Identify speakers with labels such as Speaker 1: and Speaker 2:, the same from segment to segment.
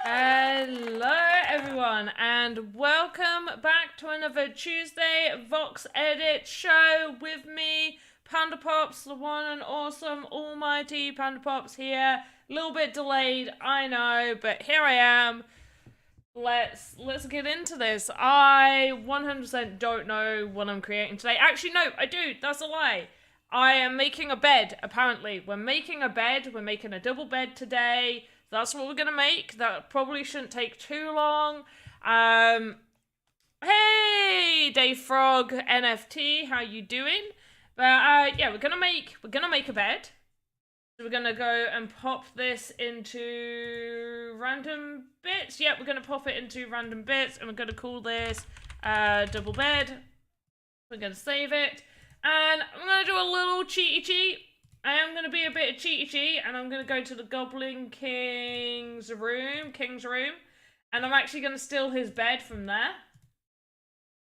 Speaker 1: Hello everyone and welcome back to another Tuesday Vox Edit show with me, Panda Pops, the one and awesome almighty Panda Pops here. A little bit delayed, I know, but here I am. Let's get into this. I 100% don't know what I'm creating today. Actually, no, I do. That's a lie. I am making a bed, apparently. We're making a bed. We're making a double bed today. That's what we're going to make. That probably shouldn't take too long. Hey, Dave Frog NFT, how you doing? But yeah, we're gonna make a bed. So we're gonna go and pop this into random bits. Yep, we're gonna pop it into random bits, and we're gonna call this double bed. We're gonna save it, and I'm gonna do a little cheaty cheat. I am going to be a bit of cheaty cheat, and I'm going to go to the Goblin King's room, and I'm actually going to steal his bed from there,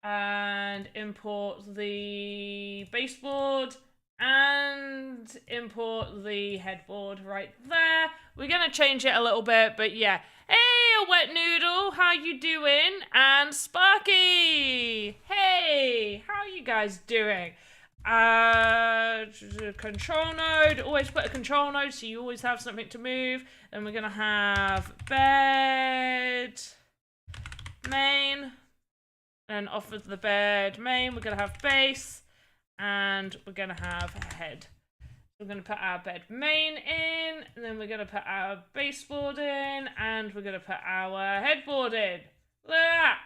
Speaker 1: and import the baseboard, and import the headboard right there. We're going to change it a little bit, but yeah. Hey, a wet noodle, how you doing? And Sparky, hey, how are you guys doing? Control node, always put a control node so you always have something to move. Then we're gonna have bed main, and off of the bed main we're gonna have base, and we're gonna have head. We're gonna put our bed main in, and then we're gonna put our baseboard in, and we're gonna put our headboard in. Look at that,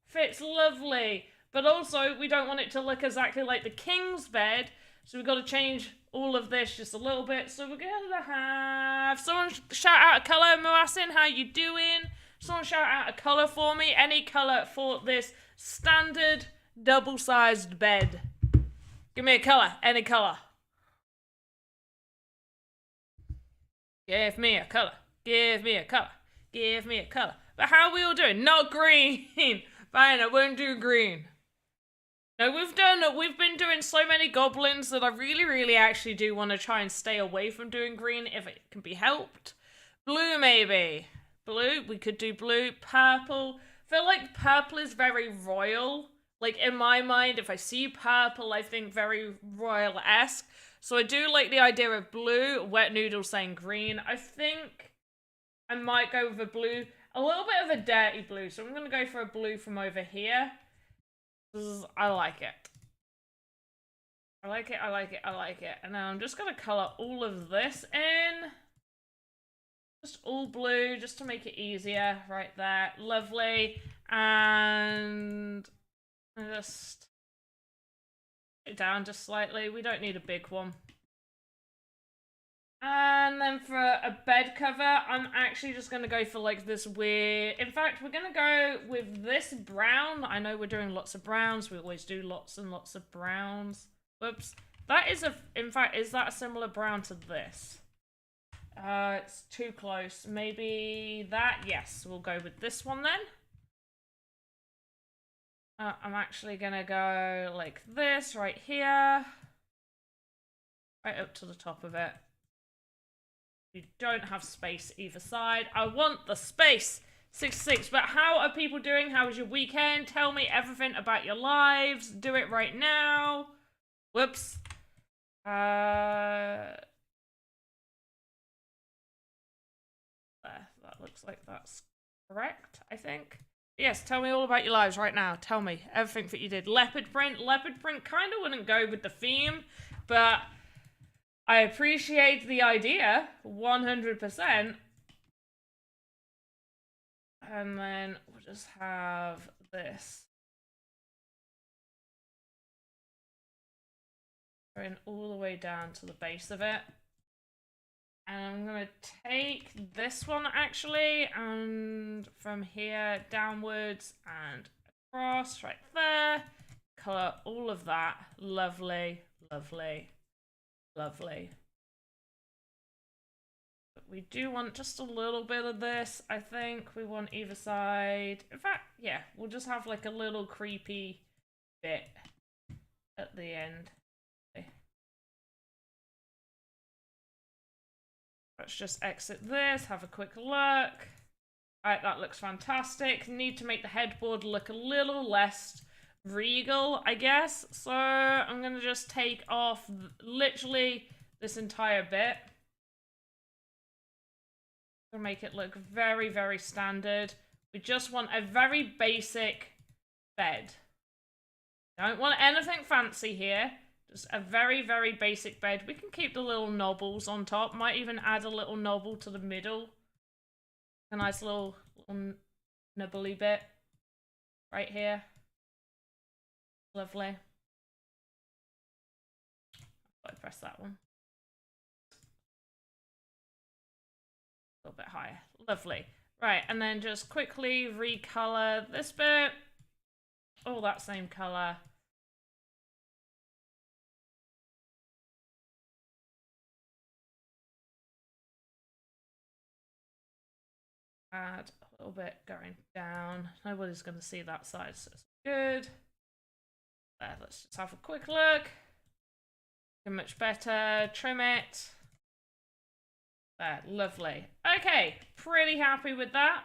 Speaker 1: fits lovely. but also we don't want it to look exactly like the king's bed, so we've got to change all of this just a little bit. So we're gonna have someone shout out a color. Moasin, how you doing? Someone shout out a color for me. Any color for this standard double-sized bed. Give me a color. Any color. Give me a color. Give me a color. Give me a color. But how are we all doing? Not green. Fine, I won't do green. No, we've been doing so many goblins that I really actually do want to try and stay away from doing green if it can be helped. Blue, maybe. Blue, we could do blue. Purple. I feel like purple is very royal. Like, in my mind, if I see purple, I think very royal-esque. So I do like the idea of blue. Wet Noodle saying green. I think I might go with a blue. A little bit of a dirty blue. So I'm going to go for a blue from over here. I like it. I like it, I like it, I like it. And then I'm just going to colour all of this in. Just all blue, just to make it easier. Right there. Lovely. And just it down just slightly. We don't need a big one. And then for a bed cover, I'm actually just going to go for like this weird... In fact, we're going to go with this brown. I know we're doing lots of browns. We always do lots and lots of browns. Whoops. That is a... In fact, is that a similar brown to this? It's too close. Maybe that? Yes, we'll go with this one then. I'm actually going to go like this right here. Right up to the top of it. You don't have space either side. I want the space. 66. But how are people doing? How was your weekend? Tell me everything about your lives. Do it right now. Whoops. There. That looks like that's correct, I think. Yes, tell me all about your lives right now. Tell me everything that you did. Leopard print. Leopard print kind of wouldn't go with the theme, but I appreciate the idea, 100%. And then we'll just have this. Going all the way down to the base of it. And I'm going to take this one, actually, and from here downwards and across right there. Colour all of that. Lovely, lovely. Lovely. But we do want just a little bit of this, I think. We want either side. In fact, yeah, we'll just have like a little creepy bit at the end. Okay. Let's just exit this, have a quick look. Alright, that looks fantastic. Need to make the headboard look a little less regal, I guess. So I'm gonna just take off literally this entire bit to make it look very standard. We just want a very basic bed. Don't want anything fancy here. Just a very basic bed. We can keep the little knobbles on top. Might even add a little knobble to the middle. A nice little nibbly bit right here. Lovely. I press that one. A little bit higher. Lovely. Right, and then just quickly recolor this bit. All that same color. Add a little bit going down. Nobody's going to see that side, so it's good. There, let's just have a quick look. Much better. Trim it. There, lovely. Okay, pretty happy with that.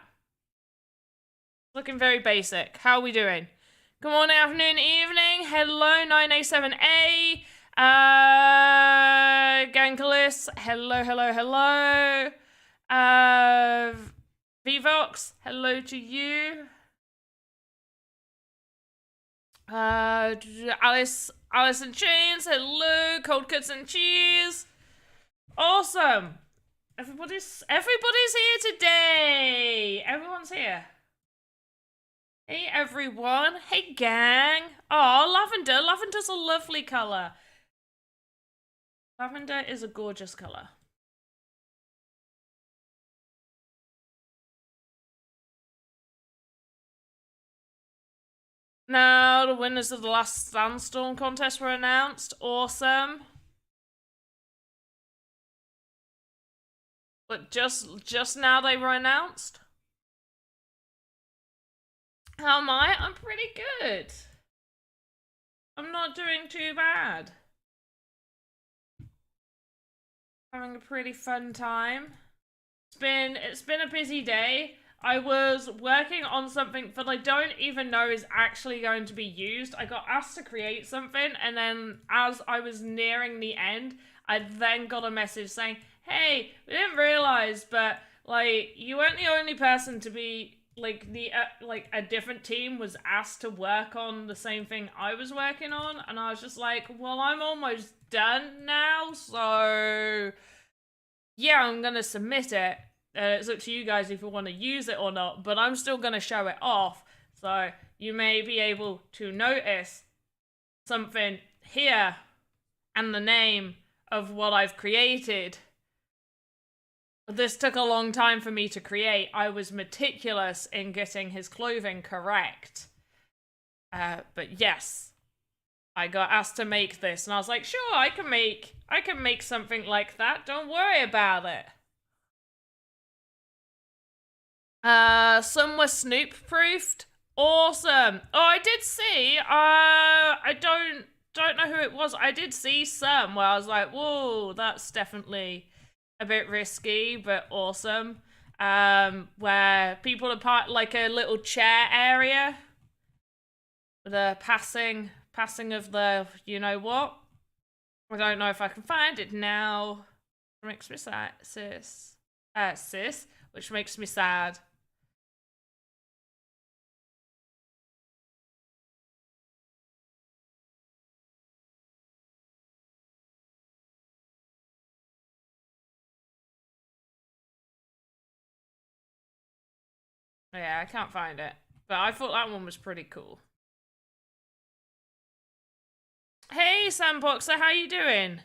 Speaker 1: Looking very basic. How are we doing? Good morning, afternoon, evening. Hello, 9A7A. Gankalis. Hello. Vivox. Hello to you. Alice and Chains. Hello. Cold Cuts and Cheese. Awesome. Everybody's here today. Everyone's here. Hey everyone. Hey gang. Oh, lavender. Lavender's a lovely colour. Lavender is a gorgeous colour. Now the winners of the last Sandstorm contest were announced. Awesome. But just now they were announced. How am I? I'm pretty good. I'm not doing too bad. Having a pretty fun time. It's been a busy day. I was working on something that I don't even know is actually going to be used. I got asked to create something, and then as I was nearing the end, I then got a message saying, hey, we didn't realize, but like you weren't the only person to be like a different team was asked to work on the same thing I was working on, and I was just like, well, I'm almost done now, so yeah, I'm gonna submit it. It's up to you guys if you want to use it or not, but I'm still gonna show it off, so you may be able to notice something here and the name of what I've created. This took a long time for me to create. I was meticulous in getting his clothing correct. But yes, I got asked to make this, and I was like, sure, I can make something like that. Don't worry about it. Some were snoop proofed. Awesome. Oh, I did see. I don't know who it was. I did see some where I was like, whoa, that's definitely a bit risky, but awesome. Where people are part like a little chair area. The passing of the you know what. I don't know if I can find it now. It makes me sad, sis, which makes me sad. Yeah, I can't find it. But I thought that one was pretty cool. Hey, Sandboxer, how you doing?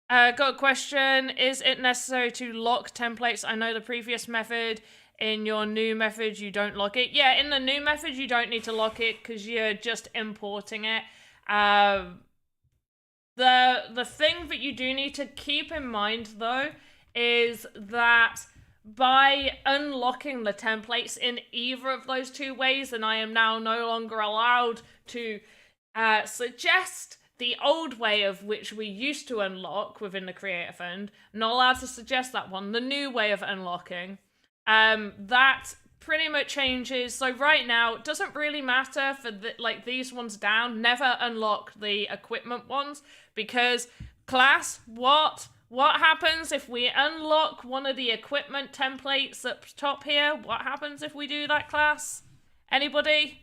Speaker 1: Got a question. Is it necessary to lock templates? I know the previous method. In your new method, you don't lock it. Yeah, in the new method, you don't need to lock it because you're just importing it. The thing that you do need to keep in mind, though, is that by unlocking the templates in either of those two ways, then I am now no longer allowed to suggest the old way of which we used to unlock within the Creator Fund. Not allowed to suggest that one. The new way of unlocking. That pretty much changes. So right now, it doesn't really matter for these ones down. Never unlock the equipment ones because class, what happens if we unlock one of the equipment templates up top here? What happens if we do that, class? Anybody?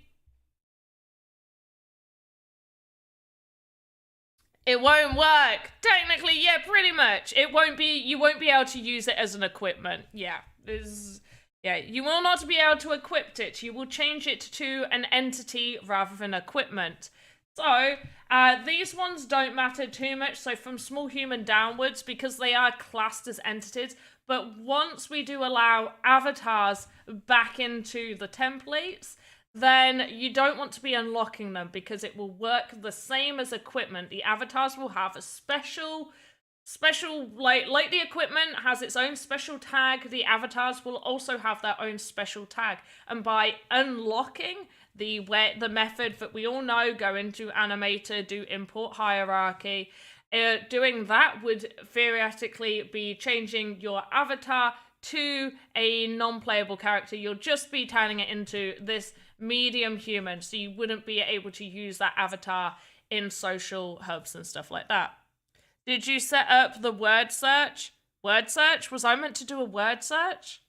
Speaker 1: It won't work. Technically, yeah, pretty much. It won't be, you won't be able to use it as an equipment. Yeah. Yeah, you will not be able to equip it. You will change it to an entity rather than equipment. So, these ones don't matter too much. So from small human downwards, because they are classed as entities. But once we do allow avatars back into the templates, then you don't want to be unlocking them because it will work the same as equipment. The avatars will have a special like the equipment has its own special tag, the avatars will also have their own special tag. And by unlocking the method that we all know, go into animator, do import hierarchy, doing that would theoretically be changing your avatar to a non-playable character. You'll just be turning it into this medium human, so you wouldn't be able to use that avatar in social hubs and stuff like that. Did you set up the word search? Word search? Was I meant to do a word search?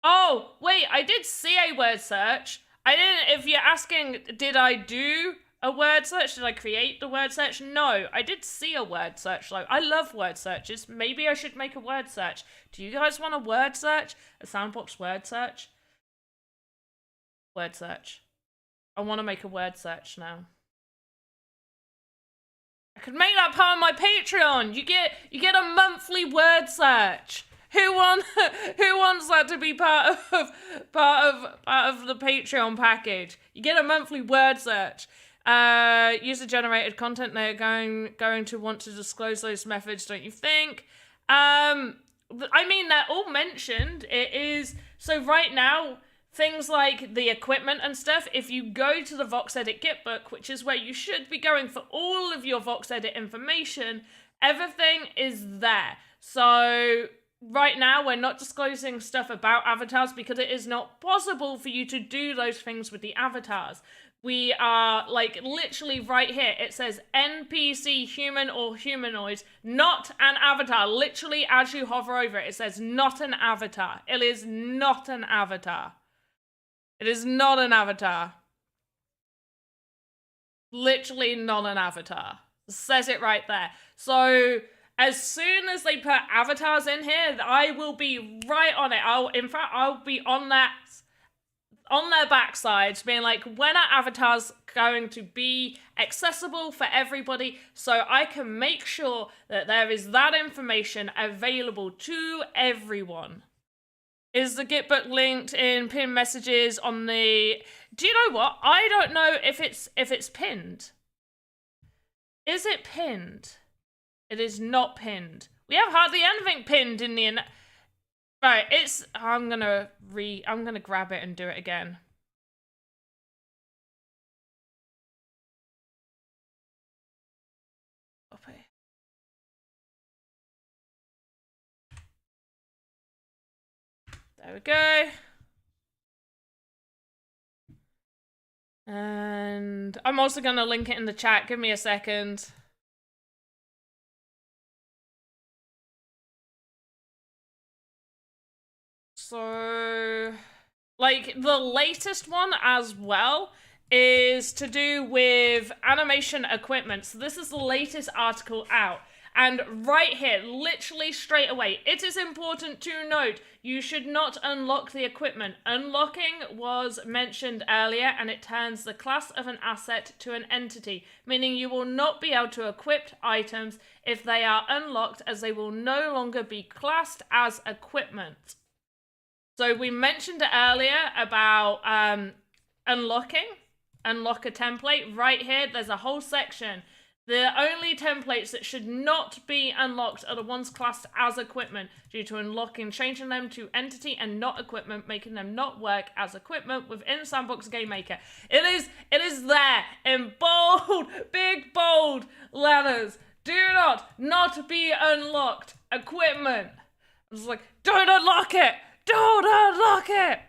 Speaker 1: Oh, wait, I did see a word search. I didn't, if you're asking, did I do a word search? Did I create the word search? No, I did see a word search though. I love word searches. Maybe I should make a word search. Do you guys want a word search? A Sandbox word search? Word search. I want to make a word search now. I could make that part of my Patreon. You get a monthly word search. Who wants that to be part of the Patreon package? You get a monthly word search. User generated content. They're going to want to disclose those methods, don't you think? I mean, they're all mentioned. It is so right now. Things like the equipment and stuff, if you go to the VoxEdit Gitbook, which is where you should be going for all of your VoxEdit information, everything is there. So right now, we're not disclosing stuff about avatars because it is not possible for you to do those things with the avatars. We are, like, literally right here. It says NPC, human or humanoid, not an avatar. Literally, as you hover over it, it says not an avatar. It is not an avatar. It is not an avatar. Literally not an avatar. It says it right there. So as soon as they put avatars in here, I will be right on it. I'll be on their backsides, being like, when are avatars going to be accessible for everybody, so I can make sure that there is that information available to everyone. Is the Gitbook linked in pinned messages on the... Do you know what? I don't know if it's pinned. Is it pinned? It is not pinned. We have hardly anything pinned in the... Right, it's... I'm gonna grab it and do it again. There we go. And I'm also going to link it in the chat. Give me a second. So, like, the latest one as well is to do with animation equipment. So this is the latest article out. And right here, literally straight away, it is important to note, you should not unlock the equipment. Unlocking was mentioned earlier, and it turns the class of an asset to an entity, meaning you will not be able to equip items if they are unlocked, as they will no longer be classed as equipment. So we mentioned it earlier about unlocking. Unlock a template. Right here, there's a whole section. The only templates that should not be unlocked are the ones classed as equipment due to unlocking, changing them to entity and not equipment, making them not work as equipment within Sandbox Game Maker. It is there in bold, big bold letters. Do not be unlocked. Equipment. I was like, don't unlock it. Don't unlock it.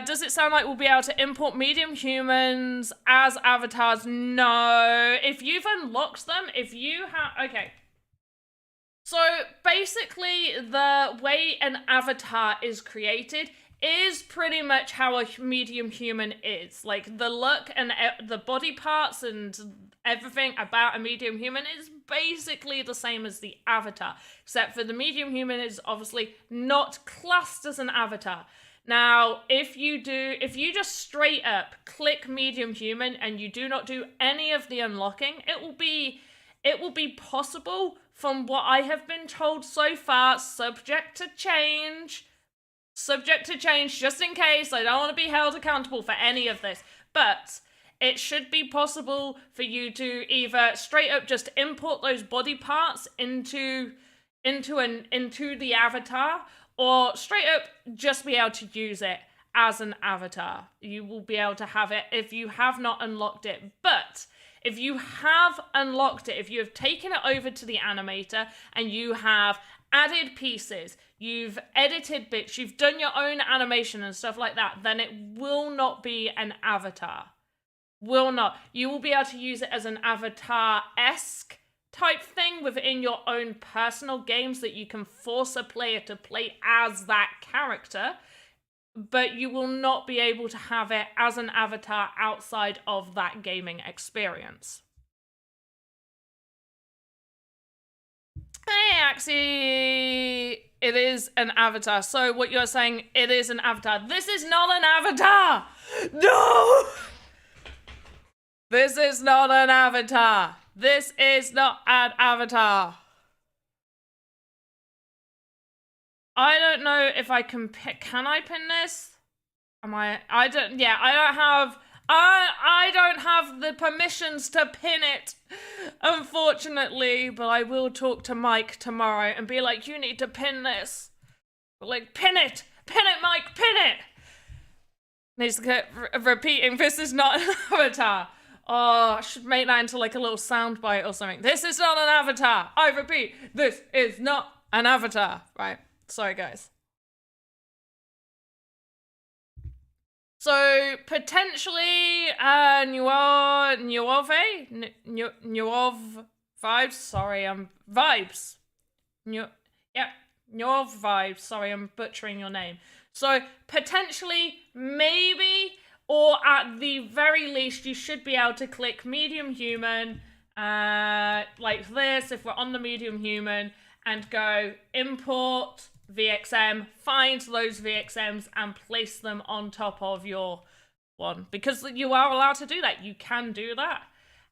Speaker 1: Does it sound like we'll be able to import medium humans as avatars? No. If you've unlocked them, if you have... Okay. So, basically, the way an avatar is created is pretty much how a medium human is. Like, the look and the body parts and everything about a medium human is basically the same as the avatar. Except for the medium human is obviously not classed as an avatar. Now, if you just straight up click medium human and you do not do any of the unlocking, it will be possible, from what I have been told so far, subject to change, just in case. I don't want to be held accountable for any of this, but it should be possible for you to either straight up just import those body parts into the avatar, or straight up just be able to use it as an avatar. You will be able to have it if you have not unlocked it. But if you have unlocked it, if you have taken it over to the animator and you have added pieces, you've edited bits, you've done your own animation and stuff like that, then it will not be an avatar. Will not. You will be able to use it as an avatar-esque type thing within your own personal games that you can force a player to play as that character. but you will not be able to have it as an avatar outside of that gaming experience. Hey, Axie! It is an avatar. So what you're saying, it is an avatar. This is not an avatar! No! This is not an avatar. This is not an avatar. I don't know if I can I pin this? I don't have the permissions to pin it, unfortunately, but I will talk to Mike tomorrow and be like, you need to pin this. Like, pin it, Mike, pin it. Needs to keep repeating, this is not an avatar. Oh, I should make that into like a little soundbite or something. This is not an avatar. I repeat, this is not an avatar. Right, sorry guys. So, potentially, Nuov vibes. Sorry, vibes. Nuov vibes. Sorry, I'm butchering your name. So, potentially, maybe, or at the very least, you should be able to click medium human, like this, if we're on the medium human, and go import VXM, find those VXMs and place them on top of your one, because you are allowed to do that. You can do that.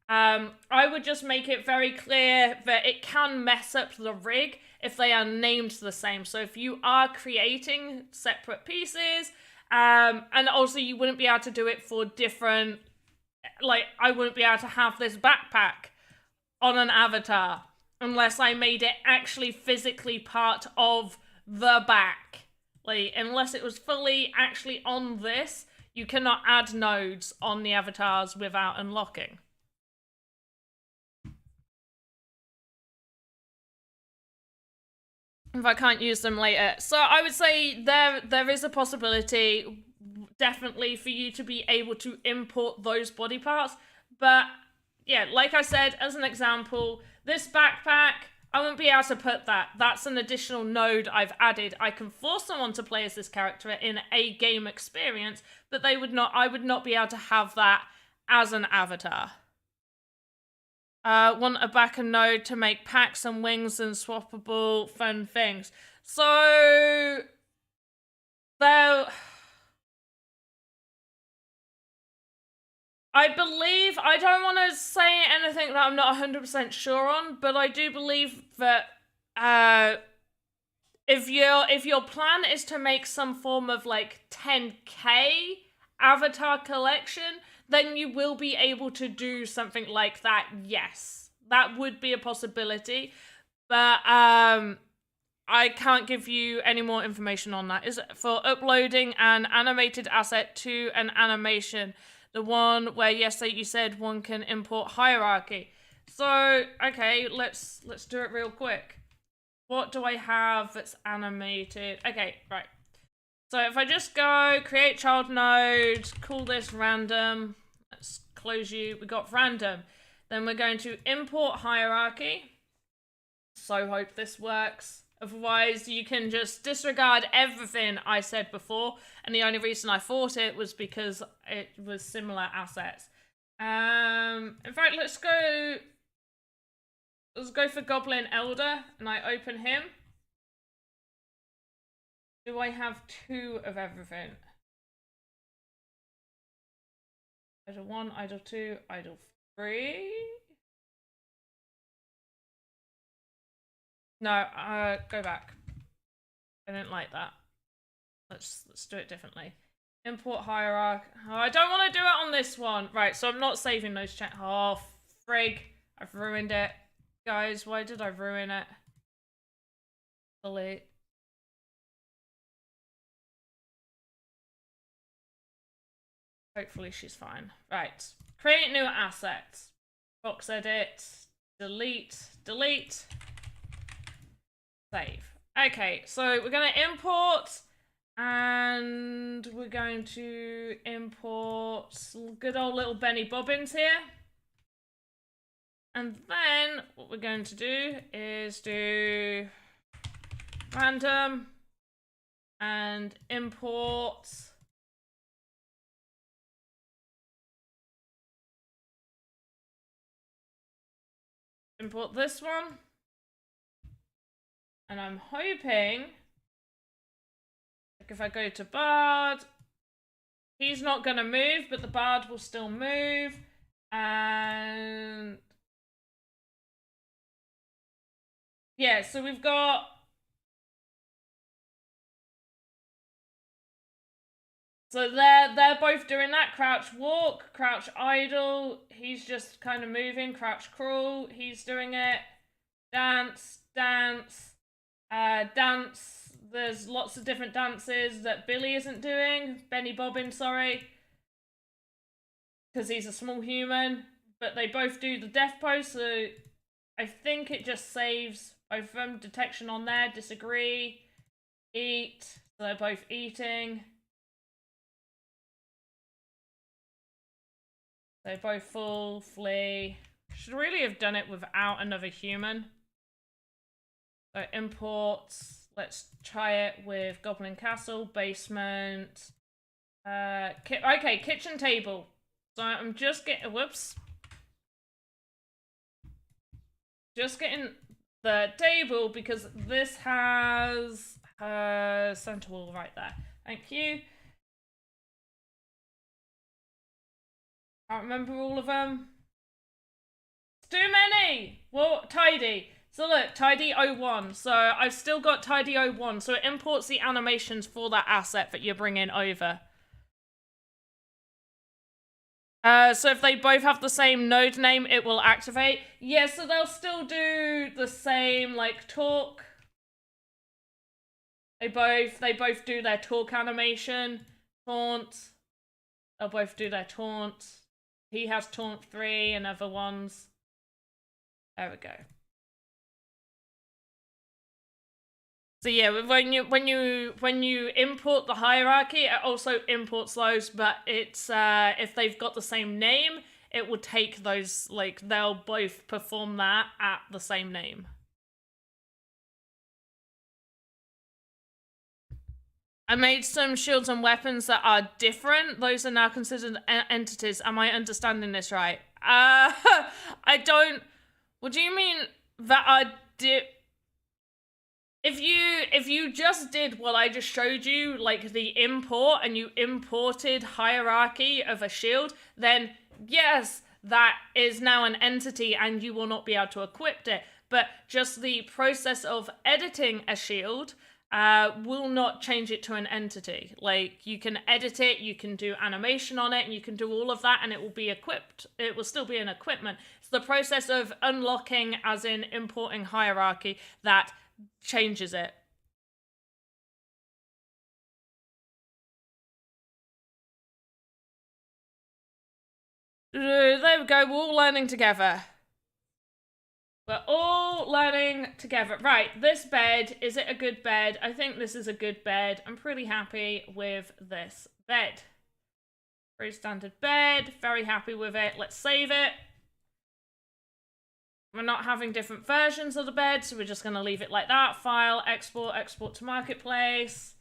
Speaker 1: I would just make it very clear that it can mess up the rig if they are named the same. So if you are creating separate pieces, and also you wouldn't be able to do it for different, like I wouldn't be able to have this backpack on an avatar unless I made it actually physically part of the back. Like, unless it was fully actually on this, you cannot add nodes on the avatars without unlocking. If I can't use them later. So I would say there is a possibility, definitely, for you to be able to import those body parts. But yeah, like I said, as an example, this backpack, I won't be able to put that. That's an additional node I've added. I can force someone to play as this character in a game experience, but I would not be able to have that as an avatar. Want a backer node to make packs and wings and swappable fun things. So, though, I believe, I don't want to say anything that I'm not 100% sure on, but I do believe that if your plan is to make some form of like 10K avatar collection, then you will be able to do something like that. Yes, that would be a possibility, but I can't give you any more information on that. Is for uploading an animated asset to an animation. The one where yesterday you said one can import hierarchy. So, okay, let's do it real quick. What do I have that's animated? Okay, right. So if I just go create child node, call this random. Let's close you. We got random. Then we're going to import hierarchy. So hope this works. Otherwise, you can just disregard everything I said before, and the only reason I thought it was because it was similar assets. In fact, let's go for Goblin Elder, and I open him. Do I have 2 of everything? Idle 1, idle 2, idle 3. No, go back. I didn't like that. Let's do it differently. Import hierarchy. Oh, I don't want to do it on this one. Right, so I'm not saving those chat. Oh, frig. I've ruined it. Guys, why did I ruin it? Delete. Hopefully she's fine. Right. Create new assets. Box edit. Delete. Delete. Save. Okay, so we're going to import, and we're going to import some good old little Benny Bobbins here. And then what we're going to do is do random and import. Import this one. And I'm hoping, like if I go to Bard, he's not going to move, but the Bard will still move. And yeah, so we've got, so they're both doing that. Crouch walk, crouch idle. He's just kind of moving. Crouch crawl. He's doing it. Dance, dance, dance. There's lots of different dances that Billy isn't doing. Benny Bobbin, sorry, because he's a small human. But they both do the death pose, so I think it just saves both of them. Detection on there. Disagree. Eat. So they're both eating. They both fall, flee. Should really have done it without another human. So imports. Let's try it with Goblin Castle, basement. Okay, kitchen table. So I'm just getting, whoops. Just getting the table because this has center wall right there. Thank you. Can't remember all of them. It's too many! Well, tidy. So look, tidy 01. So I've still got tidy 01. So it imports the animations for that asset that you're bringing over. So if they both have the same node name, it will activate. Yeah, so they'll still do the same, like, talk. They both do their talk animation. Taunt. They'll both do their taunt. He has taunt 3 and other ones. There we go. So yeah, when you import the hierarchy, it also imports those, but it's if they've got the same name, it will take those, like, they'll both perform that at the same name. I made some shields and weapons that are different. Those are now considered entities. Am I understanding this right? I don't. What do you mean that are If you just did what I just showed you, like the import, and you imported hierarchy of a shield, then yes, that is now an entity and you will not be able to equip it. But just the process of editing a shield will not change it to an entity. Like, you can edit it, you can do animation on it, and you can do all of that, and it will be equipped. It will still be an equipment. It's the process of unlocking, as in importing hierarchy, that changes it. There we go, we're all learning together. We're all learning together. Right, this bed, is it a good bed? I think this is a good bed. I'm pretty happy with this bed. Very standard bed, very happy with it. Let's save it. We're not having different versions of the bed, so we're just going to leave it like that. File, export, export to marketplace.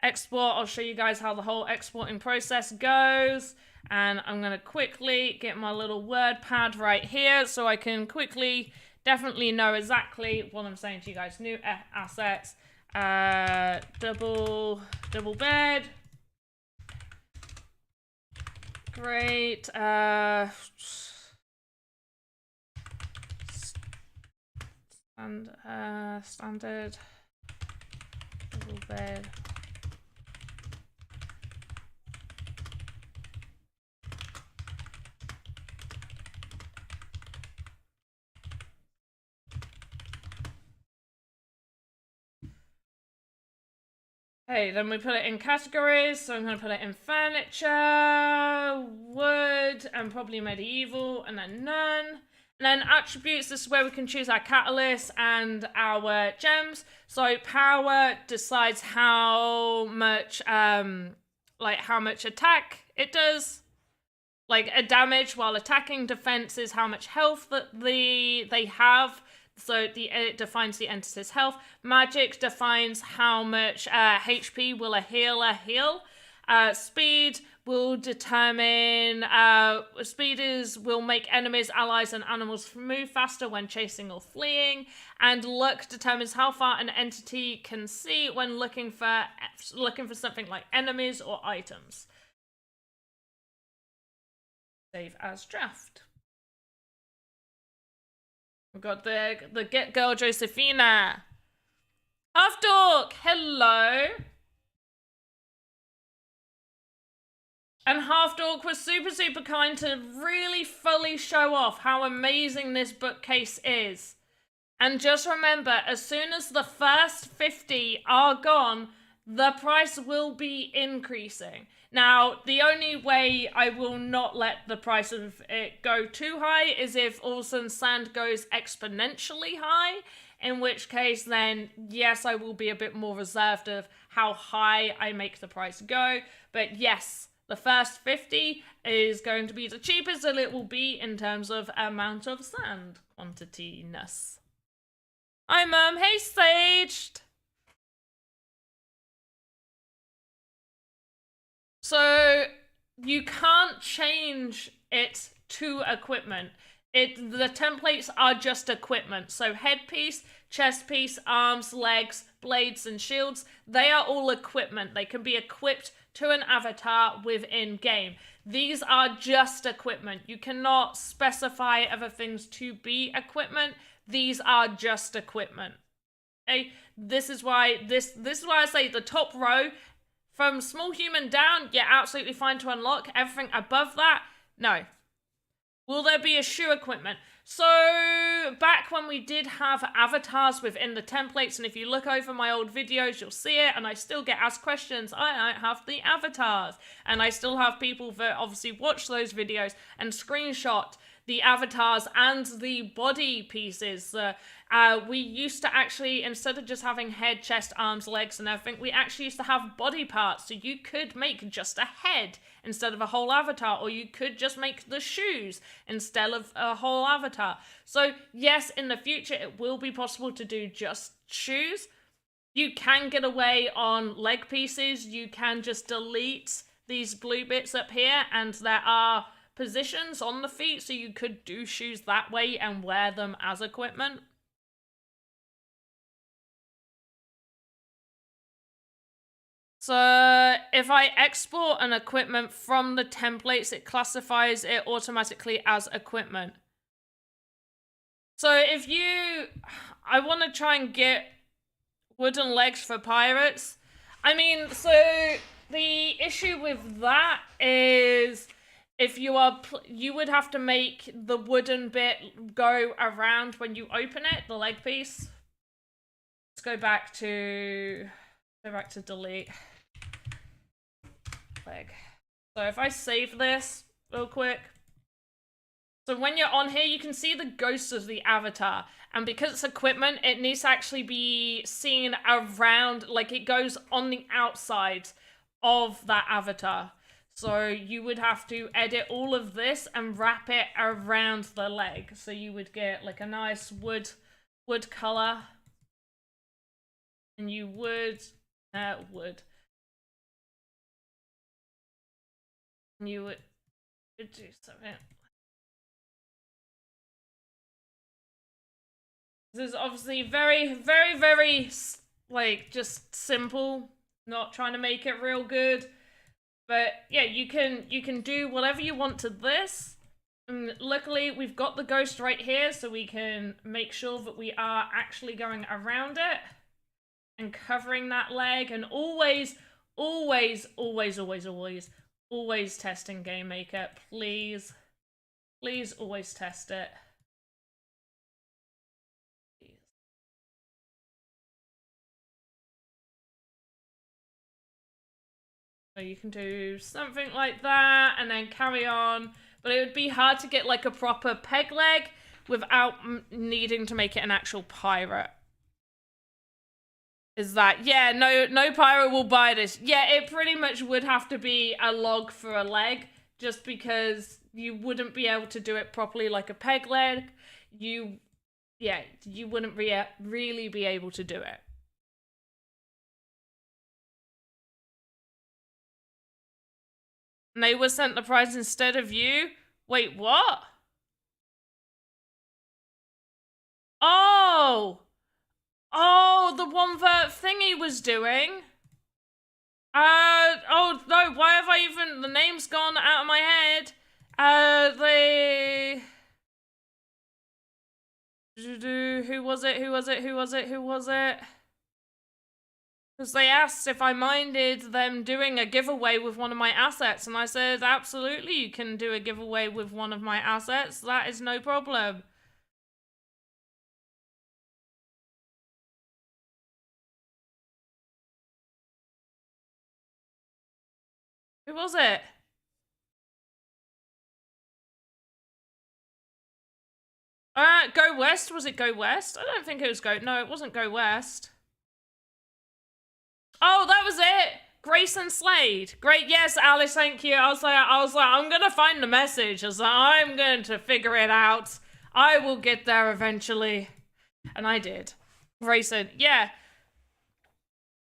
Speaker 1: Export, I'll show you guys how the whole exporting process goes. And I'm going to quickly get my little word pad right here so I can quickly definitely know exactly what I'm saying to you guys. New assets, double bed. Great. And standard double bed. Okay, then we put it in categories, so I'm going to put it in furniture, wood, and probably medieval, and then none. And then attributes, this is where we can choose our catalyst and our gems. So power decides how much, like how much attack it does. Like a damage while attacking. Defense is how much health that they have. So it defines the entity's health. Magic defines how much HP will a healer heal. Speed will determine will make enemies, allies, and animals move faster when chasing or fleeing. And luck determines how far an entity can see when looking for something like enemies or items. Save as draft. We've got the Get Girl Josephina. Half Dork, hello. And Half Dork was super, super kind to really fully show off how amazing this bookcase is. And just remember, as soon as the first 50 are gone, the price will be increasing. Now, the only way I will not let the price of it go too high is if all of a sudden sand goes exponentially high, in which case then, yes, I will be a bit more reserved of how high I make the price go. But yes, the first 50 is going to be the cheapest that it will be in terms of amount of sand quantity-ness. Hi, Mum. Hey, Saged. So you can't change it to equipment. The templates are just equipment. So headpiece, chest piece, arms, legs, blades, and shields, they are all equipment. They can be equipped to an avatar within game. These are just equipment. You cannot specify other things to be equipment. These are just equipment. Okay? This is why I say the top row, from small human down, you're absolutely fine to unlock. Everything above that, no. Will there be a shoe equipment? So, back when we did have avatars within the templates, and if you look over my old videos, you'll see it, and I still get asked questions. I don't have the avatars. And I still have people that obviously watch those videos and screenshot the avatars and the body pieces. We used to actually, instead of just having head, chest, arms, legs, and everything, we actually used to have body parts. So you could make just a head instead of a whole avatar, or you could just make the shoes instead of a whole avatar. So yes, in the future, it will be possible to do just shoes. You can get away on leg pieces. You can just delete these blue bits up here, and there are positions on the feet, so you could do shoes that way and wear them as equipment. So if I export an equipment from the templates, it classifies it automatically as equipment. So if I want to try and get wooden legs for pirates. I mean, so the issue with that is if you would have to make the wooden bit go around when you open it, the leg piece. Let's go back to delete leg. So if I save this real quick. So when you're on here, you can see the ghost of the avatar. And because it's equipment, it needs to actually be seen around, like it goes on the outside of that avatar. So you would have to edit all of this and wrap it around the leg. So you would get like a nice wood color. And you would. And you would do something. This is obviously very, very, very, like, just simple. Not trying to make it real good. But, yeah, you can do whatever you want to this. And luckily, we've got the ghost right here, so we can make sure that we are actually going around it. And covering that leg. And always, always, always, always, always, always test in Game Maker. Please. Please always test it. So you can do something like that and then carry on. But it would be hard to get like a proper peg leg without needing to make it an actual pirate. Is that, yeah, no pirate will buy this. Yeah, it pretty much would have to be a log for a leg, just because you wouldn't be able to do it properly like a peg leg. Yeah, yeah, you wouldn't really be able to do it. And they were sent the prize instead of you? Wait, what? Oh! Oh, the one that Thingy was doing? Oh no, why have I even, the name's gone out of my head. Who was it? Because they asked if I minded them doing a giveaway with one of my assets, and I said, absolutely, you can do a giveaway with one of my assets. That is no problem. Who was it? Go West? Was it Go West? I don't think it was Go. No, it wasn't Go West. Oh, that was it. Grayson Slade. Great. Yes, Alice, thank you. I was like, I'm gonna find the message. I was like, I'm going to figure it out. I will get there eventually. And I did. Grayson, yeah.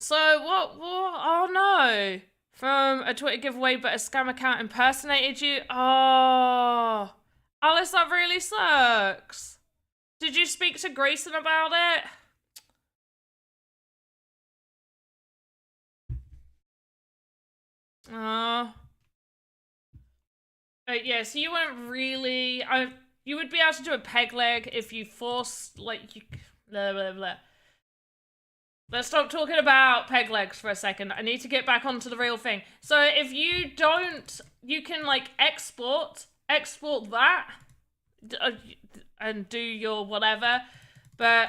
Speaker 1: So what? Oh no. From a Twitter giveaway, but a scam account impersonated you. Oh, Alice, that really sucks. Did you speak to Grayson about it? Yeah, so you weren't really... you would be able to do a peg leg if you forced, like, you... Blah, blah, blah. Let's stop talking about peg legs for a second. I need to get back onto the real thing. So if you don't... You can, like, export that and do your whatever, but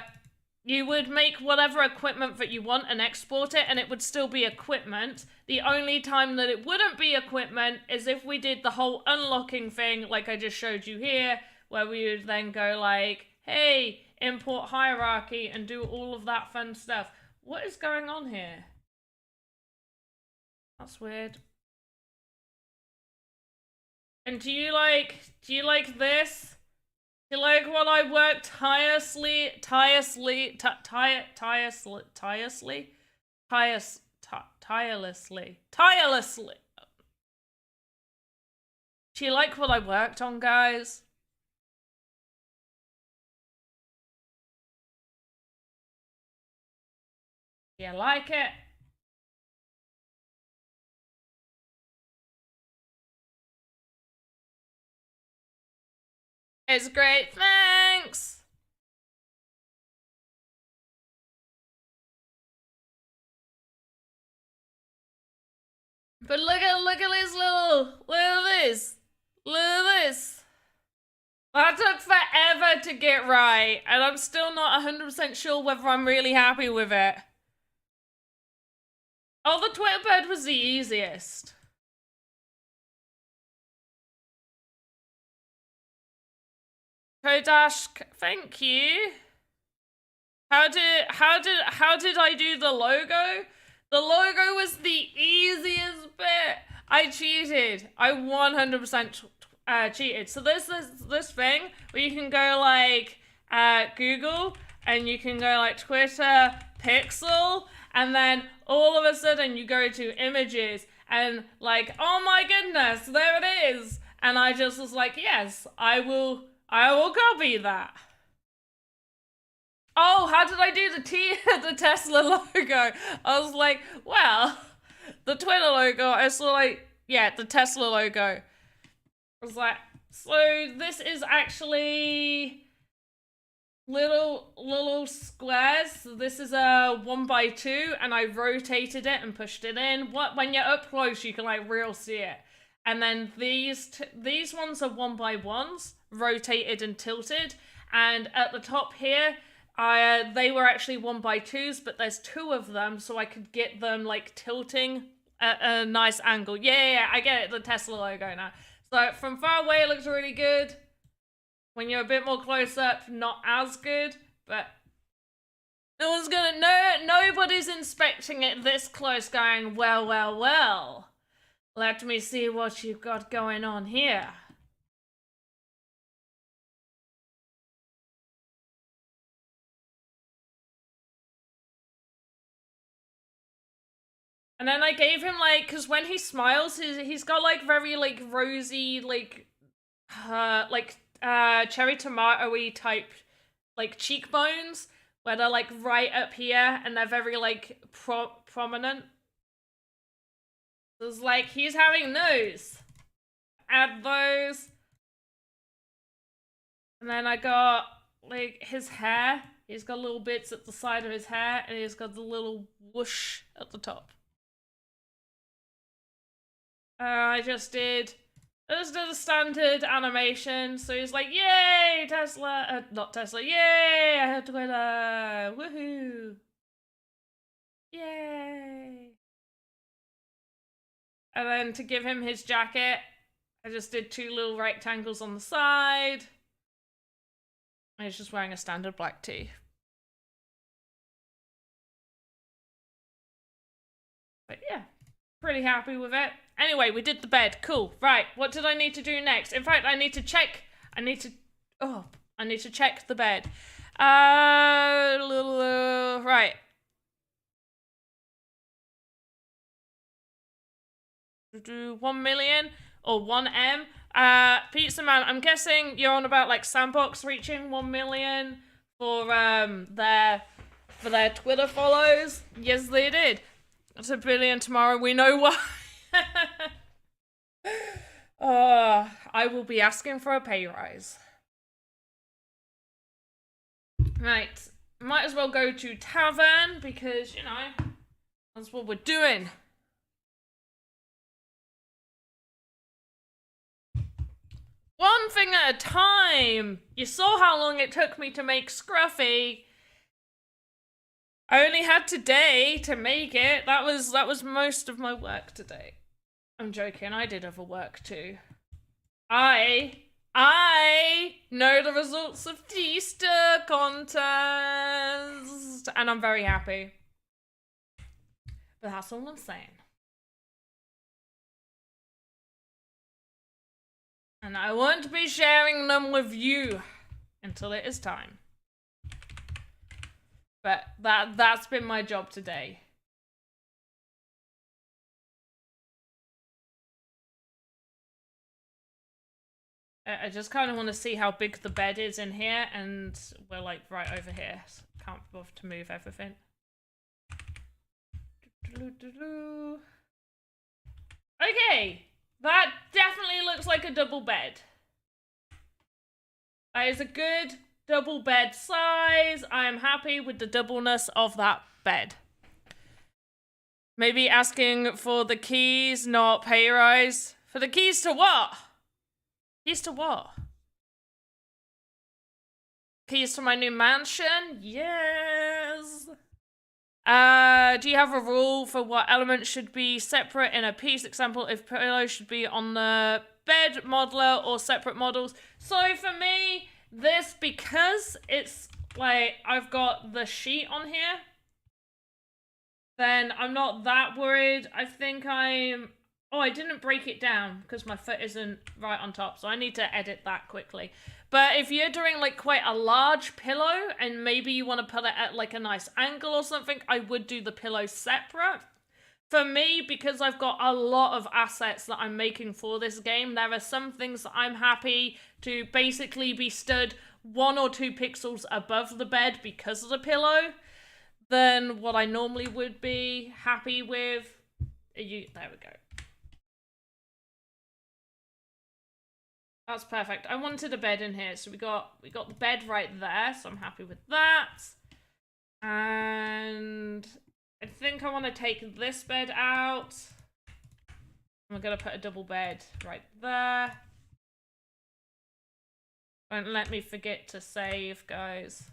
Speaker 1: you would make whatever equipment that you want and export it, and it would still be equipment. The only time that it wouldn't be equipment is if we did the whole unlocking thing, like I just showed you here, where we would then go like, hey, import hierarchy and do all of that fun stuff. What is going on here? That's weird. And do you like this? Do you like what I worked tirelessly? Do you like what I worked on, guys? Do you like it? It's great, thanks! But look at this look at this. Look at this. That took forever to get right, and I'm still not 100% sure whether I'm really happy with it. Oh, the Twitter bird was the easiest. Kodash, thank you. How did I do the logo? The logo was the easiest bit. I cheated. I 100% cheated. So there's this thing where you can go like Google, and you can go like Twitter Pixel, and then all of a sudden you go to images, and like, oh my goodness, there it is. And I just was like, yes, I will copy that. Oh, how did I do the Tesla logo? I was like, well, the Twitter logo, I saw like, yeah, the Tesla logo. I was like, so this is actually little squares. So this is a 1x2, and I rotated it and pushed it in. When you're up close, you can like real see it. And then these ones are 1x1s, rotated and tilted. And at the top here, they were actually 1x2s, but there's 2 of them, so I could get them like tilting at a nice angle. Yeah, I get it, the Tesla logo now. So from far away, it looks really good. When you're a bit more close up, not as good, but nobody's inspecting it this close going, well. Let me see what you've got going on here. And then I gave him, like, because when he smiles, he's got, like, very, like, rosy, like, cherry tomato-y type, like, cheekbones, where they're, like, right up here, and they're very, like, prominent. So it's like, he's having those. Add those. And then I got, like, his hair. He's got little bits at the side of his hair, and he's got the little whoosh at the top. I just did a standard animation, so he's like, yay, Tesla, not Tesla, yay, I had Twitter, woohoo, yay. And then to give him his jacket, I just did 2 little rectangles on the side. And he's just wearing a standard black tee. But yeah, pretty happy with it. Anyway, we did the bed. Cool. Right, what did I need to do next? In fact, I need to check the bed. Right. Do 1 million or 1M. Pizza Man, I'm guessing you're on about like Sandbox reaching 1 million for their Twitter follows. Yes, they did. It's 1 billion tomorrow. We know why. I will be asking for a pay rise. Right. Might as well go to Tavern because, you know, that's what we're doing. One thing at a time. You saw how long it took me to make Scruffy. I only had today to make it. That was most of my work today. I'm joking, I did other work too. I know the results of the Easter contest, and I'm very happy. But that's all I'm saying. And I won't be sharing them with you until it is time. But that's been my job today. I just kind of want to see how big the bed is in here, and we're like right over here. So can't bother to move everything. Okay, that definitely looks like a double bed. That is a good double bed size. I am happy with the doubleness of that bed. Maybe asking for the keys, not pay rise. For the keys to what? Keys to what? Keys to my new mansion? Yes. Do you have a rule for what elements should be separate in a piece? Example, if pillows should be on the bed modeler or separate models. So for me, this, because it's like I've got the sheet on here, then I'm not that worried. I think I'm... Oh, I didn't break it down because my foot isn't right on top, so I need to edit that quickly. But if you're doing like quite a large pillow and maybe you want to put it at like a nice angle or something, I would do the pillow separate. For me, because I've got a lot of assets that I'm making for this game, there are some things that I'm happy to basically be stood 1 or 2 pixels above the bed because of the pillow than what I normally would be happy with. There we go. That's perfect. I wanted a bed in here, so we got the bed right there, so I'm happy with that. And I think I want to take this bed out. I'm gonna put a double bed right there. Don't let me forget to save, guys.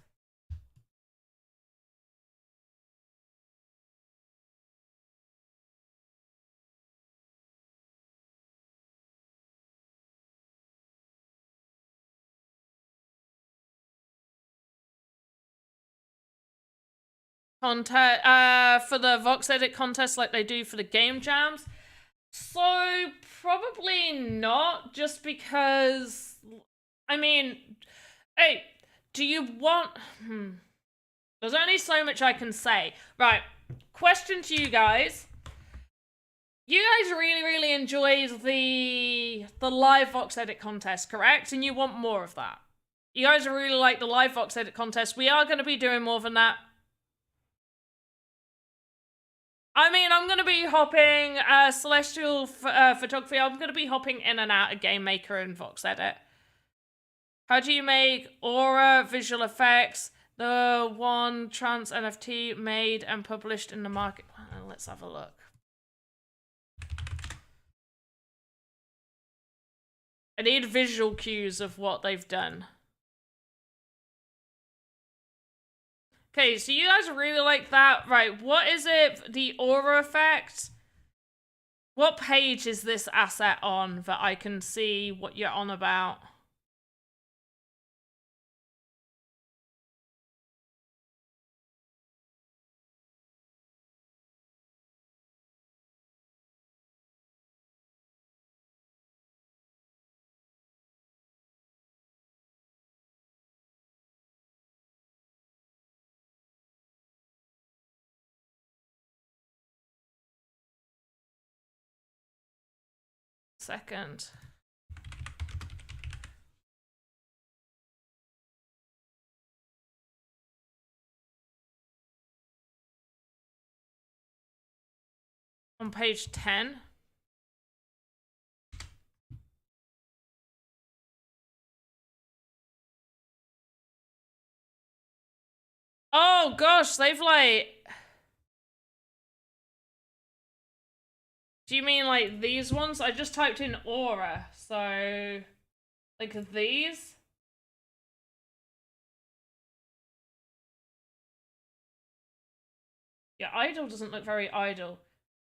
Speaker 1: For the Vox Edit contest like they do for the game jams. So probably not, just because, I mean, hey, do you want, There's only so much I can say. Right, question to you guys. You guys really, really enjoyed the live Vox Edit contest, correct? And you want more of that. You guys really like the live Vox Edit contest. We are going to be doing more than that. I mean, I'm going to be hopping Celestial Photography. I'm going to be hopping in and out of Game Maker and Vox Edit. How do you make aura visual effects? The one trans NFT made and published in the market. Let's have a look. I need visual cues of what they've done. Okay, so you guys really like that. Right, what is it? The aura effect? What page is this asset on that I can see what you're on about? Second. On page 10. Oh gosh, they've like... Do you mean like these ones? I just typed in aura, so... Like these? Yeah, idle doesn't look very idle.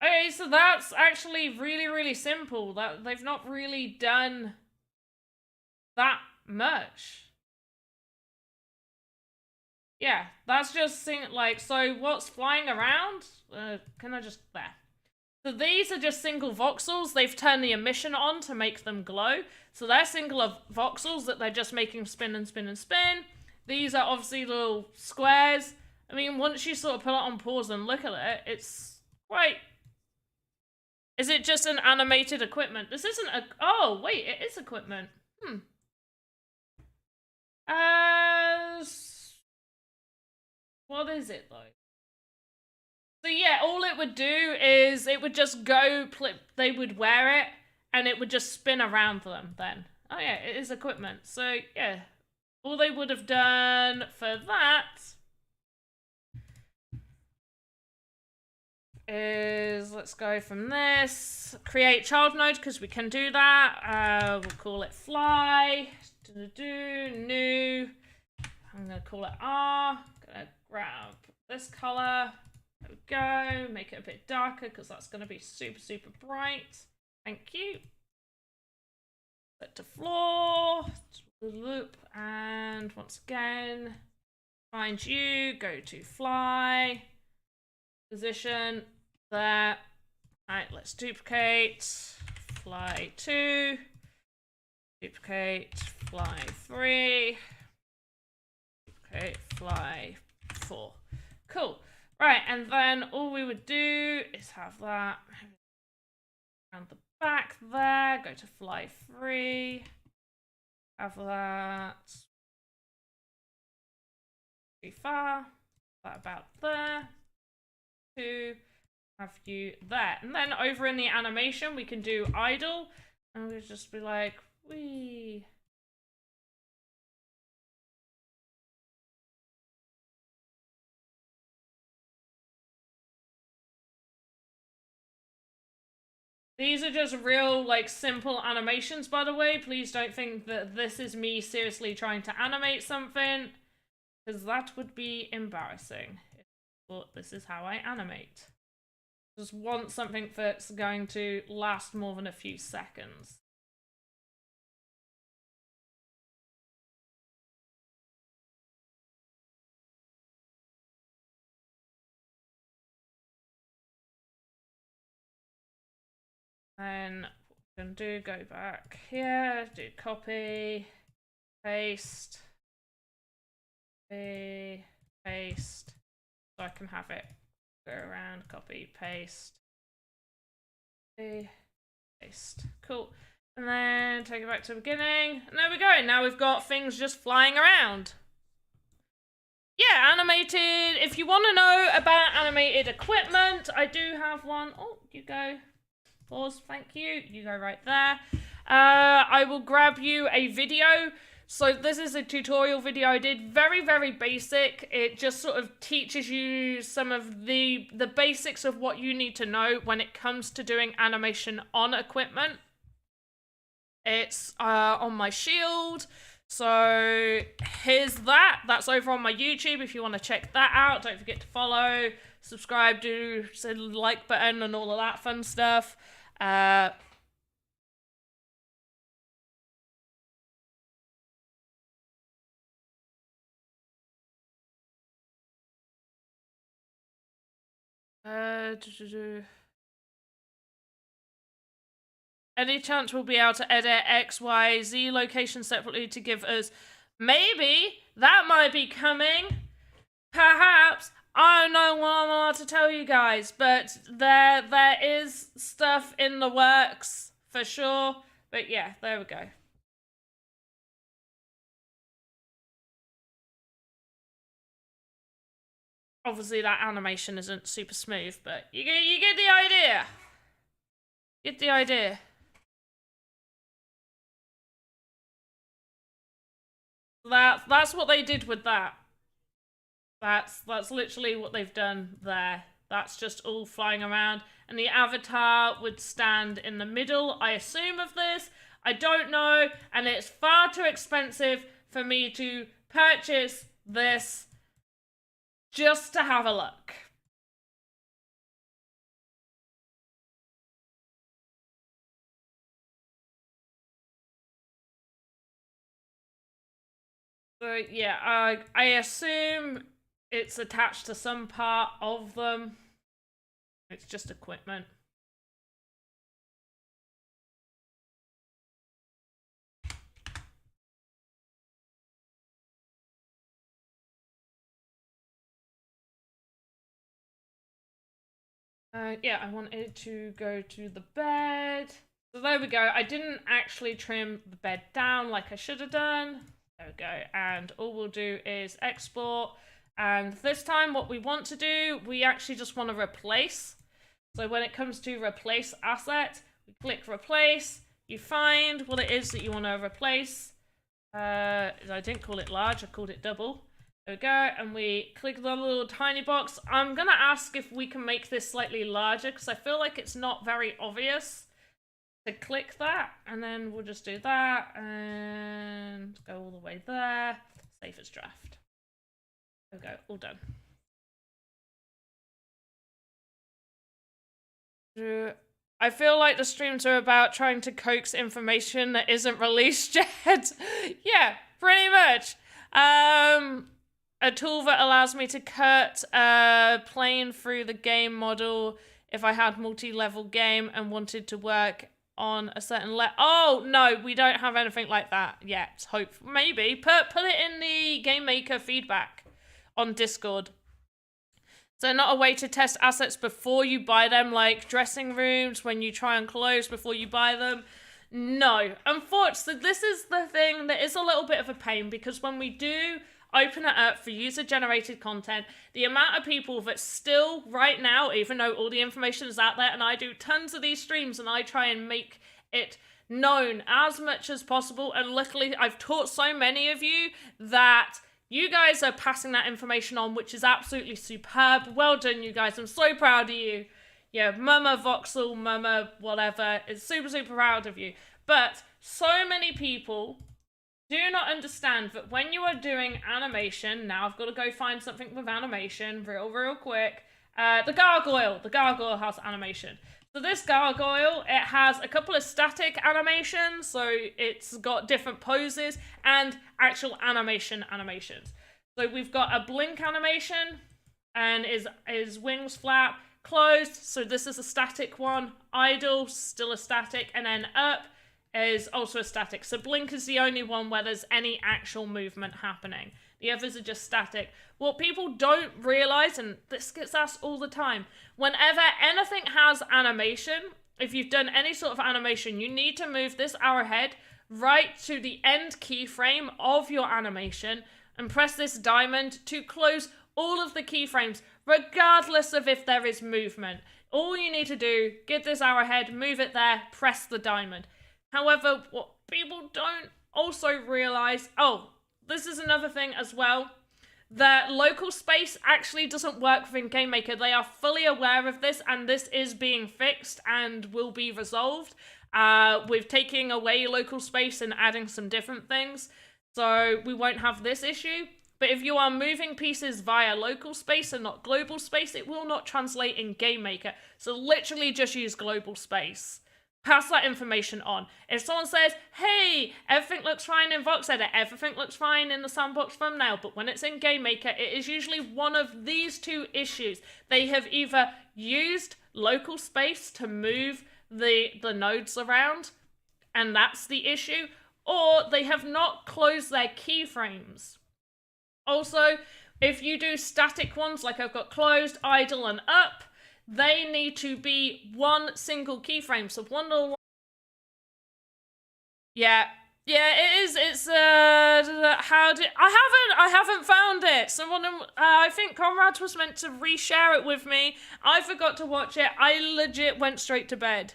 Speaker 1: Okay, so that's actually really, really simple. That they've not really done that much. Yeah, that's just like, so what's flying around? Can I just, there. So these are just single voxels. They've turned the emission on to make them glow. So they're single voxels that they're just making spin and spin and spin. These are obviously little squares. I mean, once you sort of put it on pause and look at it, it's quite... Is it just an animated equipment? This isn't a... Oh, wait, it is equipment. What is it, though? So yeah, all it would do is it would just go... They would wear it, and it would just spin around them then. Oh yeah, it is equipment. So yeah, all they would have done for that is, let's go from this, create child node, because we can do that. We'll call it fly, new, I'm gonna call it R, gonna grab this color, there we go, make it a bit darker because that's gonna be super, super bright. Thank you. Set to floor, loop, and once again, find you, go to fly, position, there. Alright, let's duplicate, fly 2, duplicate, fly 3, duplicate, fly 4. Cool. Right, and then all we would do is have that around the back there, go to fly 3, have that too far, that about there, 2, have you there. And then over in the animation, we can do idle, and we'll just be like, wee. These are just real, like, simple animations, by the way. Please don't think that this is me seriously trying to animate something, because that would be embarrassing. But this is how I animate. Just want something that's going to last more than a few seconds. Then what we can do, go back here, do copy, paste, paste, so I can have it go around, copy, paste. Paste. Cool. And then take it back to the beginning. And there we go. Now we've got things just flying around. Yeah, animated. If you want to know about animated equipment, I do have one. Oh, you go. Pause. Thank you. You go right there. I will grab you a video. So this is a tutorial video I did. Very, very basic. It just sort of teaches you some of the basics of what you need to know when it comes to doing animation on equipment. It's on my shield. So here's that. That's over on my YouTube if you want to check that out. Don't forget to follow, subscribe, do the like button and all of that fun stuff. Any chance we'll be able to edit X, Y, Z locations separately to give us... Maybe that might be coming. Perhaps. I don't know what I'm allowed to tell you guys, but there is stuff in the works for sure. But yeah, there we go. Obviously that animation isn't super smooth, but you get the idea. Get the idea. That's what they did with that. That's literally what they've done there. That's just all flying around. And the avatar would stand in the middle, I assume, of this. I don't know. And it's far too expensive for me to purchase this just to have a look. So yeah, I assume it's attached to some part of them. It's just equipment. Yeah, I wanted to go to the bed. So there we go. I didn't actually trim the bed down like I should have done. There we go. And all we'll do is export. And this time what we want to do, we actually just want to replace. So when it comes to replace asset, we click replace. You find what it is that you want to replace. I didn't call it large, I called it double. There we go, and we click the little tiny box. I'm gonna ask if we can make this slightly larger because I feel like it's not very obvious to click that, and then we'll just do that and go all the way there. Save as draft. There we go, all done. I feel like the streams are about trying to coax information that isn't released yet. Yeah, pretty much. A tool that allows me to cut playing through the game model if I had multi-level game and wanted to work on a certain Oh, no, we don't have anything like that yet. Hope maybe. Put it in the Game Maker feedback on Discord. So not a way to test assets before you buy them, like dressing rooms, when you try on clothes before you buy them. No. Unfortunately, this is the thing that is a little bit of a pain, because when we do open it up for user-generated content, the amount of people that still, right now, even though all the information is out there, and I do tons of these streams, and I try and make it known as much as possible, and luckily I've taught so many of you that you guys are passing that information on, which is absolutely superb. Well done, you guys. I'm so proud of you. Yeah, Mama Voxel, Mama whatever. It's super, super proud of you. But so many people do not understand that when you are doing animation, now I've got to go find something with animation real quick. The gargoyle has animation. So this gargoyle, it has a couple of static animations, so it's got different poses and actual animations. So we've got a blink animation, and his wings flap, closed, so this is a static one, idle, still a static, and then up is also a static. So blink is the only one where there's any actual movement happening. The others are just static. What people don't realize, and this gets asked all the time, whenever anything has animation, if you've done any sort of animation, you need to move this arrowhead right to the end keyframe of your animation and press this diamond to close all of the keyframes, regardless of if there is movement. All you need to do, get this arrowhead, move it there, press the diamond. However, what people don't also realize, this is another thing as well, that local space actually doesn't work within GameMaker. They are fully aware of this, and this is being fixed and will be resolved with taking away local space and adding some different things. So we won't have this issue. But if you are moving pieces via local space and not global space, it will not translate in GameMaker. So literally just use global space. Pass that information on. If someone says, hey, everything looks fine in VoxEdit, everything looks fine in the Sandbox thumbnail, but when it's in GameMaker, it is usually one of these two issues. They have either used local space to move the nodes around, and that's the issue, or they have not closed their keyframes. Also, if you do static ones, like I've got closed, idle, and up, they need to be one single keyframe. So one little... Yeah, it is. It's I haven't found it. Someone, I think Conrad was meant to reshare it with me. I forgot to watch it. I legit went straight to bed.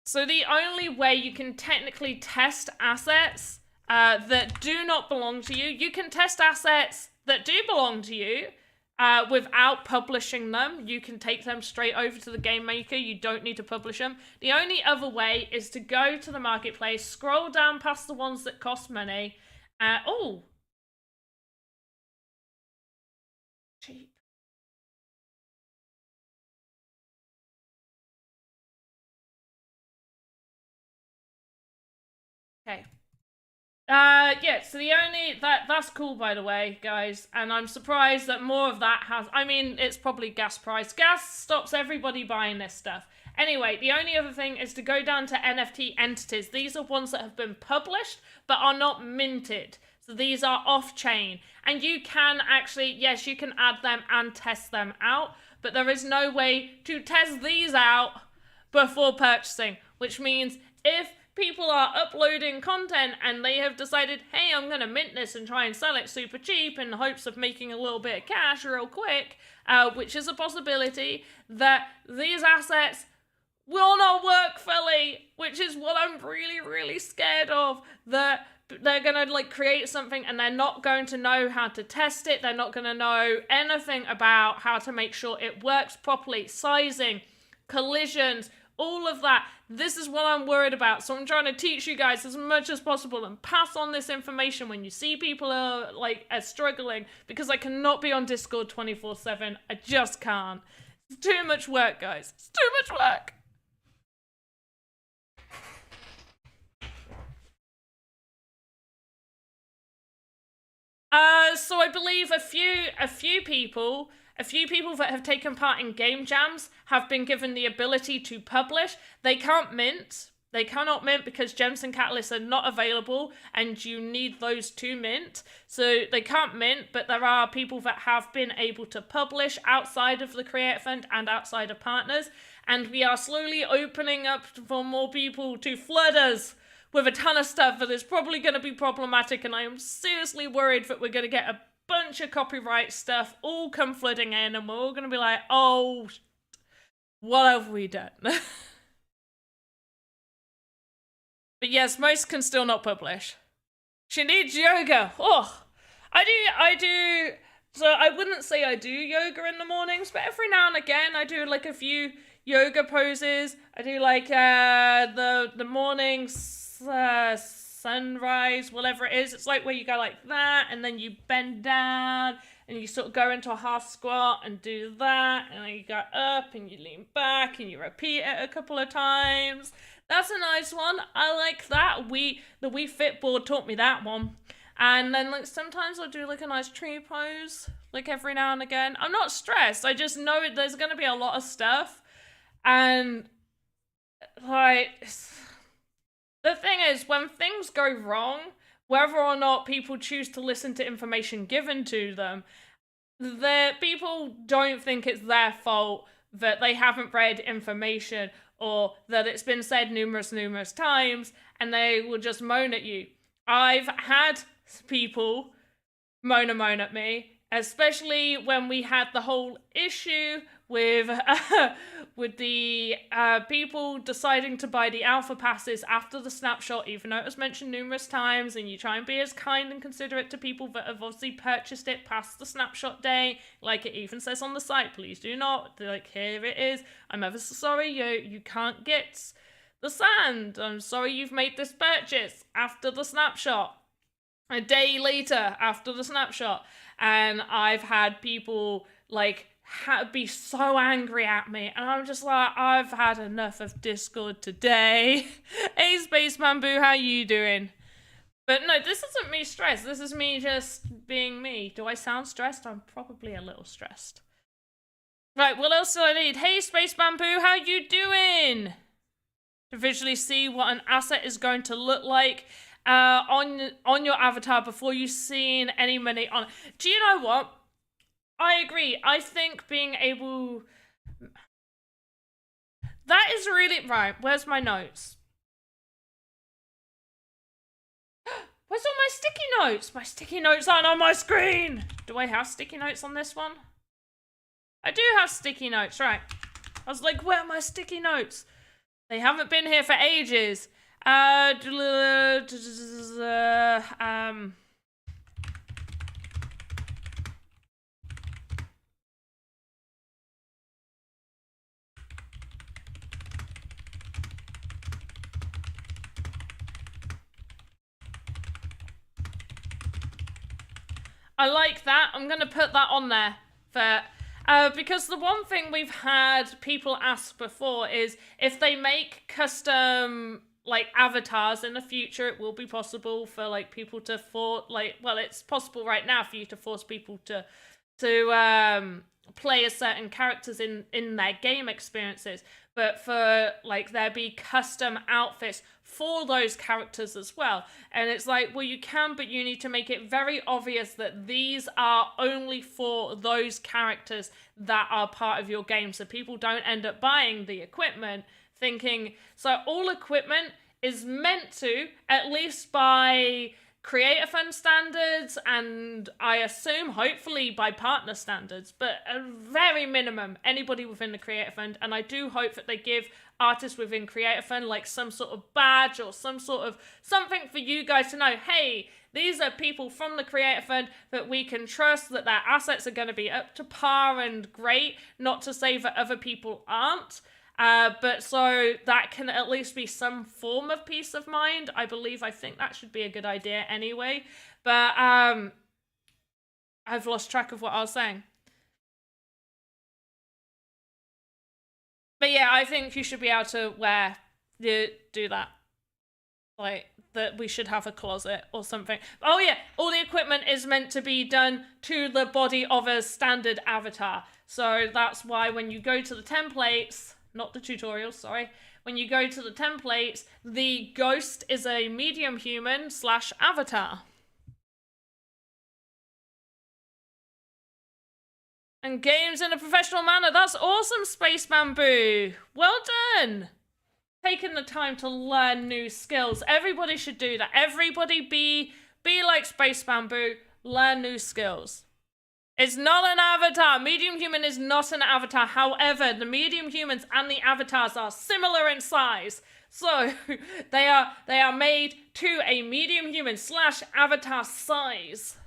Speaker 1: So the only way you can technically test assets that do not belong to you, you can test assets that do belong to you without publishing them. You can take them straight over to the game maker. You don't need to publish them. The only other way is to go to the marketplace, scroll down past the ones that cost money. Cheap. Okay. Yeah, so the only... That's cool, by the way, guys. And I'm surprised that more of that has... I mean, it's probably gas price. Gas stops everybody buying this stuff. Anyway, the only other thing is to go down to NFT entities. These are ones that have been published, but are not minted. So these are off-chain. And you can actually... Yes, you can add them and test them out. But there is no way to test these out before purchasing. Which means if people are uploading content and they have decided, hey, I'm going to mint this and try and sell it super cheap in the hopes of making a little bit of cash real quick, which is a possibility, that these assets will not work fully, which is what I'm really, really scared of, that they're going to like create something and they're not going to know how to test it. They're not going to know anything about how to make sure it works properly, sizing, collisions, all of that. This is what I'm worried about. So I'm trying to teach you guys as much as possible and pass on this information when you see people are struggling, because I cannot be on Discord 24/7. I just can't. It's too much work, guys. It's too much work. So I believe a few people that have taken part in game jams have been given the ability to publish. They can't mint. They cannot mint because gems and catalysts are not available and you need those to mint. So they can't mint, but there are people that have been able to publish outside of the Creator Fund and outside of partners. And we are slowly opening up for more people to flood us with a ton of stuff that is probably going to be problematic. And I am seriously worried that we're going to get a bunch of copyright stuff all come flooding in and we're all going to be like, oh, what have we done? But yes, most can still not publish. She needs yoga. Oh, I do. So I wouldn't say I do yoga in the mornings, but every now and again I do like a few yoga poses. I do like the mornings, sunrise, whatever it is. It's like where you go like that and then you bend down and you sort of go into a half squat and do that, and then you go up and you lean back and you repeat it a couple of times. That's a nice one. I like that. The Wii Fit board taught me that one. And then like sometimes I'll do like a nice tree pose, like every now and again. I'm not stressed. I just know there's going to be a lot of stuff. And like, the thing is, when things go wrong, whether or not people choose to listen to information given to them, the people don't think it's their fault that they haven't read information or that it's been said numerous times, and they will just moan at you. I've had people moan at me, especially when we had the whole issue with with the people deciding to buy the alpha passes after the snapshot, even though it was mentioned numerous times, and you try and be as kind and considerate to people that have obviously purchased it past the snapshot day, like it even says on the site, please do not, like, here it is, I'm ever so sorry you can't get the sand, I'm sorry you've made this purchase after the snapshot, a day later after the snapshot. And I've had people like be so angry at me, and I'm just like, I've had enough of Discord today. Hey Space Bamboo, how you doing? But no, this isn't me stressed, this is me just being me. Do I sound stressed? I'm probably a little stressed. Right, what else do I need? Hey Space Bamboo, how you doing? To visually see what an asset is going to look like on your avatar before you've seen any money on it. Do you know what? I agree. I think being able... That is really... Right, where's my notes? Where's all my sticky notes? My sticky notes aren't on my screen! Do I have sticky notes on this one? I do have sticky notes, right. I was like, where are my sticky notes? They haven't been here for ages. I like that. I'm gonna put that on there for because the one thing we've had people ask before is if they make custom like avatars in the future, it will be possible for like people to it's possible right now for you to force people to play as certain characters in their game experiences, but for like there be custom outfits for those characters as well. And it's like, well, you can, but you need to make it very obvious that these are only for those characters that are part of your game, so people don't end up buying the equipment thinking, so all equipment is meant to, at least by creator fund standards, and I assume hopefully by partner standards, but a very minimum anybody within the creator fund, and I do hope that they give artists within creator fund like some sort of badge or some sort of something for you guys to know, hey, these are people from the creator fund that we can trust, that their assets are going to be up to par and great, not to say that other people aren't. But so that can at least be some form of peace of mind. I think that should be a good idea anyway. But I've lost track of what I was saying. But yeah, I think you should be able to do that. Like, that we should have a closet or something. Oh yeah, all the equipment is meant to be done to the body of a standard avatar. So that's why when you go to the templates... Not the tutorials, sorry. When you go to the templates, the ghost is a medium human / avatar. And games in a professional manner. That's awesome, Space Bamboo. Well done. Taking the time to learn new skills. Everybody should do that. Everybody be like Space Bamboo. Learn new skills. It's not an avatar. Medium human is not an avatar. However, the medium humans and the avatars are similar in size. So they are made to a medium human / avatar size.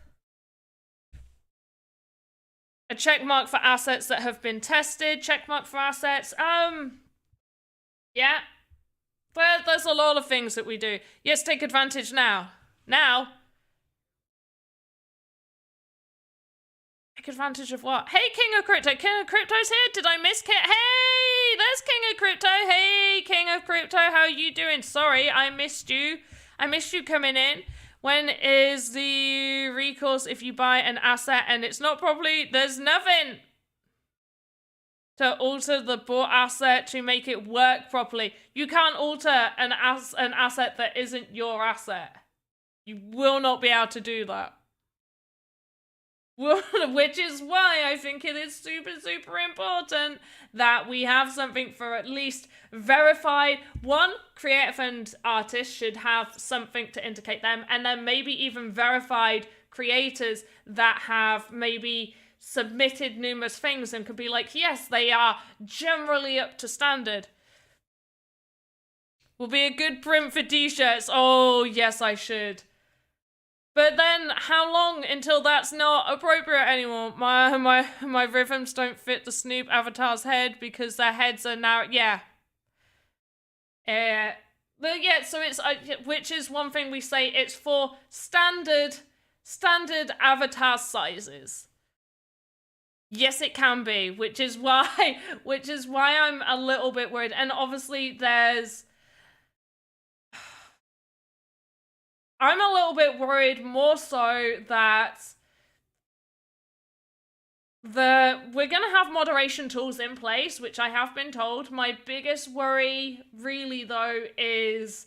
Speaker 1: A check mark for assets that have been tested. Check mark for assets. Yeah. There's a lot of things that we do. Yes, take advantage now. Now. Take advantage of what? Hey, King of Crypto. King of Crypto's here. Did I miss King? Hey, there's King of Crypto. Hey, King of Crypto. How are you doing? Sorry, I missed you. I missed you coming in. When is the recourse if you buy an asset and it's not properly... There's nothing to alter the bought asset to make it work properly. You can't alter an asset that isn't your asset. You will not be able to do that. Which is why I think it is super, super important that we have something for at least verified. One, creative and artists should have something to indicate them, and then maybe even verified creators that have maybe submitted numerous things and could be like, yes, they are generally up to standard. Will be a good print for t-shirts. Oh, yes, I should. But then, how long until that's not appropriate anymore? My rhythms don't fit the Snoop avatar's head because their heads are narrow. Yeah. But yeah, so it's which is one thing we say, it's for standard avatar sizes. Yes, it can be, which is why I'm a little bit worried. And obviously, I'm a little bit worried more so that we're going to have moderation tools in place, which I have been told. My biggest worry really though is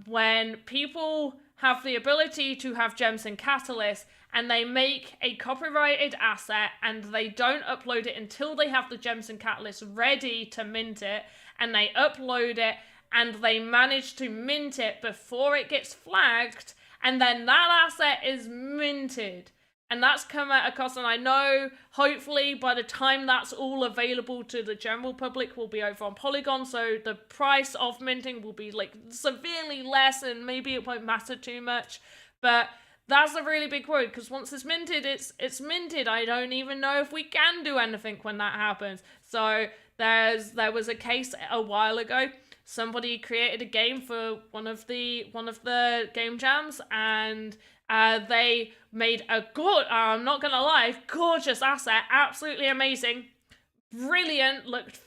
Speaker 1: when people have the ability to have gems and catalysts and they make a copyrighted asset and they don't upload it until they have the gems and catalysts ready to mint it, and they upload it and they manage to mint it before it gets flagged, and then that asset is minted. And that's come at a cost, and I know, hopefully, by the time that's all available to the general public, will be over on Polygon, so the price of minting will be, like, severely less, and maybe it won't matter too much. But that's a really big worry, because once it's minted, it's minted. I don't even know if we can do anything when that happens. So there was a case a while ago. Somebody created a game for one of the game jams, and they made a I'm not gonna lie, gorgeous asset, absolutely amazing, brilliant, looked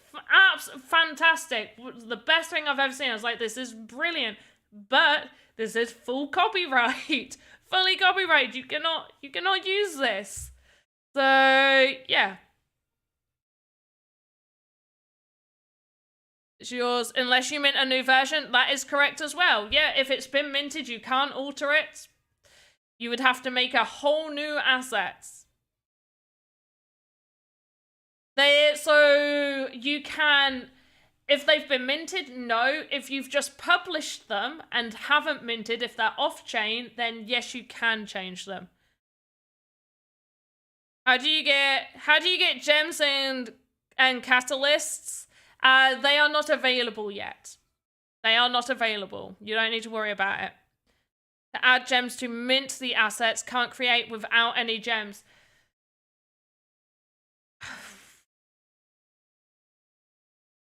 Speaker 1: fantastic, the best thing I've ever seen. I was like, this is brilliant, but this is full copyright, fully copyright. You cannot use this. So yeah. It's yours unless you mint a new version. That is correct as well. Yeah, if it's been minted, you can't alter it. You would have to make a whole new asset. So you can, if they've been minted, no. If you've just published them and haven't minted, if they're off-chain, then yes, you can change them. How do you get gems and catalysts? They are not available yet. They are not available. You don't need to worry about it. To add gems to mint the assets, can't create without any gems.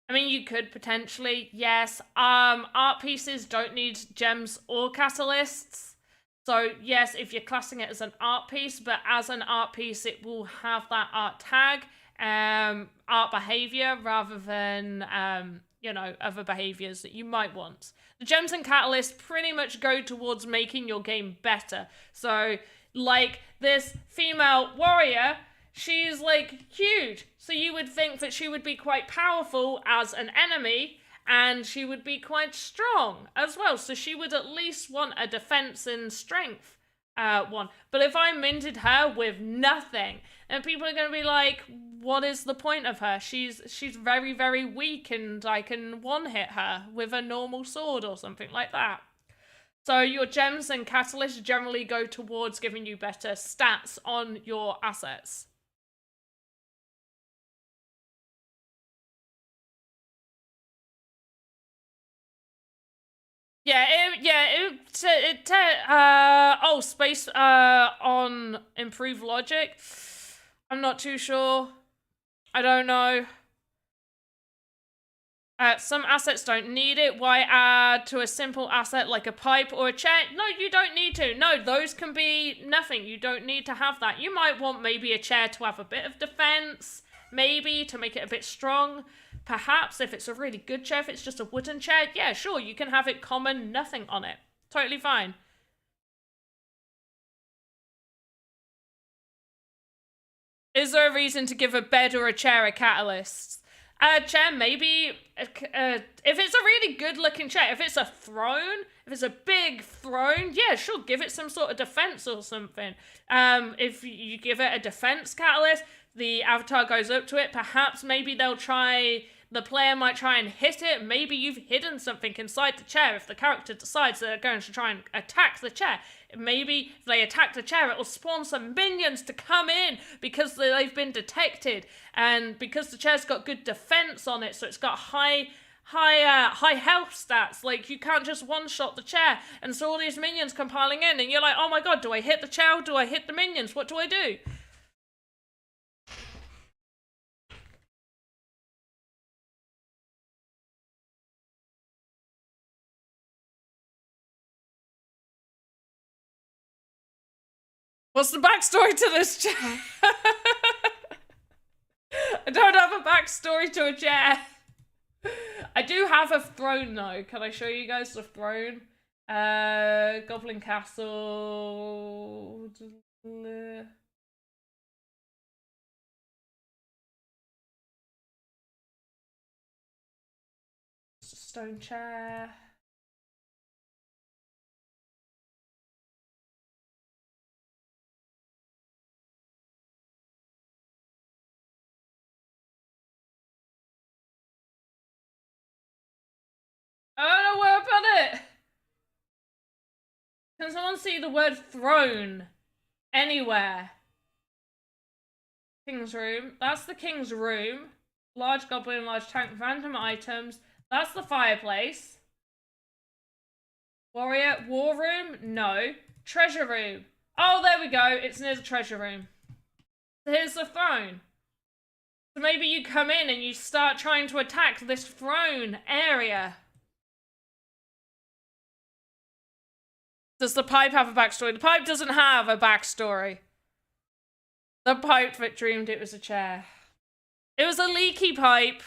Speaker 1: I mean, you could potentially, yes. Art pieces don't need gems or catalysts. So yes, if you're classing it as an art piece, but as an art piece, it will have that art tag. Art behavior rather than other behaviors that you might want. The gems and catalysts pretty much go towards making your game better. So like this female warrior, she's like huge, so you would think that she would be quite powerful as an enemy, and she would be quite strong as well, so she would at least want a defense and strength one. But if I minted her with nothing, and people are going to be like, what is the point of her? She's very, very weak, and I can one-hit her with a normal sword or something like that. So your gems and catalysts generally go towards giving you better stats on your assets. Space on improved logic. I'm not too sure. I don't know. Some assets don't need it. Why add to a simple asset like a pipe or a chair? No, you don't need to. No, those can be nothing. You don't need to have that. You might want maybe a chair to have a bit of defense, maybe to make it a bit strong. Perhaps if it's a really good chair, if it's just a wooden chair, yeah, sure, you can have it common, nothing on it. Totally fine. Is there a reason to give a bed or a chair a catalyst? chair, maybe, if it's a really good looking chair, if it's a throne, if it's a big throne, yeah, sure, give it some sort of defense or something. If you give it a defense catalyst, the avatar goes up to it, perhaps maybe the player might try and hit it. Maybe you've hidden something inside the chair. If the character decides they're going to try and attack the chair, maybe if they attack the chair, it will spawn some minions to come in because they've been detected. And because the chair's got good defense on it, so it's got high health stats. Like, you can't just one-shot the chair. And so all these minions come piling in, and you're like, oh my god, do I hit the chair or do I hit the minions? What do I do? What's the backstory to this chair? I don't have a backstory to a chair. I do have a throne though. Can I show you guys the throne? Goblin Castle. Stone chair. I don't know where I put it. Can someone see the word throne anywhere? King's room. That's the king's room. Large goblin, large tank, random items. That's the fireplace. Warrior, war room? No. Treasure room. Oh, there we go. It's near the treasure room. So here's the throne. So maybe you come in and you start trying to attack this throne area. Does the pipe have a backstory? The pipe doesn't have a backstory. The pipe that dreamed it was a chair. It was a leaky pipe.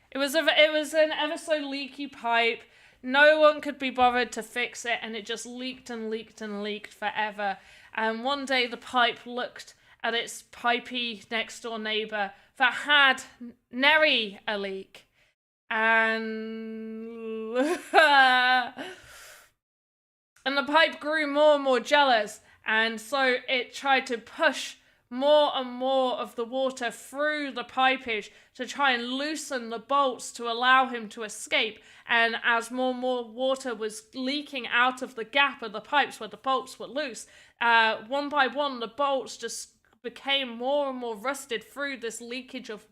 Speaker 1: It was an ever so leaky pipe. No one could be bothered to fix it, and it just leaked and leaked and leaked forever. And one day the pipe looked at its pipey next door neighbour that had nary a leak. And and the pipe grew more and more jealous, and so it tried to push more and more of the water through the pipage to try and loosen the bolts to allow him to escape. And as more and more water was leaking out of the gap of the pipes where the bolts were loose, one by one the bolts just became more and more rusted through this leakage of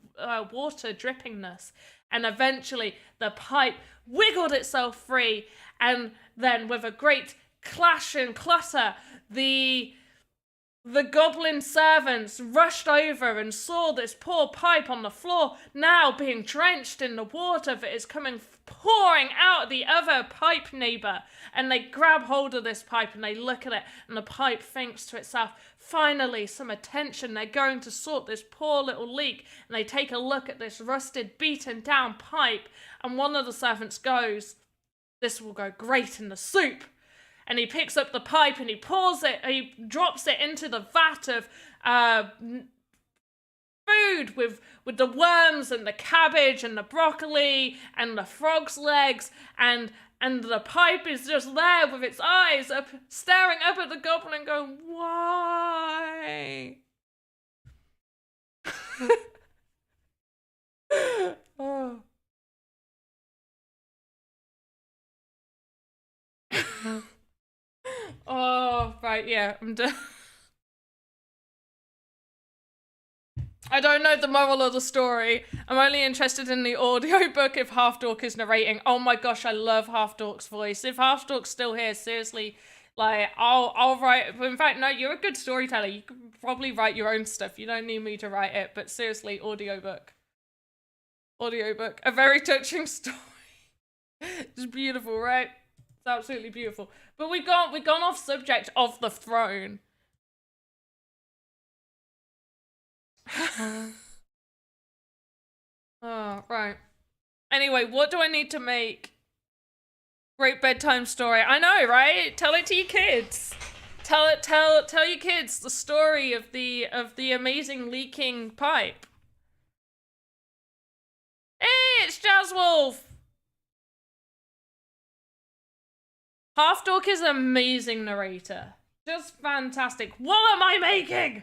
Speaker 1: water drippingness. And eventually the pipe wiggled itself free, and then with a great clash and clutter, the goblin servants rushed over and saw this poor pipe on the floor, now being drenched in the water that is coming pouring out of the other pipe neighbour. And they grab hold of this pipe and they look at it, and the pipe thinks to itself, finally some attention, they're going to sort this poor little leak. And they take a look at this rusted, beaten down pipe, and one of the servants goes, this will go great in the soup. And he picks up the pipe and he drops it into the vat of food with the worms and the cabbage and the broccoli and the frog's legs, and the pipe is just there with its eyes up, staring up at the goblin going, why? Oh. Oh, right, yeah, I'm done. I don't know the moral of the story. I'm only interested in the audiobook if Half Dork is narrating. Oh my gosh, I love Half Dork's voice. If Half Dork's still here, seriously, like, I'll write. In fact, no, you're a good storyteller. You can probably write your own stuff. You don't need me to write it, but seriously, audiobook. Audiobook. A very touching story. It's beautiful, right? It's absolutely beautiful. But we've gone off subject of the throne. Oh, right. Anyway, what do I need to make? Great bedtime story. I know, right? Tell it to your kids. Tell your kids the story of the amazing leaking pipe. It's Jazzwolf! Half Dork is an amazing narrator. Just fantastic. What am I making?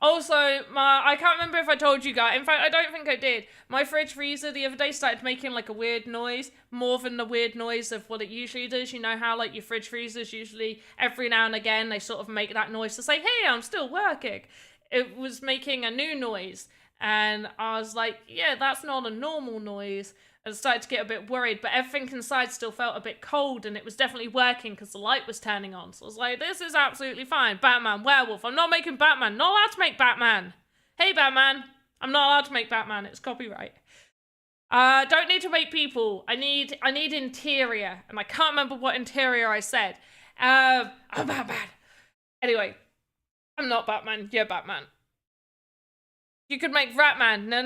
Speaker 1: Also, I can't remember if I told you guys. In fact, I don't think I did. My fridge freezer the other day started making like a weird noise, more than the weird noise of what it usually does. You know how like your fridge freezers usually every now and again they sort of make that noise to say, "Hey, I'm still working." It was making a new noise, and I was like, "Yeah, that's not a normal noise." And started to get a bit worried, but everything inside still felt a bit cold, and it was definitely working because the light was turning on. So I was like, this is absolutely fine. Batman, werewolf. I'm not making Batman. Not allowed to make Batman. Hey, Batman. I'm not allowed to make Batman. It's copyright. Don't need to make people. I need interior, and I can't remember what interior I said. I'm Batman. Anyway, I'm not Batman. You're Batman. You could make Ratman. No,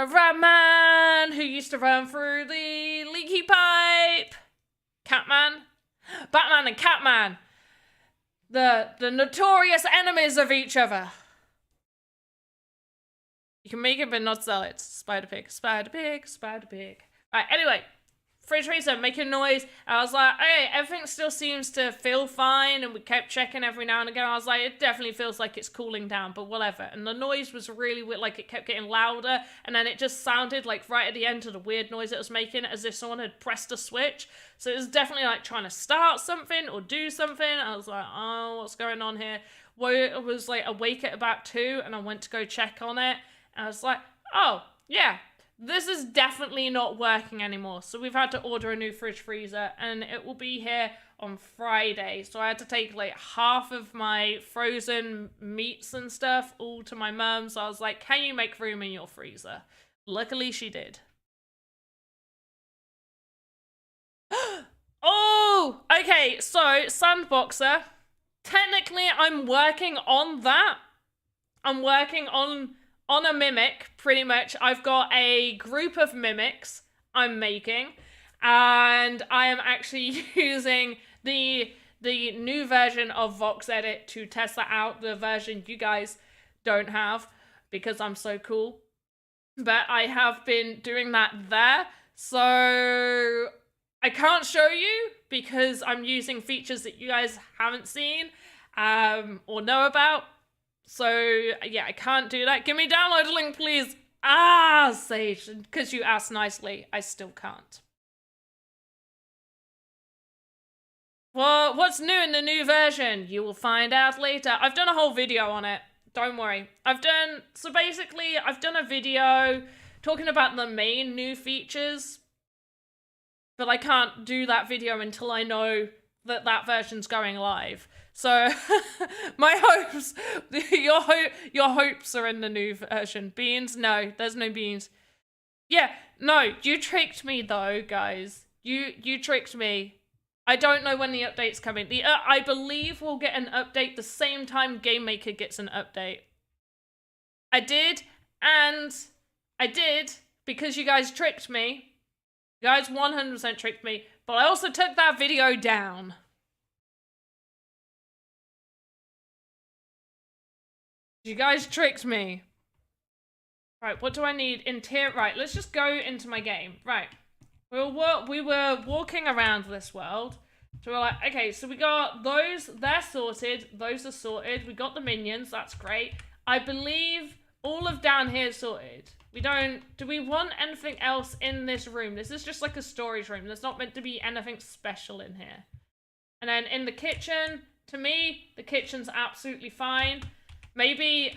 Speaker 1: Ratman, who used to run through the leaky pipe. Catman. Batman and Catman. The notorious enemies of each other. You can make it but not sell it. Spider-Pig, Spider-Pig, Spider-Pig. Right, anyway. Fridge freezer making noise. I was like, hey, everything still seems to feel fine, and we kept checking every now and again. I was like, it definitely feels like it's cooling down, but whatever. And the noise was really weird, like it kept getting louder, and then it just sounded like right at the end of the weird noise it was making, as if someone had pressed a switch. So it was definitely like trying to start something or do something. I was like, oh, what's going on here? Well, I was like awake at about 2, and I went to go check on it, and I was like, oh, yeah. This is definitely not working anymore, so we've had to order a new fridge freezer, and it will be here on Friday. So I had to take like half of my frozen meats and stuff all to my mum, so I was like, can you make room in your freezer? Luckily she did. Oh, okay, so Sandboxer, technically I'm working on that. I'm working on a mimic, pretty much. I've got a group of mimics I'm making, and I am actually using the new version of VoxEdit to test that out, the version you guys don't have, because I'm so cool. But I have been doing that there, so I can't show you because I'm using features that you guys haven't seen or know about. So, yeah, I can't do that. Give me download link, please. Ah, Sage, because you asked nicely, I still can't. Well, what's new in the new version? You will find out later. I've done a whole video on it. Don't worry. I've done a video talking about the main new features, but I can't do that video until I know that that version's going live. So my hopes, your hopes are in the new version. Beans? No, there's no beans. Yeah, no, you tricked me though, guys. You tricked me. I don't know when the update's coming. I believe we'll get an update the same time Game Maker gets an update. I did because you guys tricked me. You guys 100% tricked me, but I also took that video down. You guys tricked me. Right, what do I need? Right, let's just go into my game. Right. We were walking around this world. So we're like, okay, so we got those, they're sorted. Those are sorted. We got the minions, that's great. I believe all of down here is sorted. Do we want anything else in this room? This is just like a storage room. There's not meant to be anything special in here. And then in the kitchen, to me, the kitchen's absolutely fine. Maybe,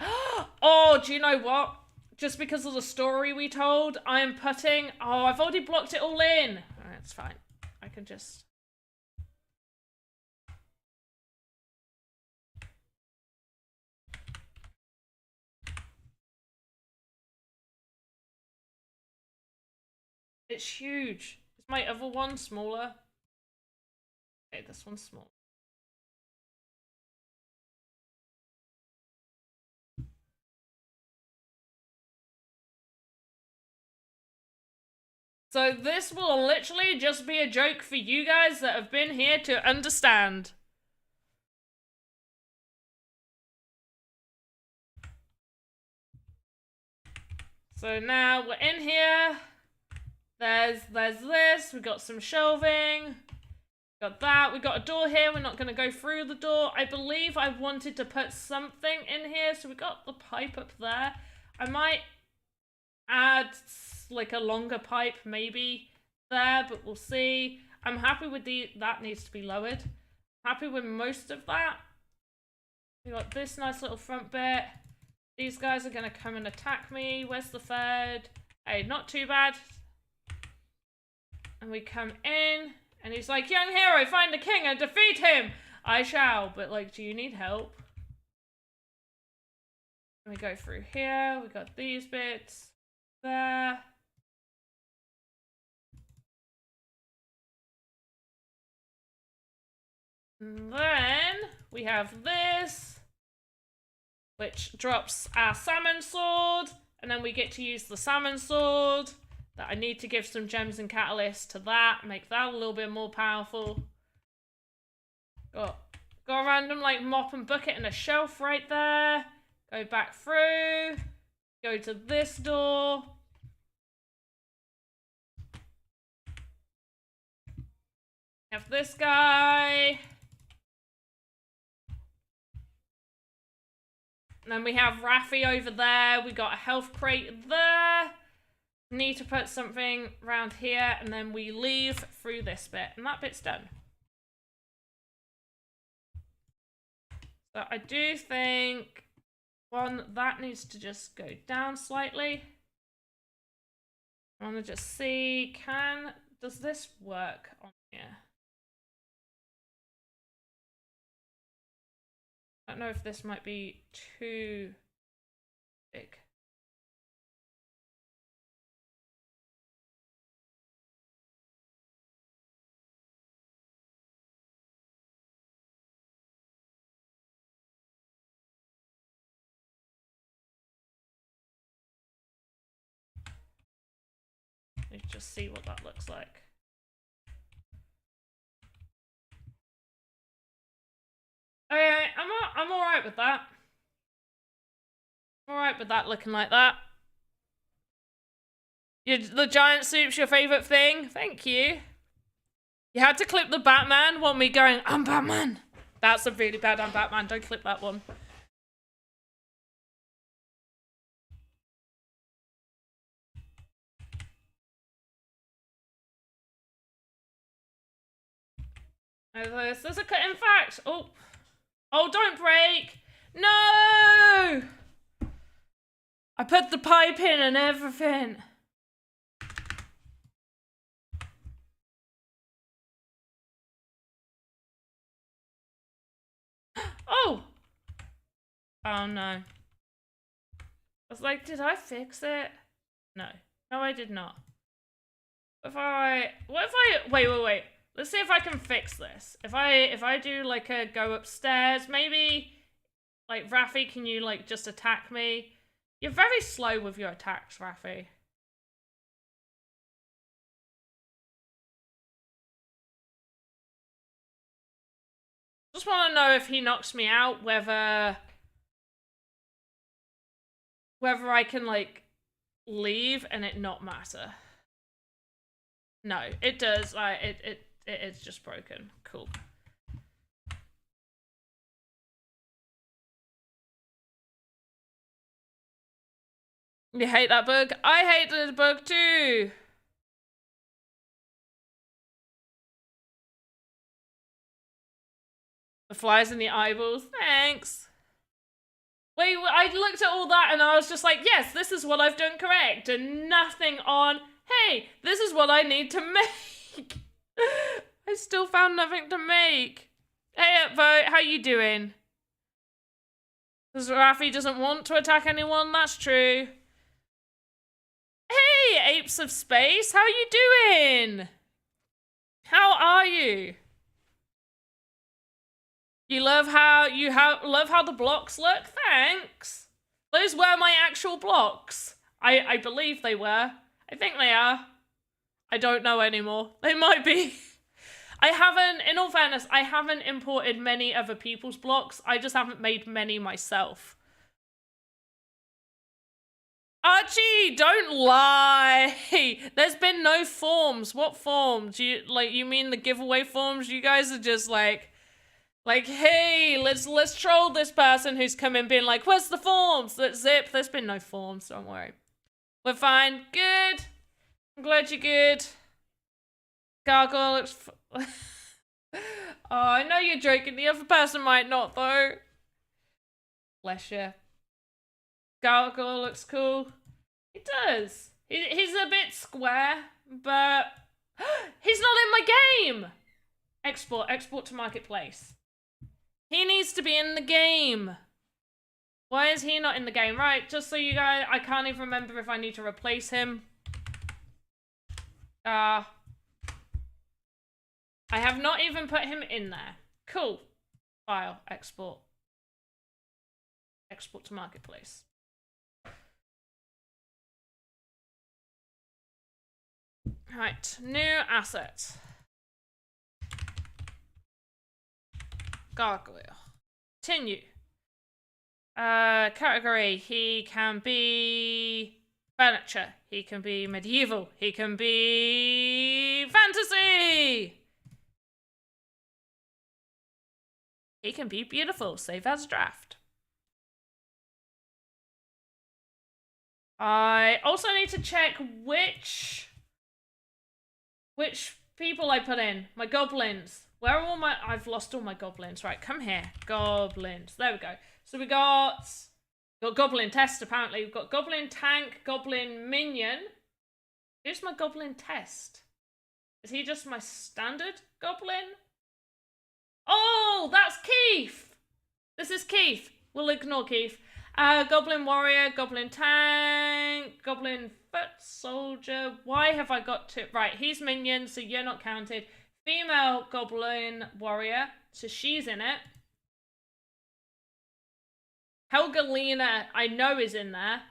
Speaker 1: oh, do you know what? Just because of the story we told, I am putting, oh, I've already blocked it all in. All right, it's fine. I can just. It's huge. Is my other one smaller? Okay, this one's small. So this will literally just be a joke for you guys that have been here to understand. So now we're in here. There's this. We got some shelving. Got that. We got a door here. We're not going to go through the door. I believe I wanted to put something in here. So we got the pipe up there. I might add like a longer pipe maybe there, but we'll see. I'm happy with that needs to be lowered. Happy with most of that. We got this nice little front bit. These guys are going to come and attack me. Where's the third? Hey, not too bad. And we come in, and he's like, young hero, find the king and defeat him. I shall, but like, do you need help? And we go through here. We got these bits there. And then we have this, which drops our salmon sword, and then we get to use the salmon sword. That I need to give some gems and catalyst to that, make that a little bit more powerful. Got a random like mop and bucket and a shelf right there. Go back through, go to this door. Have this guy. And then we have Raffi over there. We got a health crate there. Need to put something around here, and then we leave through this bit, and that bit's done. So I do think that needs to just go down slightly. I want to just see, does this work on here? I don't know if this might be too big. Let's just see what that looks like. Okay, I'm all right with that. I'm all right with that looking like that. The giant soup's your favorite thing? Thank you. You had to clip the Batman while me going, I'm Batman. That's a really bad I'm Batman. Don't clip that one. There's a cut. In fact, oh, don't break. No! I put the pipe in and everything. Oh! Oh no. I was like, did I fix it? No. No, I did not. What if I wait. Let's see if I can fix this. If I do like a go upstairs, maybe like Raffi, can you like just attack me? You're very slow with your attacks, Raffi. Just want to know if he knocks me out, whether I can like leave and it not matter. No, it does. It's just broken. Cool. You hate that bug? I hate the bug too. The flies in the eyeballs. Thanks. Wait, I looked at all that and I was just like, yes, this is what I've done correct. And nothing on, hey, this is what I need to make. I still found nothing to make. Hey, Upvote, how you doing? Because Raffi doesn't want to attack anyone, that's true. Hey, Apes of Space, how you doing? How are you? You love how the blocks look? Thanks. Those were my actual blocks. I believe they were. I think they are. I don't know anymore. They might be. In all fairness, I haven't imported many other people's blocks. I just haven't made many myself. Archie, don't lie. There's been no forms. What forms? You mean the giveaway forms? You guys are just like, hey, let's troll this person who's come in being like, where's the forms? Let's zip. There's been no forms, don't worry. We're fine. Good. I'm glad you're good. Gargoyle looks oh, I know you're joking. The other person might not, though. Bless you. Gargoyle looks cool. He does. He's a bit square, but he's not in my game. Export to marketplace. He needs to be in the game. Why is he not in the game? Right, just so you guys, I can't even remember if I need to replace him. I have not even put him in there. Cool. File, export. Export to marketplace. Right, new asset. Gargoyle. Continue. Category. He can be furniture. He can be medieval. He can be fantasy. He can be beautiful. Save as draft. I also need to check which people I put in. My goblins. Where are all my... I've lost all my goblins. Right, come here. Goblins. There we go. So we got Goblin Test, apparently. We've got Goblin Tank, Goblin Minion. Who's my Goblin Test? Is he just my standard Goblin? Oh, that's Keith! This is Keith. We'll ignore Keith. Goblin Warrior, Goblin Tank, Goblin Foot Soldier. Why have I got to... Right, he's Minion, so you're not counted. Female Goblin Warrior, so she's in it. Helga Leona, I know is in there.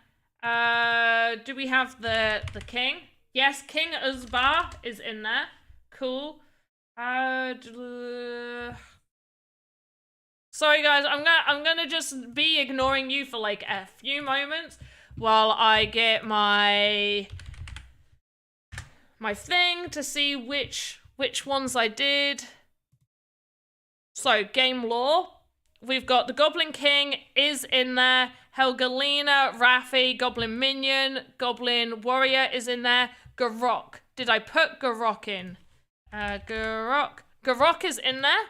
Speaker 1: Do we have the king? Yes, King Uzbar is in there. Cool. Sorry guys, I'm gonna just be ignoring you for like a few moments while I get my thing to see which ones I did. So, game lore. We've got the Goblin King is in there. Helga Leona, Raffi, Goblin Minion, Goblin Warrior is in there. Garok. Did I put Garok in? Garok. Garok is in there.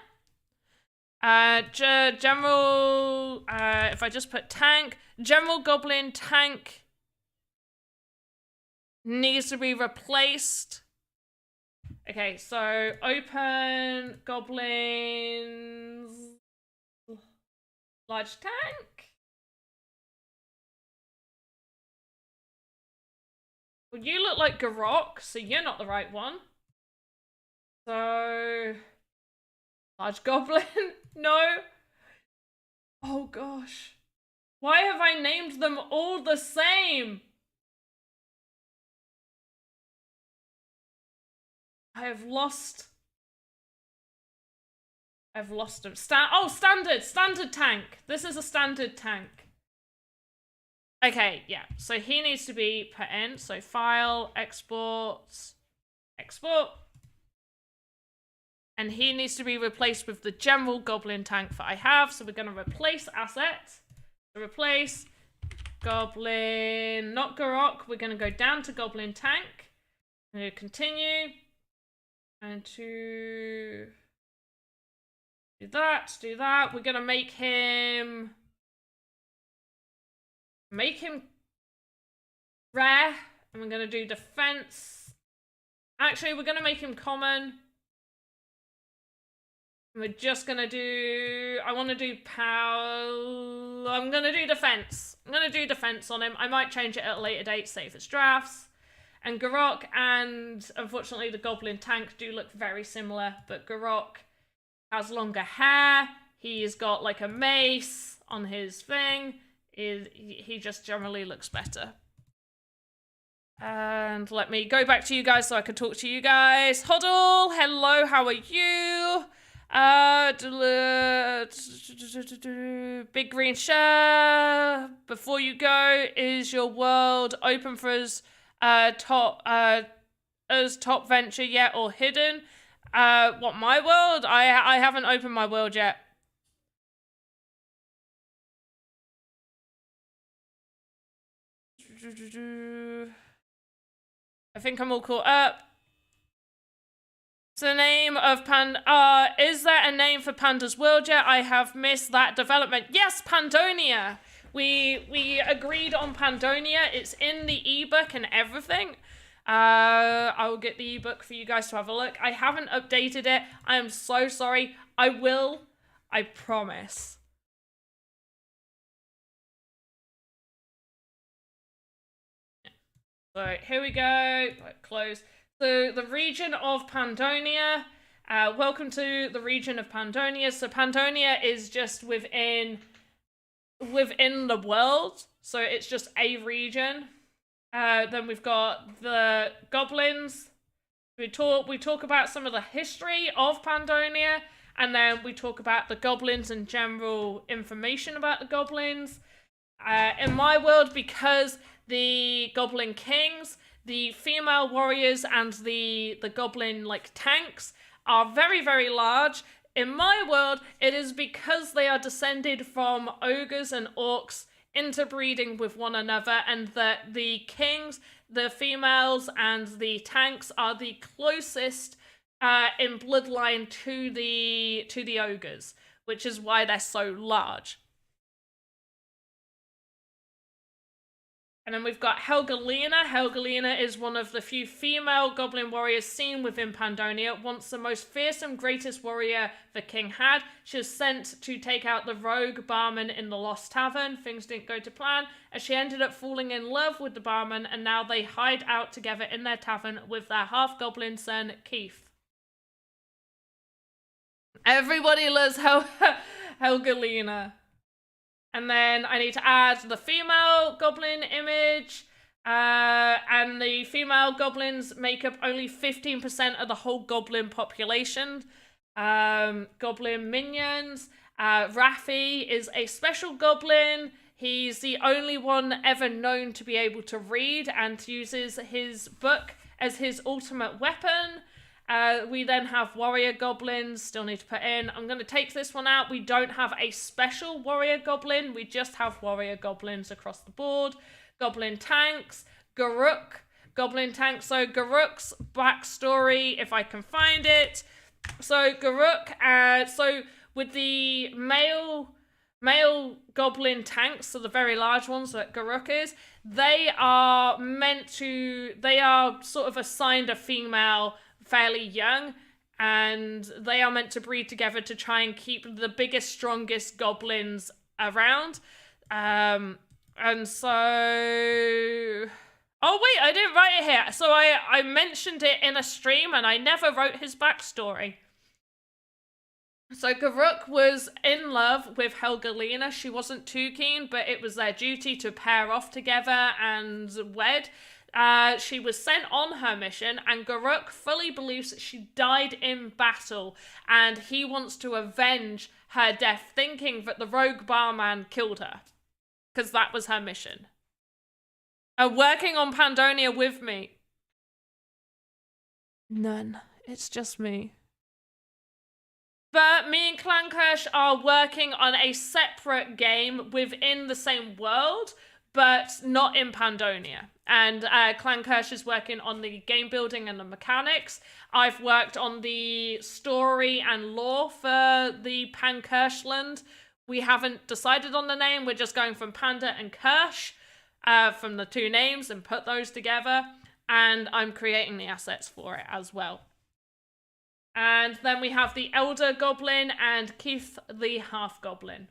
Speaker 1: General, if I just put tank, General Goblin Tank needs to be replaced. Okay, so open Goblins, large tank. Well, you look like Garok, so you're not the right one. So, large Goblin, no. Oh gosh. Why have I named them all the same? I've lost them. Standard tank. This is a standard tank. Okay, yeah. So he needs to be put in. So file, export. And he needs to be replaced with the general Goblin tank that I have. So we're going to replace asset. So replace Goblin, not Garok. We're going to go down to Goblin tank. I'm going to continue. And to do that. We're going to make him rare. And we're going to do defense. Actually, we're going to make him common. We're just going to do... I want to do power... I'm going to do defense. I'm going to do defense on him. I might change it at a later date, save as drafts. And Garok and, unfortunately, the Goblin Tank do look very similar. But Garok has longer hair. He's got, like, a mace on his thing. He just generally looks better. And let me go back to you guys so I can talk to you guys. Hoddle, hello, how are you? Big green share. Before you go, is your world open for us top venture yet or hidden? What, my world? I haven't opened my world yet. I think I'm all caught up. The name of is there a name for Panda's world yet? I have missed that development. Yes, Pandonia. We agreed on Pandonia. It's in the ebook and everything. I will get the ebook for you guys to have a look. I haven't updated it. I am so sorry. I will. I promise. So here we go. Close. So the region of Pandonia. Welcome to the region of Pandonia. So Pandonia is just within the world. So it's just a region. Then we've got the goblins. We talk about some of the history of Pandonia, and then we talk about the goblins and general information about the goblins. In my world, because the goblin kings, the female warriors, and the goblin tanks are very, very large. In my world, it is because they are descended from ogres and orcs interbreeding with one another, and that the kings, the females, and the tanks are the closest in bloodline to the ogres, which is why they're so large. And then we've got Helga Leona. Helga Leona is one of the few female goblin warriors seen within Pandonia. Once the most fearsome, greatest warrior the king had. She was sent to take out the rogue barman in the Lost Tavern. Things didn't go to plan, as she ended up falling in love with the barman, and now they hide out together in their tavern with their half-goblin son, Keith. Everybody loves Helga Leona. And then I need to add the female goblin image. And the female goblins make up only 15% of the whole goblin population. Goblin Minions. Raffi is a special goblin. He's the only one ever known to be able to read and uses his book as his ultimate weapon. We then have warrior goblins, still need to put in. I'm going to take this one out. We don't have a special warrior goblin. We just have warrior goblins across the board. Goblin tanks, Garuk, goblin tanks. So Garuk's backstory, if I can find it. So Garuk, so with the male goblin tanks, so the very large ones that Garuk is, they are sort of assigned a female fairly young, and they are meant to breed together to try and keep the biggest, strongest goblins around. And so... Oh wait, I didn't write it here. So I mentioned it in a stream, and I never wrote his backstory. So Garuk was in love with Helga Leona. She wasn't too keen, but it was their duty to pair off together and wed. She was sent on her mission, and Garuk fully believes that she died in battle, and he wants to avenge her death, thinking that the rogue barman killed her, because that was her mission. Working on Pandonia with me. None. It's just me. But me and Clankersh are working on a separate game within the same world, but not in Pandonia. And Clankersh is working on the game building and the mechanics. I've worked on the story and lore for the Pankershland. We haven't decided on the name. We're just going from Panda and Kersh from the two names and put those together. And I'm creating the assets for it as well. And then we have the Elder Goblin and Keith the Half-Goblin.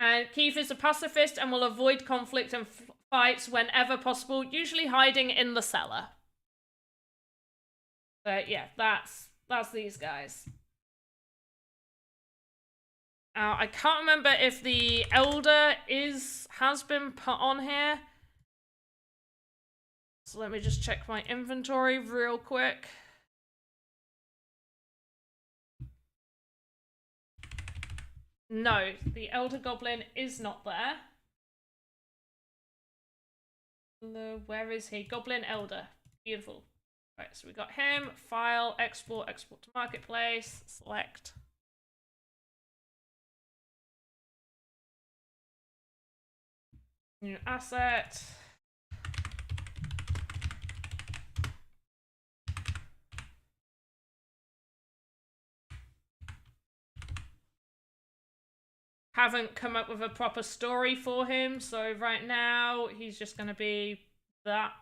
Speaker 1: And Keith is a pacifist and will avoid conflict and fights whenever possible, usually hiding in the cellar. But yeah, that's these guys. I can't remember if the Elder has been put on here. So let me just check my inventory real quick. No, the Elder Goblin is not there. Where is he? Goblin Elder. Beautiful. Right, so we got him. File, export, export to marketplace, select. New asset. Haven't come up with a proper story for him, so right now he's just going to be that.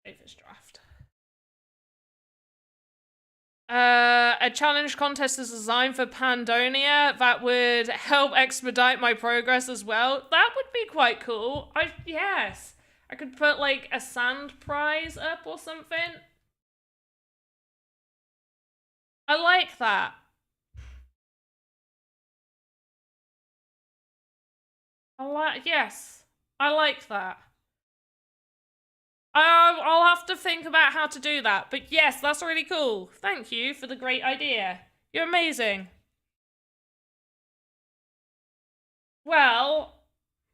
Speaker 1: Save this draft. A challenge contest is designed for Pandonia that would help expedite my progress as well. That would be quite cool. Yes. I could put like a sand prize up or something. I like that. Yes. I like that. I'll have to think about how to do that. But yes, that's really cool. Thank you for the great idea. You're amazing. Well,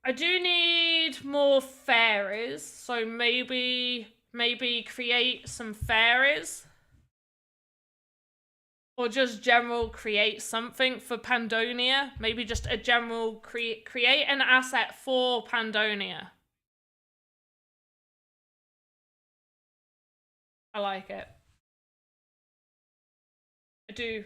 Speaker 1: I do need more fairies. So maybe create some fairies. Or just general create something for Pandonia. Maybe just a general create an asset for Pandonia. I like it. I do.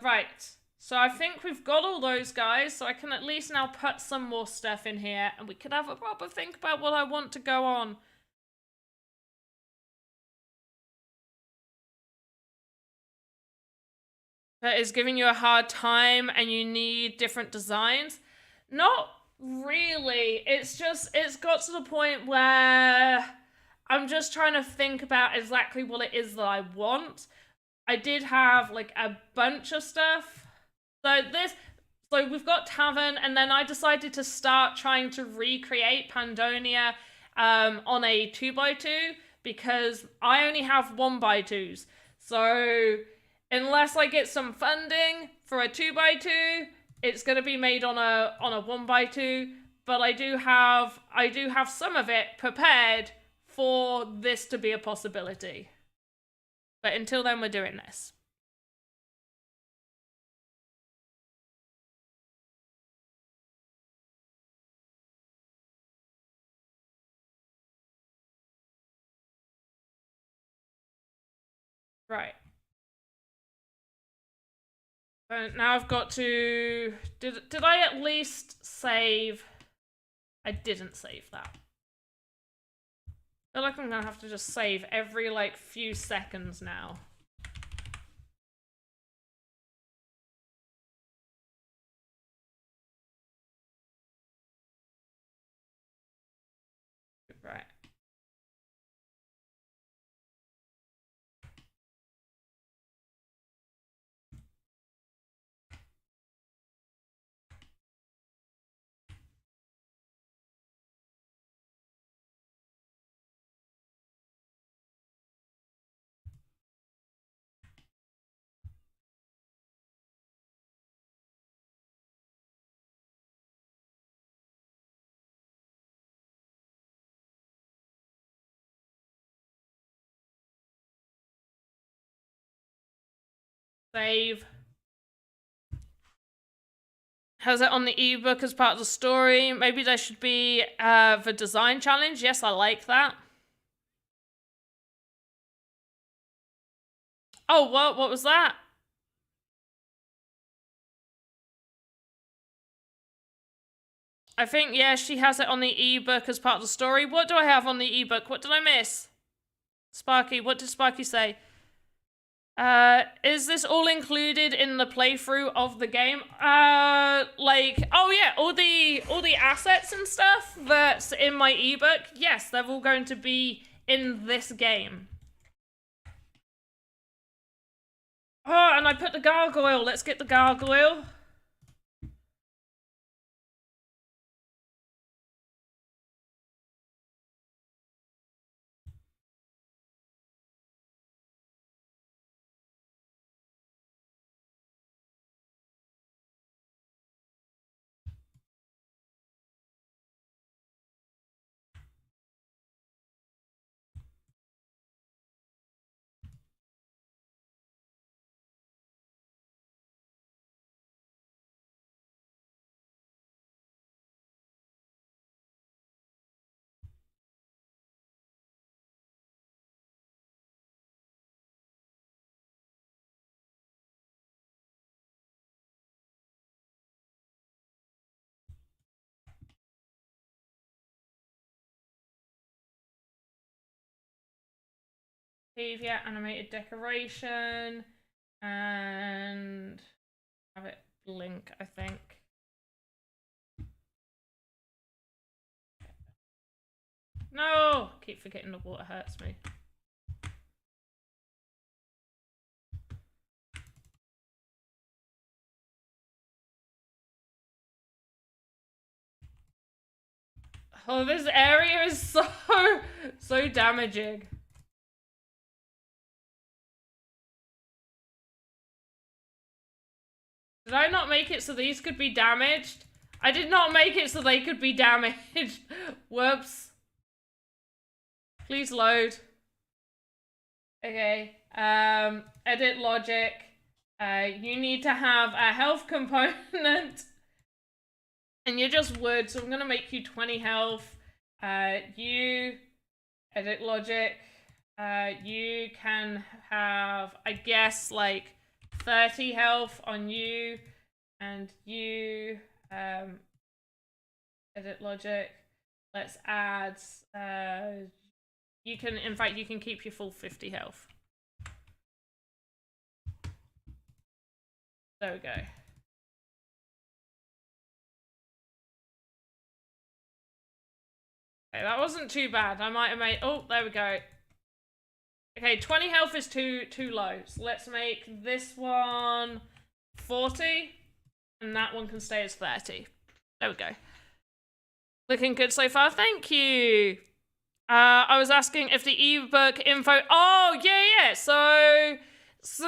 Speaker 1: Right. So I think we've got all those guys, so I can at least now put some more stuff in here, and we can have a proper think about what I want to go on. That is giving you a hard time and you need different designs? Not really. It's got to the point where I'm just trying to think about exactly what it is that I want. I did have like a bunch of stuff. So we've got Tavern, and then I decided to start trying to recreate Pandonia on a 2x2 because I only have 1x2s. So unless I get some funding for a 2x2, it's going to be made on a 1x2, but I do have some of it prepared for this to be a possibility. But until then, we're doing this. Right. Now I've got to... Did I at least save... I didn't save that. I feel like I'm gonna have to just save every, like, few seconds now. Right. Save. Has it on the ebook as part of the story? Maybe there should be the design challenge. Yes, I like that. Oh, what was that? I think, yeah, she has it on the ebook as part of the story. What do I have on the ebook? What did I miss? Sparky, what did Sparky say? Is this all included in the playthrough of the game? Like, oh yeah, all the assets and stuff that's in my ebook, yes, they're all going to be in this game. Oh, and I put the gargoyle. Let's get the gargoyle. Behavior, animated decoration, and have it blink, I think. No! Keep forgetting the water hurts me. Oh, this area is so damaging. Did I not make it so these could be damaged? I did not make it so they could be damaged. Whoops. Please load. Okay. Edit logic. You need to have a health component. And you're just wood, so I'm gonna make you 20 health. You edit logic. You can have, I guess, like 30 health on you, and you edit logic. Let's add you can, in fact, you can keep your full 50 health. There we go. Okay, that wasn't too bad. I might have made, oh, there we go. Okay, 20 health is too low. So let's make this one 40, and that one can stay as 30. There we go. Looking good so far. Thank you. I was asking if the ebook info. Oh, yeah. So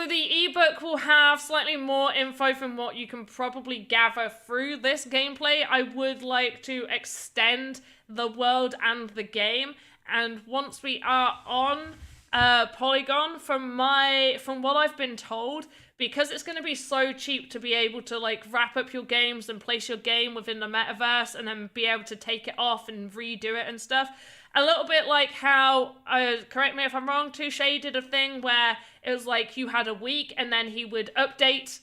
Speaker 1: the ebook will have slightly more info from what you can probably gather through this gameplay. I would like to extend the world and the game, and once we are on Polygon, from what I've been told, because it's going to be so cheap to be able to like wrap up your games and place your game within the metaverse and then be able to take it off and redo it and stuff. A little bit like how, correct me if I'm wrong, Touche did a thing where it was like you had a week and then he would update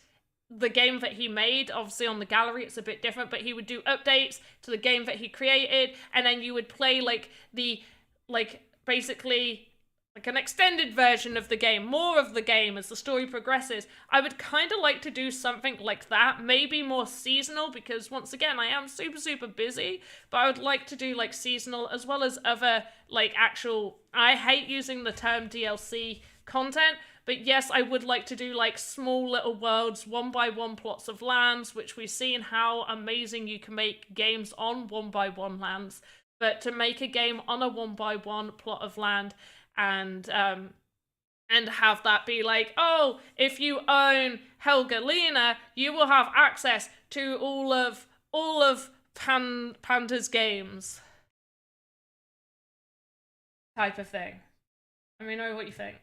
Speaker 1: the game that he made. Obviously on the gallery it's a bit different, but he would do updates to the game that he created, and then you would play like the, like basically like an extended version of the game, more of the game as the story progresses. I would kind of like to do something like that, maybe more seasonal, because once again, I am super busy, but I would like to do like seasonal as well as other like actual, I hate using the term DLC content, but yes, I would like to do like small little worlds, 1x1 plots of lands, which we've seen how amazing you can make games on 1x1 lands, but to make a game on a 1x1 plot of land and have that be like, oh, if you own Helga Leona, you will have access to all of Panda's games, type of thing. Let me know what you think.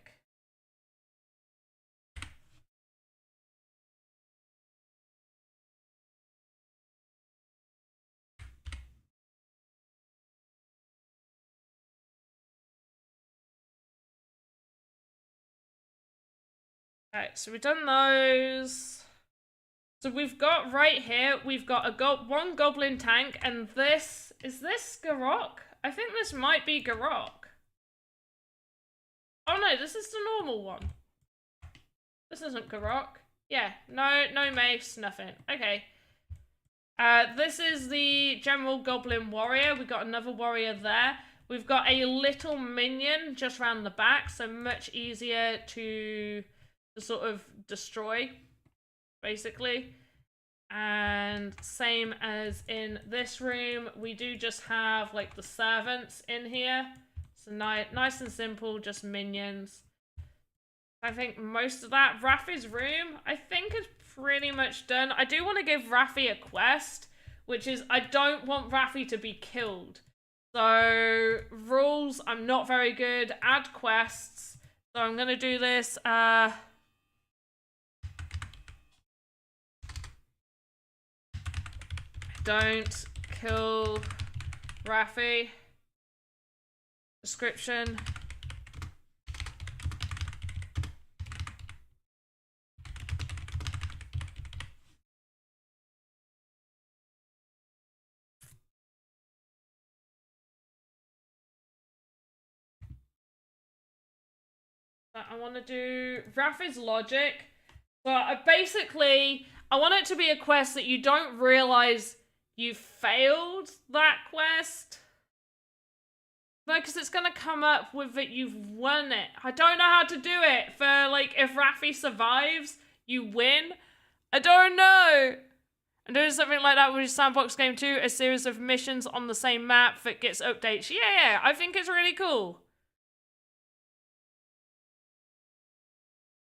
Speaker 1: Alright, so we've done those. So we've got right here, we've got one goblin tank, and this, is this Garrock? I think this might be Garrock. Oh no, this is the normal one. This isn't Garrock. Yeah, no mace, nothing. Okay. This is the general goblin warrior. We've got another warrior there. We've got a little minion just round the back, so much easier to to sort of destroy, basically. And same as in this room, we do just have like the servants in here. So nice and simple, just minions. I think most of that. Raffi's room, I think, is pretty much done. I do want to give Raffi a quest, which is I don't want Raffi to be killed. So, rules, I'm not very good. Add quests. So I'm going to do this. Don't kill Raffi. Description. I want to do Raffi's logic. So I want it to be a quest that you don't realize you failed that quest. No, because it's going to come up with that you've won it. I don't know how to do it for, like, if Raffi survives, you win. I don't know. I'm doing something like that with Sandbox Game 2, a series of missions on the same map that gets updates. Yeah, I think it's really cool.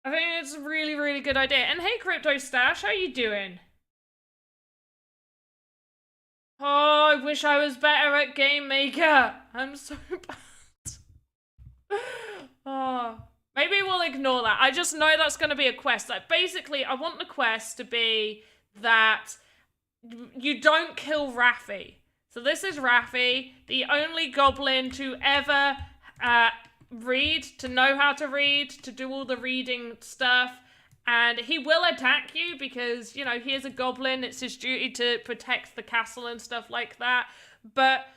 Speaker 1: I think it's a really, really good idea. And hey, Crypto Stash, how you doing? Oh, I wish I was better at Game Maker. I'm so bad. Oh, maybe we'll ignore that. I just know that's going to be a quest. Like, basically, I want the quest to be that you don't kill Raffi. So this is Raffi, the only goblin to ever read, to know how to read, to do all the reading stuff. And he will attack you because, you know, he is a goblin. It's his duty to protect the castle and stuff like that. But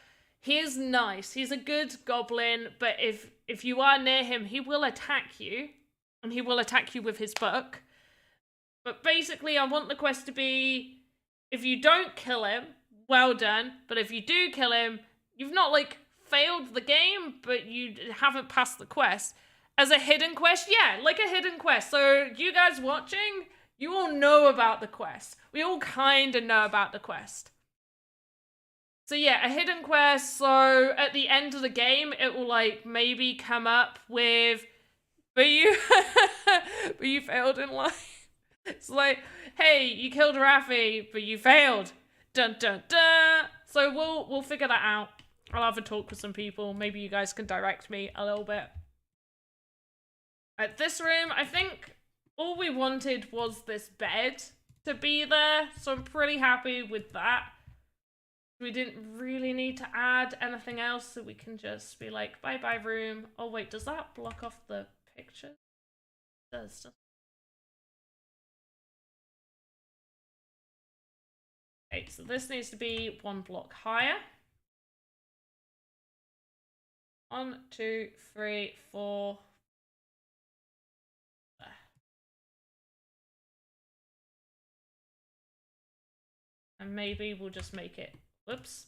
Speaker 1: he is nice. He's a good goblin. But if you are near him, he will attack you. And he will attack you with his book. But basically, I want the quest to be, if you don't kill him, well done. But if you do kill him, you've not, like, failed the game, but you haven't passed the quest. As a hidden quest? Yeah, like a hidden quest. So you guys watching, you all know about the quest. We all kind of know about the quest. So yeah, a hidden quest. So at the end of the game, it will like maybe come up with, but you, but you failed in life. It's like, hey, you killed Raffi, but you failed. Dun dun dun. So we'll figure that out. I'll have a talk with some people. Maybe you guys can direct me a little bit. At this room, I think all we wanted was this bed to be there, so I'm pretty happy with that. We didn't really need to add anything else, so we can just be like, bye-bye room. Oh wait, does that block off the picture? It does. Okay, so this needs to be 1 block higher. 1, 2, 3, 4... And maybe we'll just make it, whoops.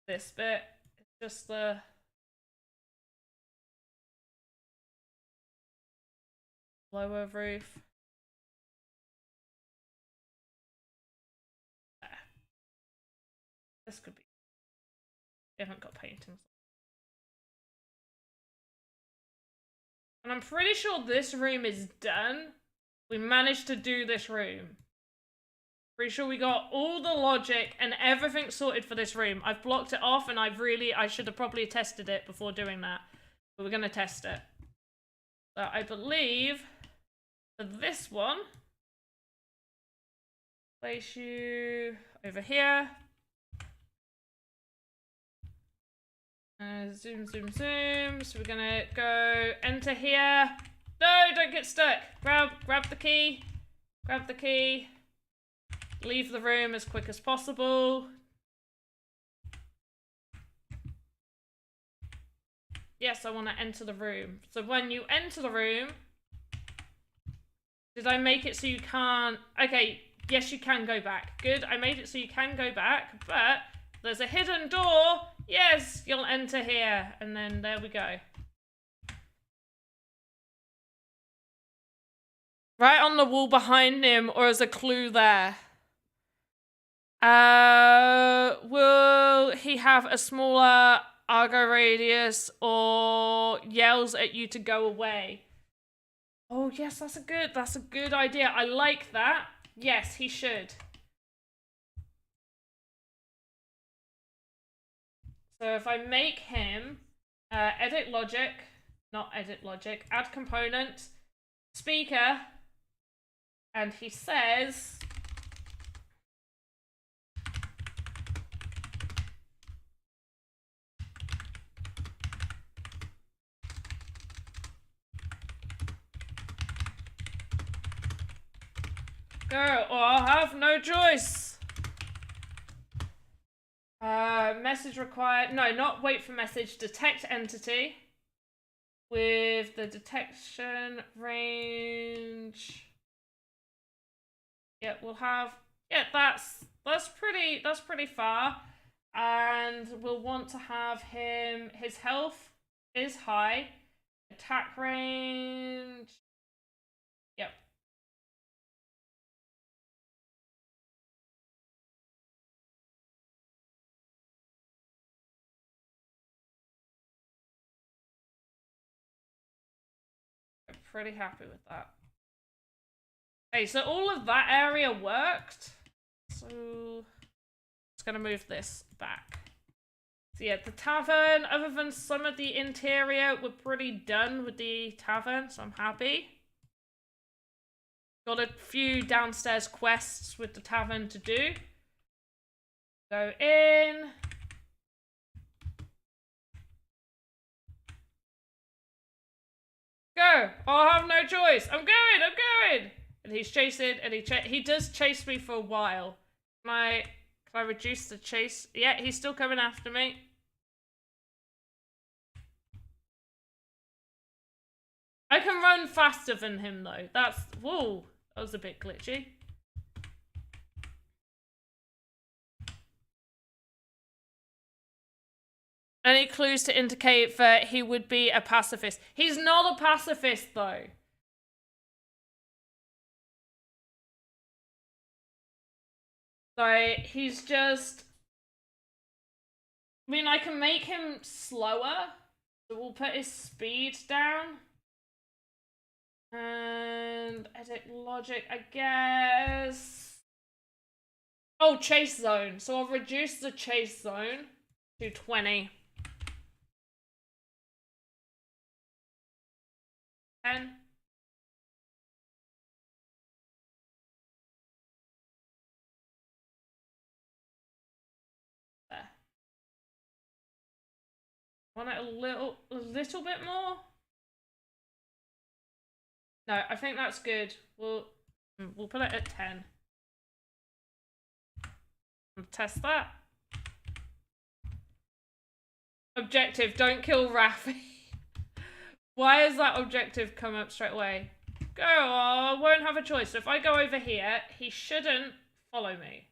Speaker 1: This bit, it's just the lower roof. There. This could be, we haven't got paintings. And I'm pretty sure this room is done. We managed to do this room. Pretty sure we got all the logic and everything sorted for this room. I've blocked it off and I should have probably tested it before doing that. But we're going to test it. So I believe for this one, place you over here. Zoom, zoom, zoom. So we're gonna go enter here. No, don't get stuck. Grab the key. Grab the key. Leave the room as quick as possible. Yes, I want to enter the room. So when you enter the room, did I make it so you can't? Okay, Yes, you can go back. Good, I made it so you can go back, but there's a hidden door. Yes, you'll enter here. And then there we go. Right on the wall behind him, or as a clue there. Will he have a smaller Argo radius or yells at you to go away? Oh yes, that's a good idea. I like that. Yes, he should. So if I make him edit logic, add component, speaker, and he says, go, or I'll have no choice. Message required. No, not wait for message. Detect entity with the detection range. Yeah, we'll have. Yeah, that's pretty far, and we'll want to have him. His health is high. Attack range. Yep. I'm pretty happy with that. Okay, so all of that area worked. So it's gonna move this back. So yeah, the tavern, other than some of the interior, we're pretty done with the tavern, so I'm happy. Got a few downstairs quests with the tavern to do. Go in. Go! I'll have no choice. I'm going! And he's chasing, and he does chase me for a while. Can I reduce the chase? Yeah, he's still coming after me. I can run faster than him though. Whoa, that was a bit glitchy. Any clues to indicate that he would be a pacifist? He's not a pacifist though. So he's just... I mean, I can make him slower. So we'll put his speed down. And edit logic, I guess. Oh, chase zone. So I'll reduce the chase zone to 20. 10. There. Want it a little bit more? No, I think that's good. We'll put it at 10. I'll test that. Objective, don't kill Raffi. Why has that objective come up straight away? Go, I won't have a choice. So if I go over here, he shouldn't follow me.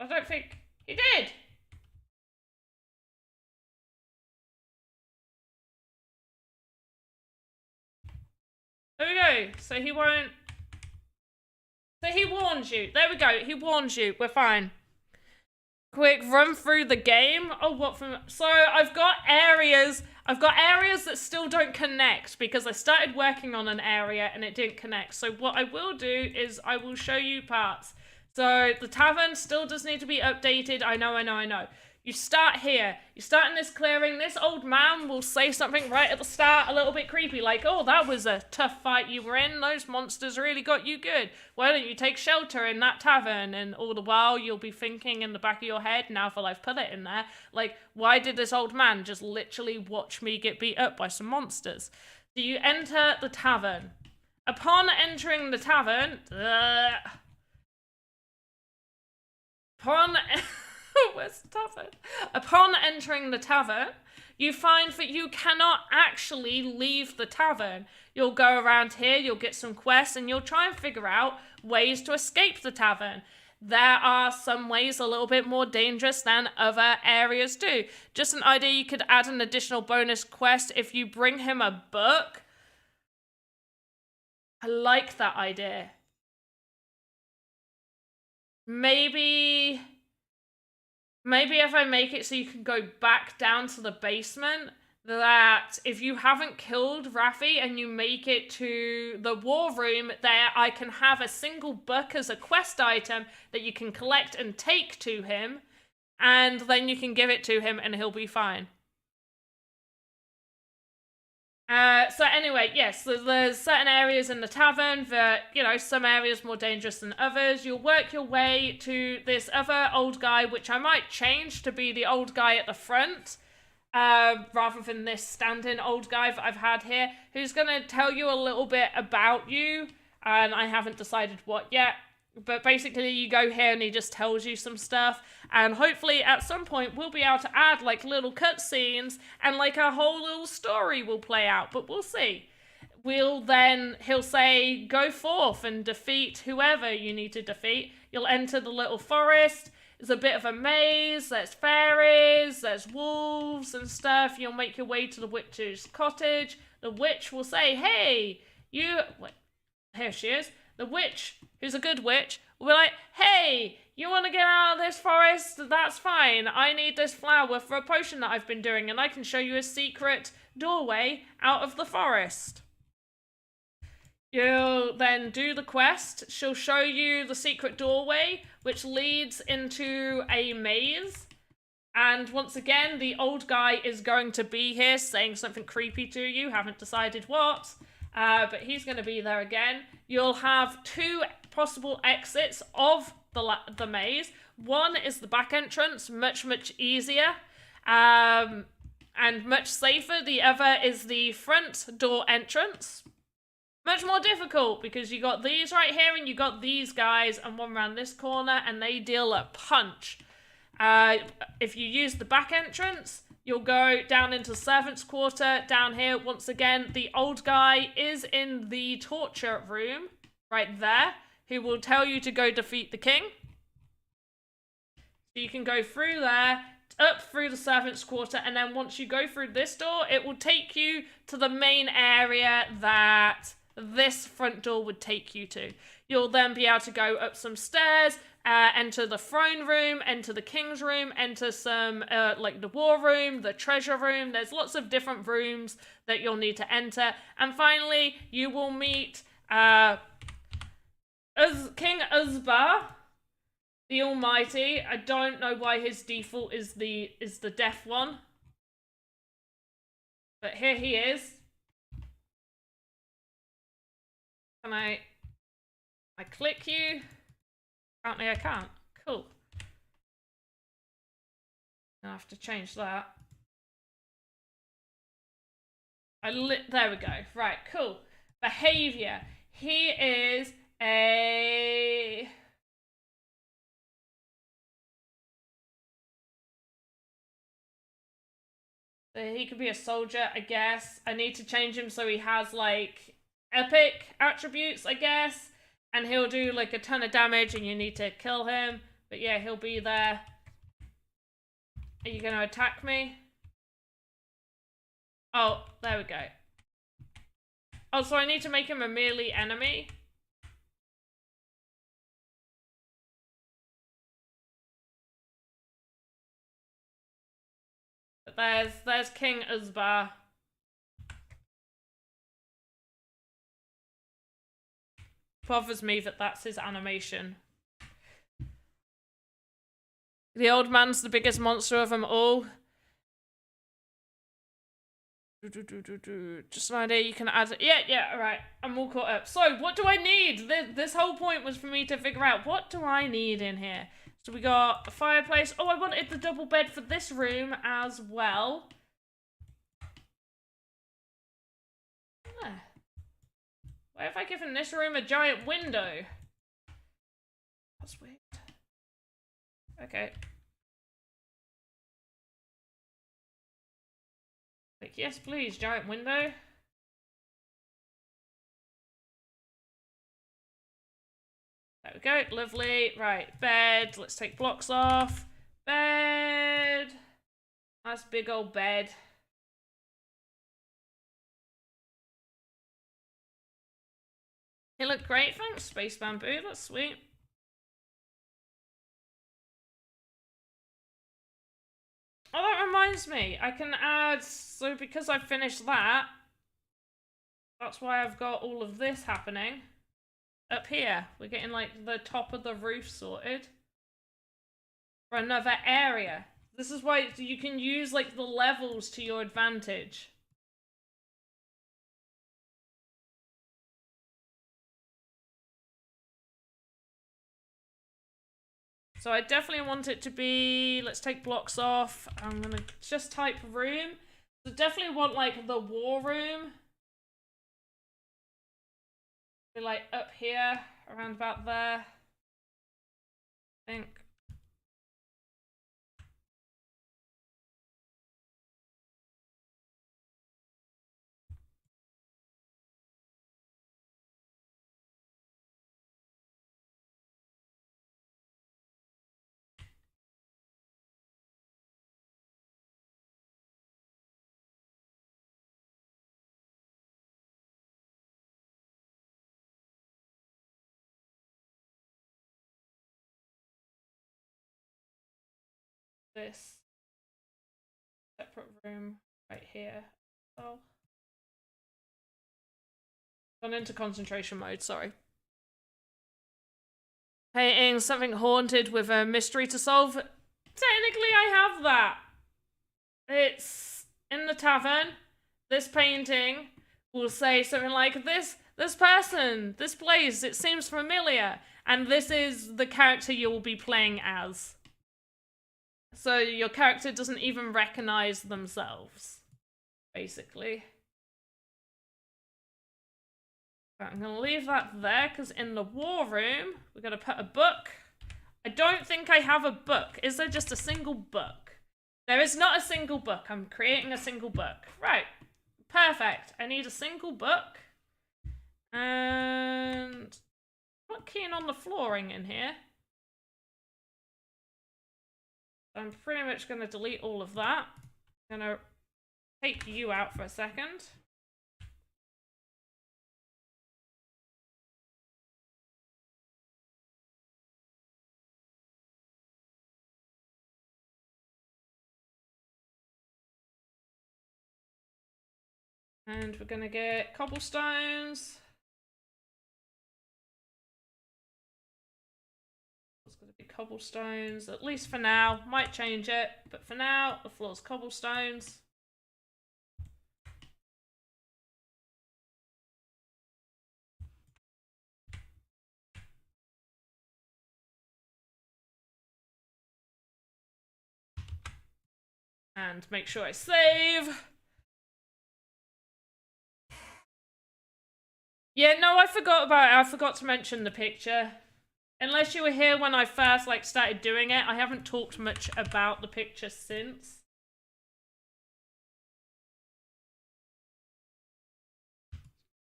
Speaker 1: I don't think he did. There we go. So he won't. So he warns you. There we go. He warns you. We're fine. Quick run through the game. Oh, what from? So I've got areas that still don't connect because I started working on an area and it didn't connect. So what I will do is I will show you parts. So the tavern still does need to be updated. I know. You start here. You start in this clearing. This old man will say something right at the start, a little bit creepy, like, oh, that was a tough fight you were in. Those monsters really got you good. Why don't you take shelter in that tavern? And all the while, you'll be thinking in the back of your head, now that I've put it in there, like, why did this old man just literally watch me get beat up by some monsters? So you enter the tavern. Upon entering the tavern, Where's the tavern? Upon entering the tavern, you find that you cannot actually leave the tavern. You'll go around here, you'll get some quests, and you'll try and figure out ways to escape the tavern. There are some ways a little bit more dangerous than other areas too. Just an idea, you could add an additional bonus quest if you bring him a book. I like that idea. Maybe if I make it so you can go back down to the basement, that if you haven't killed Raffi and you make it to the war room there, I can have a single book as a quest item that you can collect and take to him, and then you can give it to him and he'll be fine. So anyway, yes, there's certain areas in the tavern that, you know, some areas more dangerous than others. You'll work your way to this other old guy, which I might change to be the old guy at the front, rather than this stand-in old guy that I've had here, who's going to tell you a little bit about you, and I haven't decided what yet. But basically, you go here and he just tells you some stuff. And hopefully, at some point, we'll be able to add, like, little cutscenes and, like, a whole little story will play out. But we'll see. He'll say, go forth and defeat whoever you need to defeat. You'll enter the little forest. There's a bit of a maze. There's fairies. There's wolves and stuff. You'll make your way to the witch's cottage. The witch will say, hey, you... Wait, here she is. The witch, who's a good witch, will be like, hey, you want to get out of this forest? That's fine. I need this flower for a potion that I've been doing, and I can show you a secret doorway out of the forest. You'll then do the quest. She'll show you the secret doorway, which leads into a maze. And once again, the old guy is going to be here saying something creepy to you. Haven't decided what. But he's going to be there again. You'll have two possible exits of the maze. One is the back entrance, much easier and much safer. The other is the front door entrance. Much more difficult because you got these right here and you got these guys and one around this corner and they deal a punch. If you use the back entrance, you'll go down into servants' quarter. Down here, once again, the old guy is in the torture room right there, who will tell you to go defeat the king. So you can go through there, up through the servants' quarter, and then once you go through this door, it will take you to the main area that this front door would take you to. You'll then be able to go up some stairs, enter the throne room, enter the king's room, enter some, like the war room, the treasure room. There's lots of different rooms that you'll need to enter. And finally, you will meet King Uzbar, the Almighty. I don't know why his default is the deaf one. But here he is. Can I click you? Apparently I can't. Cool. I have to change that. There we go. Right, cool. Behavior. He is a... He could be a soldier, I guess. I need to change him so he has, like, epic attributes, I guess. And he'll do, like, a ton of damage and you need to kill him. But yeah, he'll be there. Are you gonna attack me? Oh, there we go. Oh, so I need to make him a melee enemy? But there's King Uzbar. Bothers me that that's his animation. The old man's the biggest monster of them all. Just an idea you can add. Yeah, alright. I'm all caught up. So, what do I need? This whole point was for me to figure out, what do I need in here? So we got a fireplace. Oh, I wanted the double bed for this room as well. Why have I given this room a giant window? That's weird. Okay. yes, please, giant window. There we go, lovely. Right, bed. Let's take blocks off. Bed. Nice big old bed. It looked great, thanks, Space Bamboo. That's sweet. Oh, that reminds me. I can add... So because I've finished that, that's why I've got all of this happening. Up here, we're getting like the top of the roof sorted for another area. This is why you can use like the levels to your advantage. So I definitely want it to be, let's take blocks off. I'm gonna just type room. So definitely want like the war room. Be like up here, around about there. I think. This separate room right here. Oh. Gone into concentration mode, sorry. Painting something haunted with a mystery to solve. Technically, I have that. It's in the tavern. This painting will say something like, this person, this place, it seems familiar. And this is the character you will be playing as. So your character doesn't even recognize themselves, basically. Right, I'm going to leave that there, because in the war room, we're going to put a book. I don't think I have a book. Is there just a single book? There is not a single book. I'm creating a single book. Right. Perfect. I need a single book. And I'm not keen on the flooring in here. I'm pretty much going to delete all of that. I'm going to take you out for a second. And we're going to get cobblestones. It's going to be cobblestones, at least for now. Might change it, but for now, the floor's cobblestones. And make sure I save. Yeah, no, I forgot about it. I forgot to mention the picture. Unless you were here when I first started doing it, I haven't talked much about the picture since.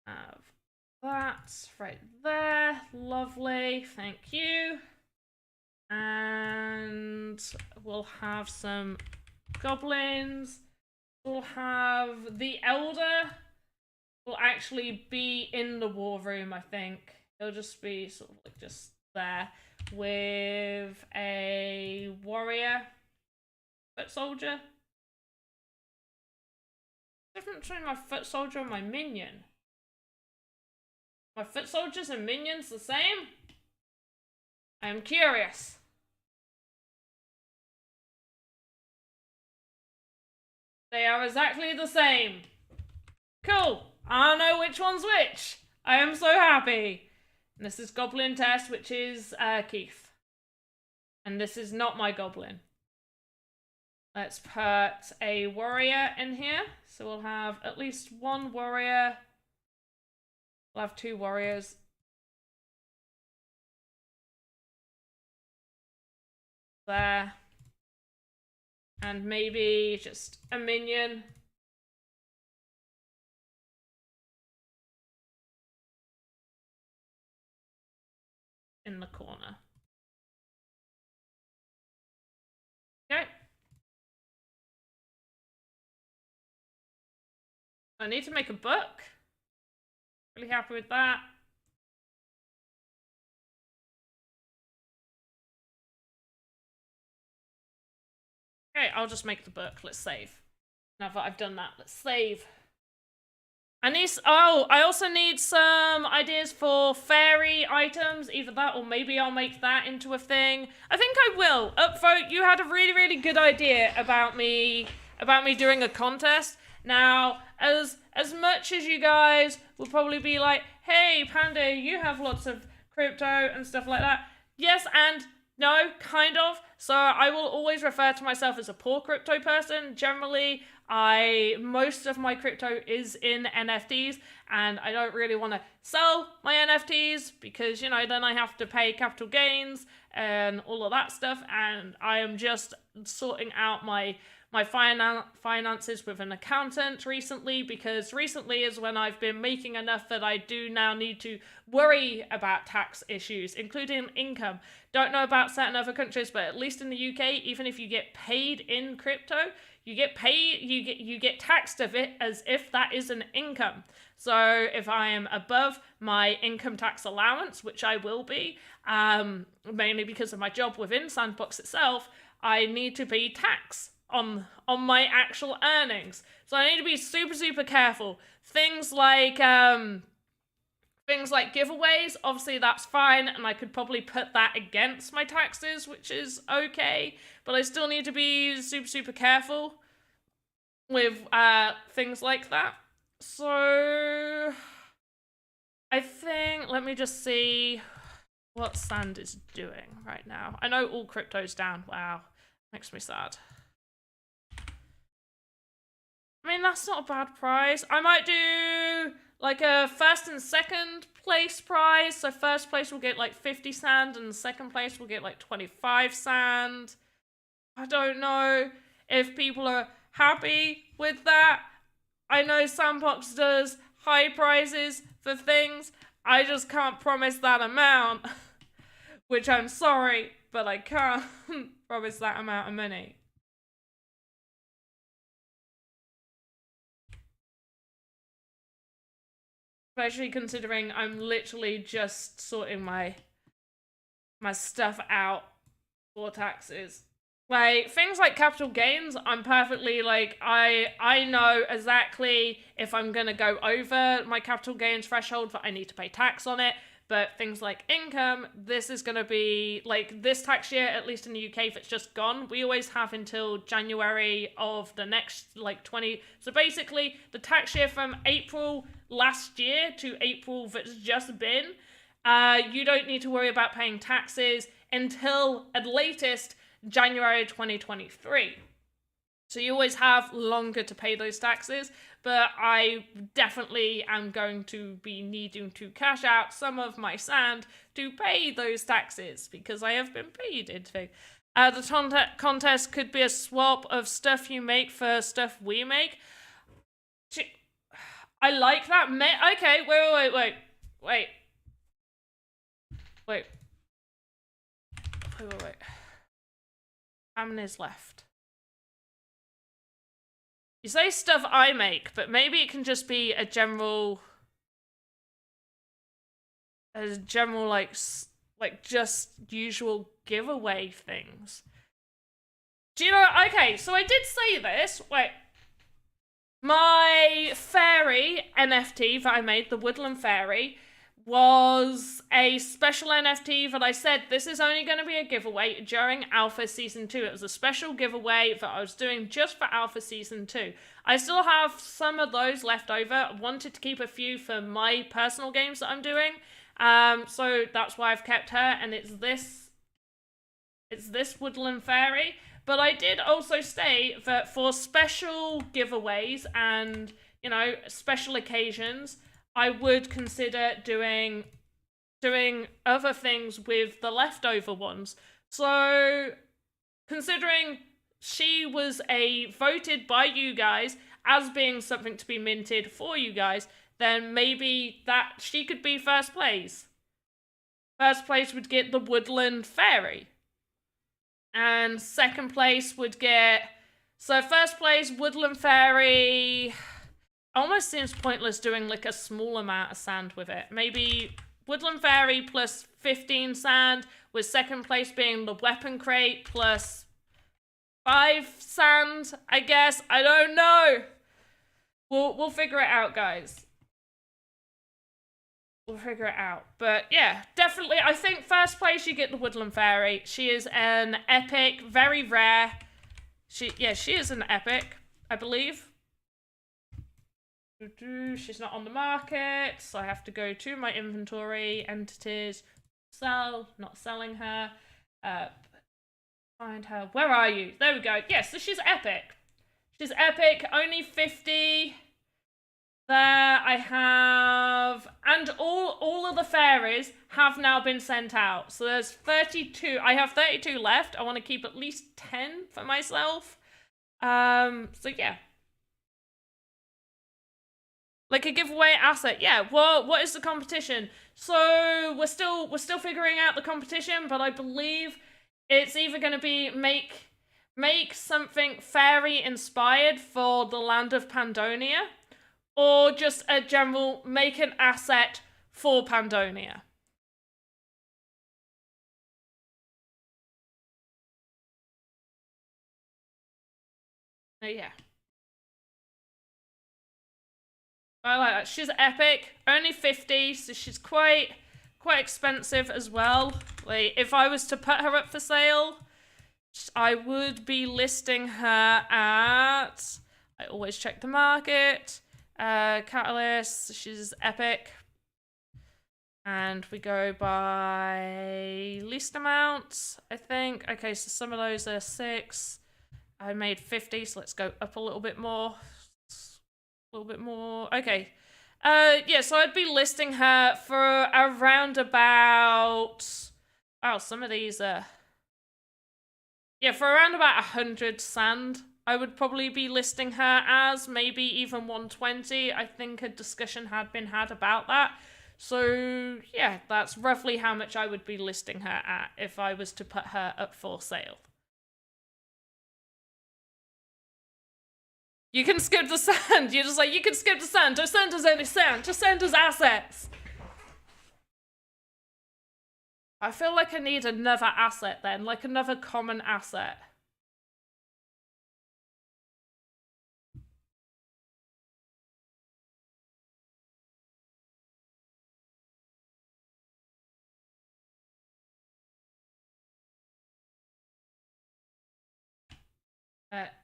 Speaker 1: Have that right there. Lovely. Thank you. And we'll have some goblins. We'll have the elder will actually be in the war room, I think. He'll just be sort of just there with a warrior, foot soldier. Difference between my foot soldier and my minion. My foot soldiers and minions the same? I am curious. They are exactly the same. Cool. I know which one's which. I am so happy. And this is Goblin Test, which is Keith. And this is not my goblin. Let's put a warrior in here. So we'll have at least one warrior. We'll have two warriors. There. And maybe just a minion. in the corner. Okay. I need to make a book. Really happy with that. Okay, I'll just make the book. Let's save. Now that I've done that, let's save. I also need some ideas for fairy items. Either that or maybe I'll make that into a thing. I think I will. Upvote, you had a really, really good idea about me doing a contest. Now, as much as you guys will probably be like, hey, Panda, you have lots of crypto and stuff like that. Yes, and no, kind of. So I will always refer to myself as a poor crypto person. Generally, most of my crypto is in NFTs, and I don't really want to sell my NFTs because, you know, then I have to pay capital gains and all of that stuff, and I am just sorting out my finances with an accountant recently, because recently is when I've been making enough that I do now need to worry about tax issues, including income. Don't know about certain other countries, but at least in the UK, even if you get paid in crypto, you get taxed of it as if that is an income. So if I am above my income tax allowance, which I will be, mainly because of my job within Sandbox itself, I need to pay tax on my actual earnings. So I need to be super, super careful. Things like giveaways, obviously that's fine, and I could probably put that against my taxes, which is okay, but I still need to be super, super careful with things like that. So I think, let me just see what Sand is doing right now. I know all crypto's down. Wow, makes me sad. I mean, that's not a bad prize. I might do like a first and second place prize. So first place will get like 50 sand and second place will get like 25 sand. I don't know if people are happy with that. I know Sandbox does high prizes for things. I just can't promise that amount, which I'm sorry, but I can't promise that amount of money. Especially considering I'm literally just sorting my stuff out for taxes. Like, things like capital gains, I'm perfectly, like, I know exactly if I'm gonna go over my capital gains threshold that I need to pay tax on it. But things like income, this is gonna be, like, this tax year, at least in the UK, if it's just gone, we always have until January of the next, like, so basically, the tax year from April last year to April that's just been, you don't need to worry about paying taxes until, at latest, January 2023. So you always have longer to pay those taxes, but I definitely am going to be needing to cash out some of my sand to pay those taxes because I have been paid into. The contest could be a swap of stuff you make for stuff we make. I like that. Okay, wait. How many is left? You say stuff I make, but maybe it can just be a general like just usual giveaway things. Do you know? Okay, so I did say this. Wait. My fairy NFT that I made, the Woodland Fairy, was a special NFT that I said this is only going to be a giveaway during Alpha Season 2. It was a special giveaway that I was doing just for Alpha Season 2. I still have some of those left over. I wanted to keep a few for my personal games that I'm doing. So that's why I've kept her, and it's this Woodland Fairy. But I did also state that for special giveaways and, you know, special occasions, I would consider doing other things with the leftover ones. So, considering she was voted by you guys as being something to be minted for you guys, then maybe that she could be first place. First place would get the Woodland Fairy. And second place would get... So first place, Woodland Fairy... Almost seems pointless doing like a small amount of sand with it. Maybe Woodland Fairy plus 15 sand, with second place being the Weapon Crate plus 5 sand, I guess. I don't know. We'll figure it out, guys. We'll figure it out. But yeah, definitely, I think first place you get the Woodland Fairy. She is an epic, very rare. She is an epic, I believe. She's not on the market, so I have to go to my inventory, entities, sell, not selling her. Find her. Where are you? There we go. Yes, so she's epic. She's epic. Only 50. There I have, and all of the fairies have now been sent out. So there's 32. I have 32 left. I want to keep at least 10 for myself. So yeah. Like a giveaway asset, yeah. Well, what is the competition? So we're still figuring out the competition, but I believe it's either going to be make something fairy inspired for the land of Pandonia, or just a general make an asset for Pandonia. Yeah. I like that. She's epic. Only 50, so she's quite expensive as well. Like, if I was to put her up for sale, I would be listing her at... I always check the market. Catalyst, she's epic. And we go by least amount, I think. Okay, so some of those are 6. I made 50, so let's go up a little bit more. A little bit more. Okay. Yeah, so I'd be listing her for around about... Oh, some of these are... Yeah, for around about 100 sand, I would probably be listing her as. Maybe even 120. I think a discussion had been had about that. So, yeah, that's roughly how much I would be listing her at if I was to put her up for sale. You can skip the sand. You're just like, you can skip the sand. Don't send us any sand. Just send us assets. I feel like I need another asset then. Like another common asset.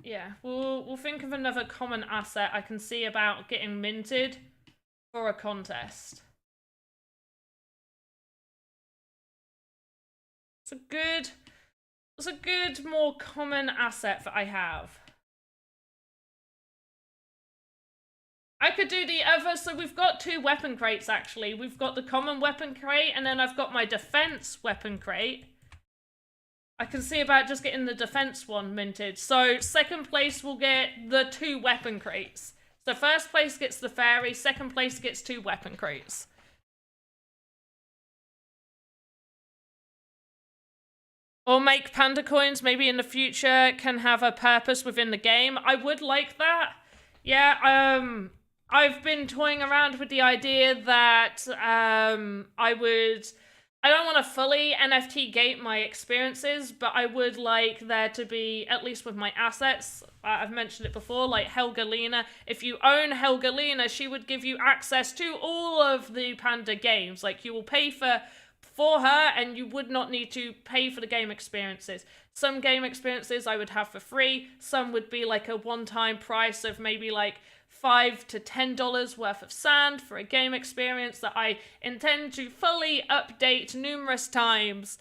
Speaker 1: Yeah, we'll think of another common asset I can see about getting minted for a contest. It's a good, more common asset that I have. I could do the other, so we've got 2 weapon crates actually. We've got the common weapon crate, and then I've got my defense weapon crate. I can see about just getting the defense one minted. So second place will get the 2 weapon crates. So first place gets the fairy, second place gets 2 weapon crates. Or make panda coins, maybe in the future, can have a purpose within the game. I would like that. Yeah, I've been toying around with the idea that I don't want to fully NFT gate my experiences, but I would like there to be, at least with my assets, I've mentioned it before, like Helga Leona. If you own Helga Leona, she would give you access to all of the Panda games. Like, you will pay for her, and you would not need to pay for the game experiences. Some game experiences I would have for free. Some would be like a one-time price of maybe like $5 to $10 worth of sand for a game experience that I intend to fully update numerous times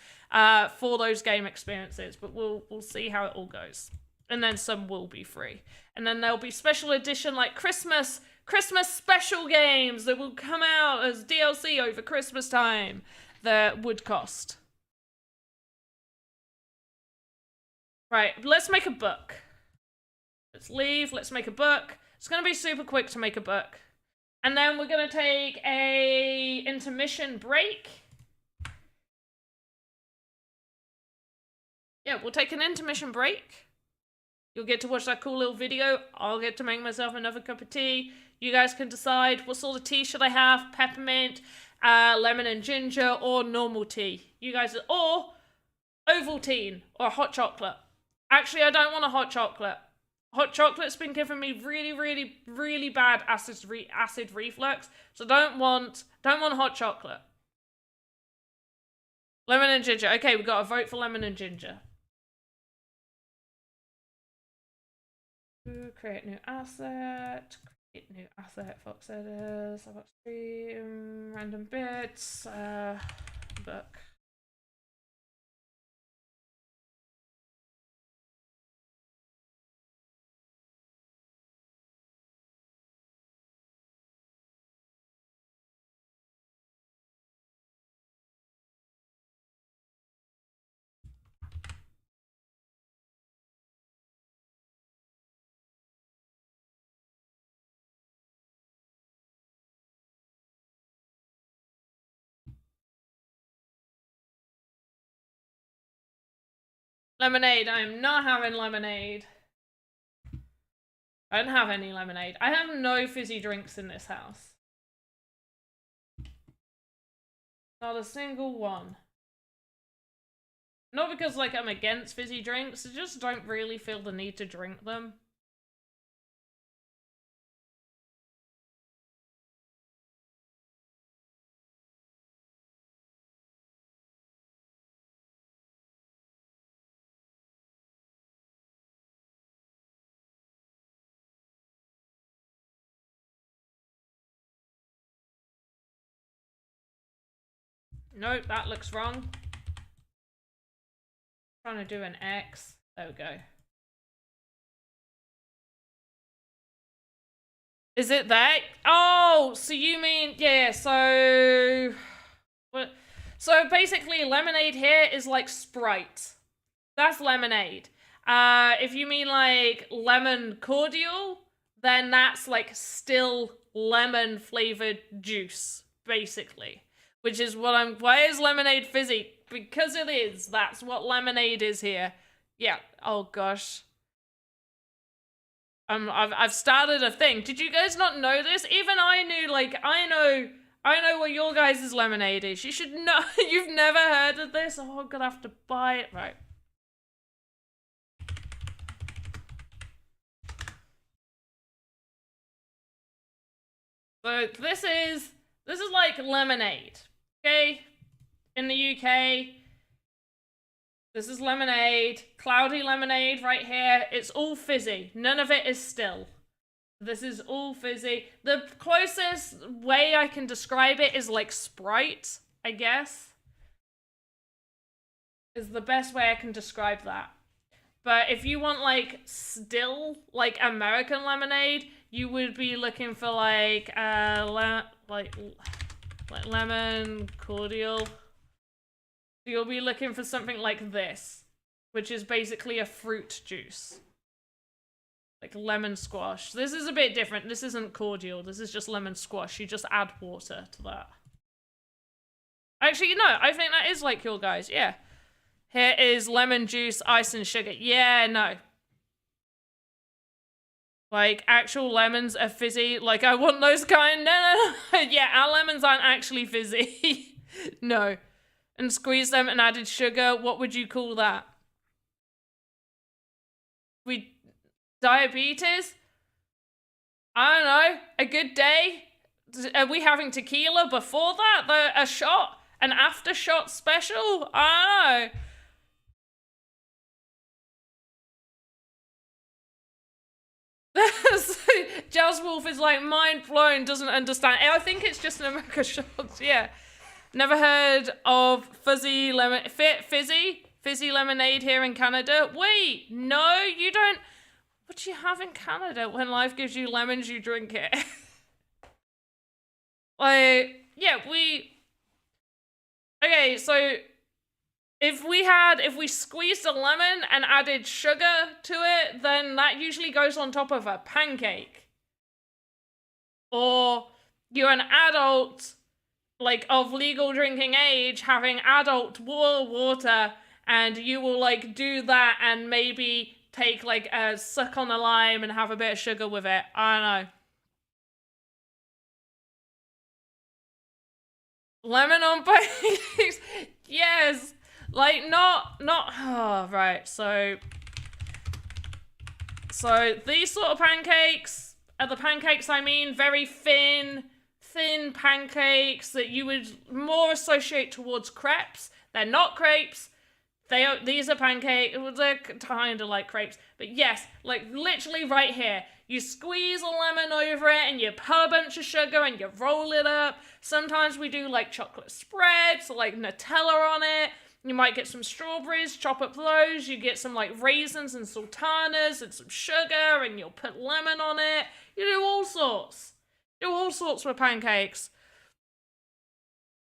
Speaker 1: for those game experiences. But we'll see how it all goes. And then some will be free. And then there'll be special edition like Christmas special games that will come out as DLC over Christmas time that would cost. Right, let's make a book. Let's leave, let's make a book. It's going to be super quick to make a book. And then we're going to take a intermission break. yeah, we'll take an intermission break. You'll get to watch that cool little video. I'll get to make myself another cup of tea. You guys can decide what sort of tea should I have. Peppermint, lemon and ginger, or normal tea. You guys, or Ovaltine, or hot chocolate. Actually, I don't want a hot chocolate. Hot chocolate's been giving me really bad acid reflux. So don't want hot chocolate. Lemon and ginger. Okay, we got to vote for lemon and ginger. Create new asset. Create new asset. Fox editors. Sandbox stream. Random bits. Book. Lemonade. I am not having lemonade. I don't have any lemonade. I have no fizzy drinks in this house. Not a single one. Not because, like, I'm against fizzy drinks. I just don't really feel the need to drink them. Nope, that looks wrong. Trying to do an X. There we go. Is it that? Oh, so you mean, yeah, so... What? So basically, lemonade here is like Sprite. That's lemonade. If you mean like lemon cordial, then that's like still lemon flavored juice, basically. Which is what I'm... Why is lemonade fizzy? Because it is. That's what lemonade is here. Yeah. Oh, gosh. I've started a thing. Did you guys not know this? Even I knew, like, I know what your guys' lemonade is. You should know. You've never heard of this? Oh, I'm gonna have to buy it. Right. So this is like lemonade. Okay, in the UK, this is lemonade, cloudy lemonade right here. It's all fizzy. None of it is still. This is all fizzy. The closest way I can describe it is like Sprite, I guess. Is the best way I can describe that. But if you want like still like American lemonade, you would be looking for like lemon cordial. You'll be looking for something like this, which is basically a fruit juice. Like lemon squash. This is a bit different. This isn't cordial. This is just lemon squash. You just add water to that. Actually, no, I think that is like your guys. Yeah. Here is lemon juice, ice, and sugar. Yeah, no. Like, actual lemons are fizzy. Like, I want those kind. No. Yeah, our lemons aren't actually fizzy. No. And squeeze them and added sugar. What would you call that? Diabetes? I don't know. A good day? Are we having tequila before that? A shot? An after shot special? I don't know. Jazz Wolf is like mind blown, doesn't understand. I think it's just an America shots, yeah. Never heard of fizzy lemonade here in Canada. Wait, no, you don't. What do you have in Canada? When life gives you lemons, you drink it. Like, yeah, okay, so if we squeezed a lemon and added sugar to it, then that usually goes on top of a pancake. Or you're an adult, like, of legal drinking age, having adult water, and you will like do that and maybe take like a suck on a lime and have a bit of sugar with it. I don't know. Lemon on pancakes. Yes. Like not oh, right. So these sort of pancakes are the pancakes I mean, very thin pancakes that you would more associate towards crepes. They're not crepes. These are pancakes. They're kind of like crepes. But yes, like literally right here. You squeeze a lemon over it and you put a bunch of sugar and you roll it up. Sometimes we do like chocolate spreads, so like Nutella on it. You might get some strawberries, chop up those. You get some like raisins and sultanas and some sugar and you'll put lemon on it. You do all sorts. Do all sorts with pancakes.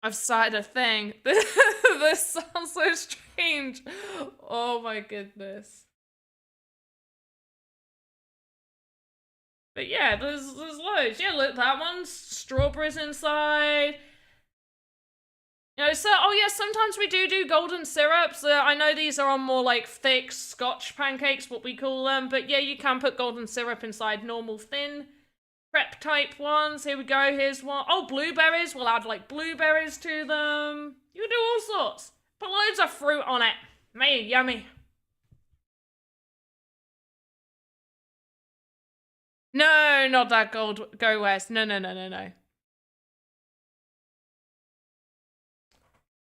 Speaker 1: I've started a thing. This sounds so strange. Oh my goodness. But yeah, there's loads. Yeah, look, that one's strawberries inside. You know, so, oh yeah, sometimes we do golden syrups. I know these are on more like thick Scotch pancakes, what we call them. But yeah, you can put golden syrup inside normal thin prep type ones. Here we go, here's one. Oh, blueberries. We'll add like blueberries to them. You can do all sorts. Put loads of fruit on it. Man, yummy. No, not that Go West. No.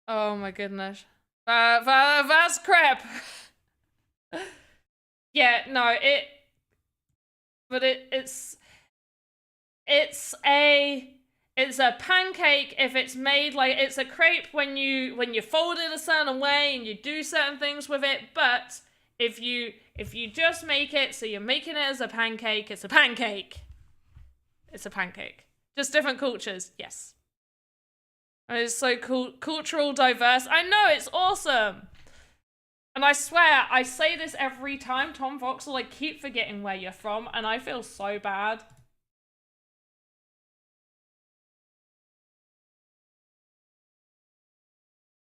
Speaker 1: Oh my goodness. That's crap. Yeah, no, it's a pancake if it's made like it's a crepe when you fold it a certain way and you do certain things with it, but if you just make it so you're making it as a pancake, it's a pancake. It's a pancake. Just different cultures, yes. It's so cool, cultural diverse. I know, it's awesome. And I swear, I say this every time, Tom Voxel, I keep forgetting where you're from, and I feel so bad.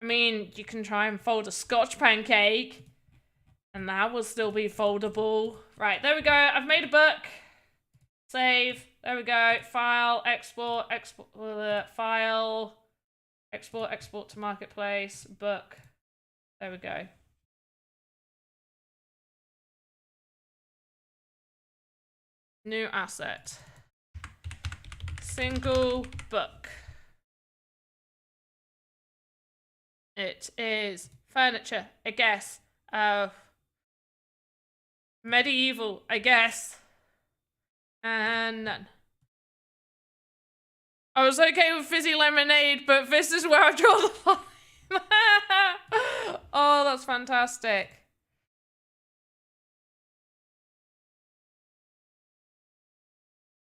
Speaker 1: I mean, you can try and fold a Scotch pancake, and that will still be foldable. Right, there we go. I've made a book. Save. There we go. File, export, file, export to marketplace, book. There we go. New asset. Single book. It is furniture, I guess. Medieval, I guess. And none. I was okay with fizzy lemonade, but this is where I draw the line. Oh, that's fantastic.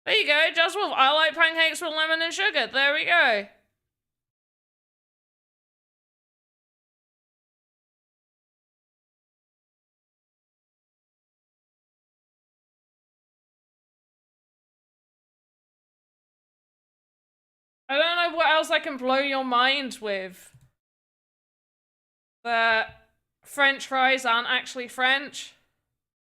Speaker 1: There you go, Just Wolf. I like pancakes with lemon and sugar. There we go. I don't know what else I can blow your mind with. That French fries aren't actually French.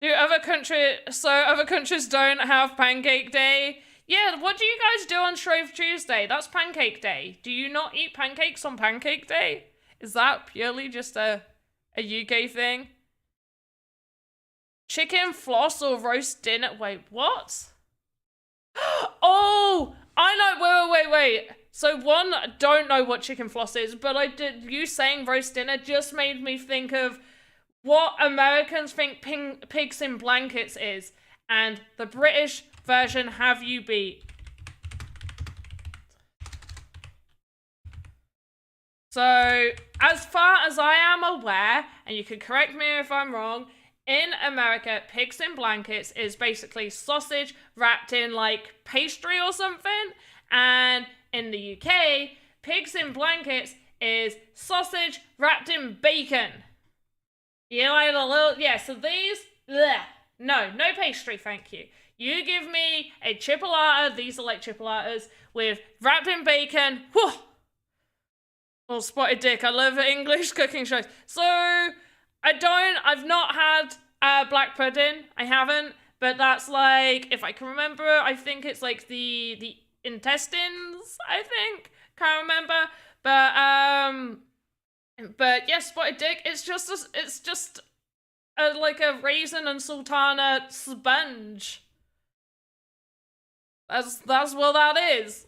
Speaker 1: Other countries don't have Pancake Day? Yeah, what do you guys do on Shrove Tuesday? That's Pancake Day. Do you not eat pancakes on Pancake Day? Is that purely just a UK thing? Chicken floss or roast dinner? Wait, what? Oh, I know. Wait. So one, don't know what chicken floss is, but you saying roast dinner just made me think of what Americans think pigs in blankets is, and the British version have you beat. So, as far as I am aware, and you can correct me if I'm wrong, in America, pigs in blankets is basically sausage wrapped in like pastry or something, and in the UK, pigs in blankets is sausage wrapped in bacon. You like a little, yeah, so these, bleh. No pastry, thank you. You give me a chipolata, these are like chipolatas, with wrapped in bacon, whew. Or Spotted Dick. I love English cooking shows. So, I've not had black pudding. I haven't. But that's like, if I can remember, I think it's like the intestines, I think. Can't remember. But yeah, Spotted Dick, it's just like a raisin and sultana sponge. That's what that is.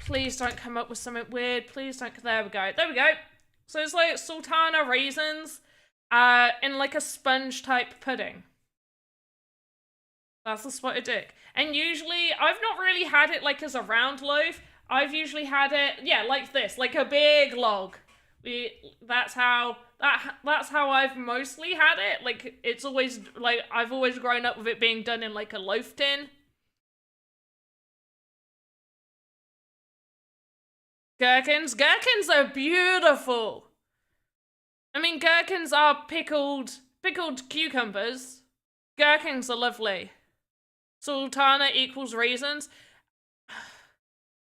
Speaker 1: Please don't come up with something weird. Please don't. There we go. There we go. So it's like sultana raisins in like a sponge type pudding. That's the Spotted Dick. And usually, I've not really had it like as a round loaf. I've usually had it, yeah, like this, like a big log. That's how I've mostly had it. Like, it's always, like, I've always grown up with it being done in like a loaf tin. Gherkins are beautiful. I mean, gherkins are pickled cucumbers. Gherkins are lovely. Sultana equals raisins.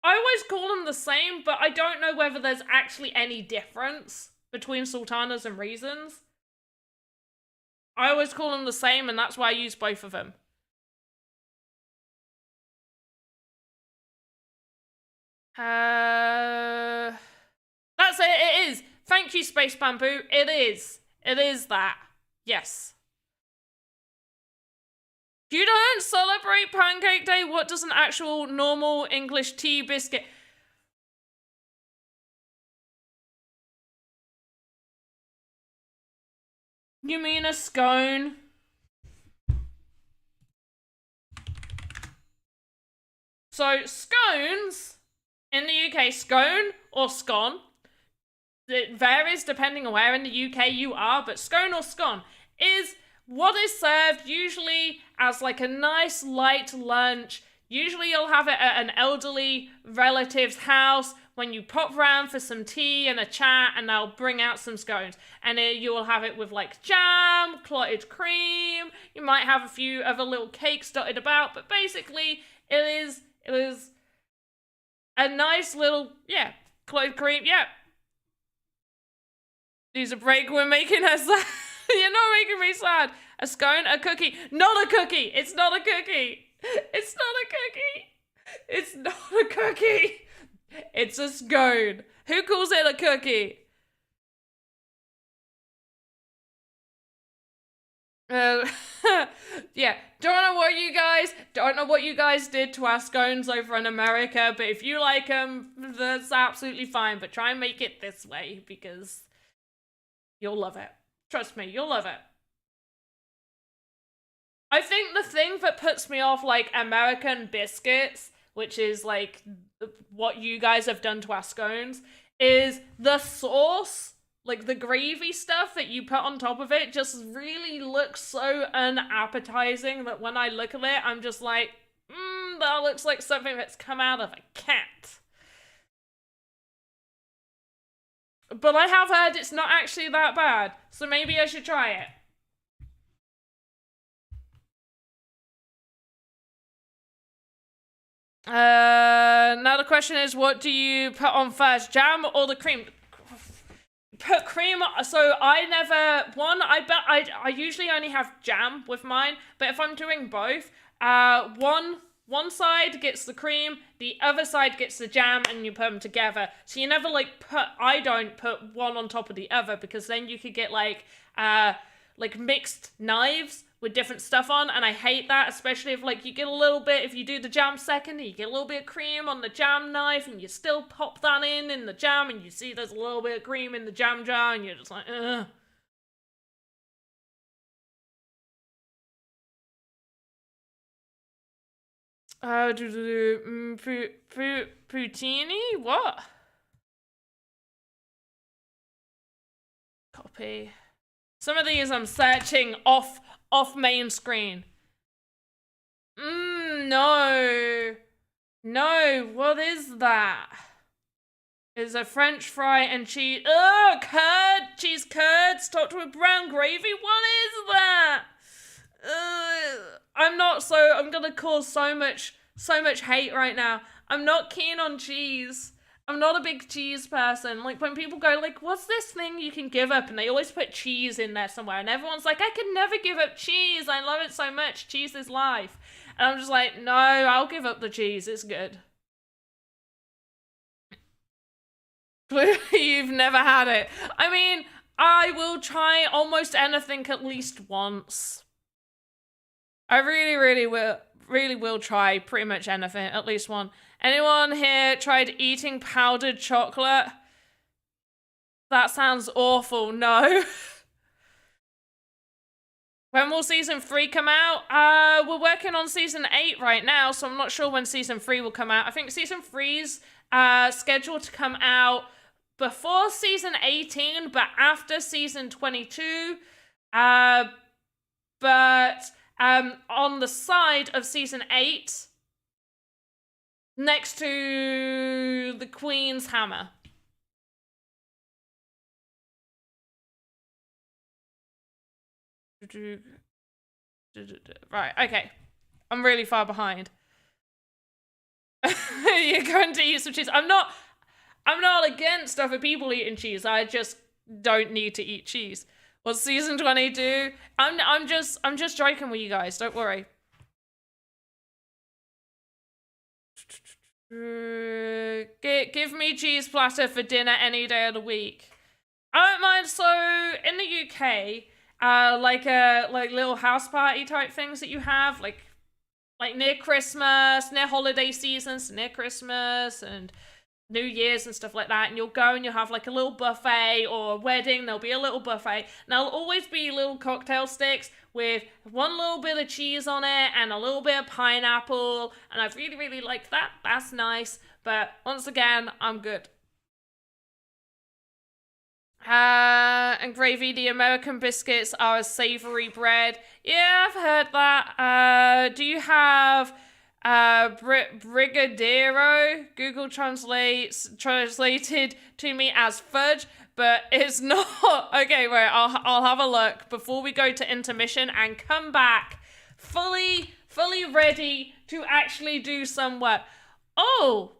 Speaker 1: I always call them the same, but I don't know whether there's actually any difference between sultanas and raisins. I always call them the same, and that's why I use both of them. That's it. It is. Thank you, Space Bamboo. It is. It is that. Yes. You don't celebrate Pancake Day? What does an actual normal English tea biscuit... You mean a scone? So, scones, in the UK, scone or scone, it varies depending on where in the UK you are, but scone or scone is what is served usually as like a nice light lunch. Usually you'll have it at an elderly relative's house when you pop round for some tea and a chat, and they'll bring out some scones. And you will have it with like jam, clotted cream. You might have a few other little cakes dotted about, but basically it is a nice little, yeah, clotted cream, yeah. Use a break, we're making us sad. You're not making me sad. A scone, a cookie. Not a cookie. It's not a cookie. It's not a cookie. It's not a cookie. It's a scone. Who calls it a cookie? Yeah, don't know what you guys did to our scones over in America, but if you like them, that's absolutely fine. But try and make it this way, because you'll love it. Trust me, you'll love it. I think the thing that puts me off, like, American biscuits, which is, like, what you guys have done to our scones, is the sauce, like, the gravy stuff that you put on top of it just really looks so unappetizing that when I look at it, I'm just like, that looks like something that's come out of a cat. But I have heard it's not actually that bad, so maybe I should try it. Now the question is, what do you put on first, jam or the cream? Put cream, so I usually only have jam with mine, but if I'm doing both, one side gets the cream, the other side gets the jam, and you put them together. So you never I don't put one on top of the other, because then you could get like mixed knives with different stuff on, and I hate that, especially if like you get a little bit, if you do the jam second, you get a little bit of cream on the jam knife, and you still pop that in the jam, and you see there's a little bit of cream in the jam jar, and you're just like, ugh. Poutine? What? Copy. Some of these I'm searching off main screen. No. No, what is that? Is a French fry and cheese. Oh, curd! Cheese curds topped with brown gravy? What is that? I'm gonna cause so much so much hate right now. I'm not keen on cheese. I'm not a big cheese person. Like, when people go, like, what's this thing you can give up? And they always put cheese in there somewhere. And everyone's like, I can never give up cheese. I love it so much. Cheese is life. And I'm just like, no, I'll give up the cheese. It's good. You've never had it. I mean, I will try almost anything at least once. I really will try pretty much anything, at least one. Anyone here tried eating powdered chocolate? That sounds awful. No. When will season 3 come out? We're working on season 8 right now, so I'm not sure when season 3 will come out. I think season 3's scheduled to come out before season 18, but after season 22. But on the side of season 8, next to the Queen's Hammer. Right, okay. I'm really far behind. You're going to eat some cheese. I'm not against other people eating cheese. I just don't need to eat cheese. What's season 22? I'm just joking with you guys. Don't worry. Give me cheese platter for dinner any day of the week. I don't mind. So in the UK, like little house party type things that you have, like near Christmas, near holiday seasons, near Christmas and New Year's and stuff like that, and you'll go and you'll have like a little buffet, or a wedding, there'll be a little buffet. Now, there'll always be little cocktail sticks with one little bit of cheese on it and a little bit of pineapple, and I really like that. That's nice, but once again, I'm good. And gravy, the American biscuits are a savory bread. Yeah, I've heard that. Do you have Brigadeiro? Google translated to me as fudge, but it's not. Okay, wait, I'll have a look before we go to intermission and come back fully ready to actually do some work. Oh,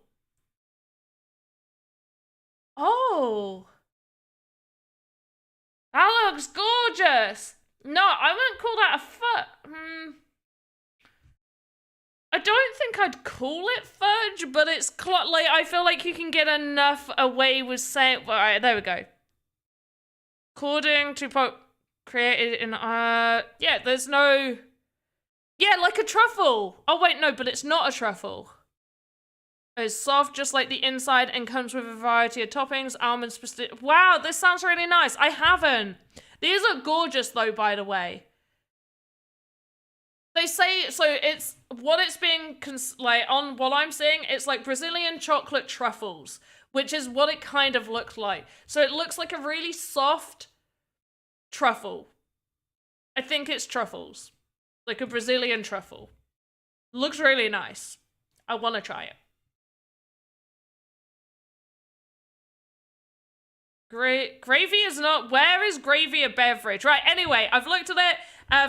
Speaker 1: that looks gorgeous. No, I wouldn't call that a foot. I don't think I'd call it fudge, but it's like, I feel like you can get enough away with saying. Well, alright, there we go. According to created in yeah, there's no. Yeah, like a truffle. Oh wait, no, but it's not a truffle. It's soft, just like the inside, and comes with a variety of toppings, almonds, specific. Wow, this sounds really nice. I haven't. These are gorgeous, though, by the way. They say, so it's, what it's being, like, on what I'm seeing, it's like Brazilian chocolate truffles, which is what it kind of looks like. So it looks like a really soft truffle. I think it's truffles. Like a Brazilian truffle. Looks really nice. I want to try it. Gravy is not. Where is gravy a beverage? Right, anyway, I've looked at it.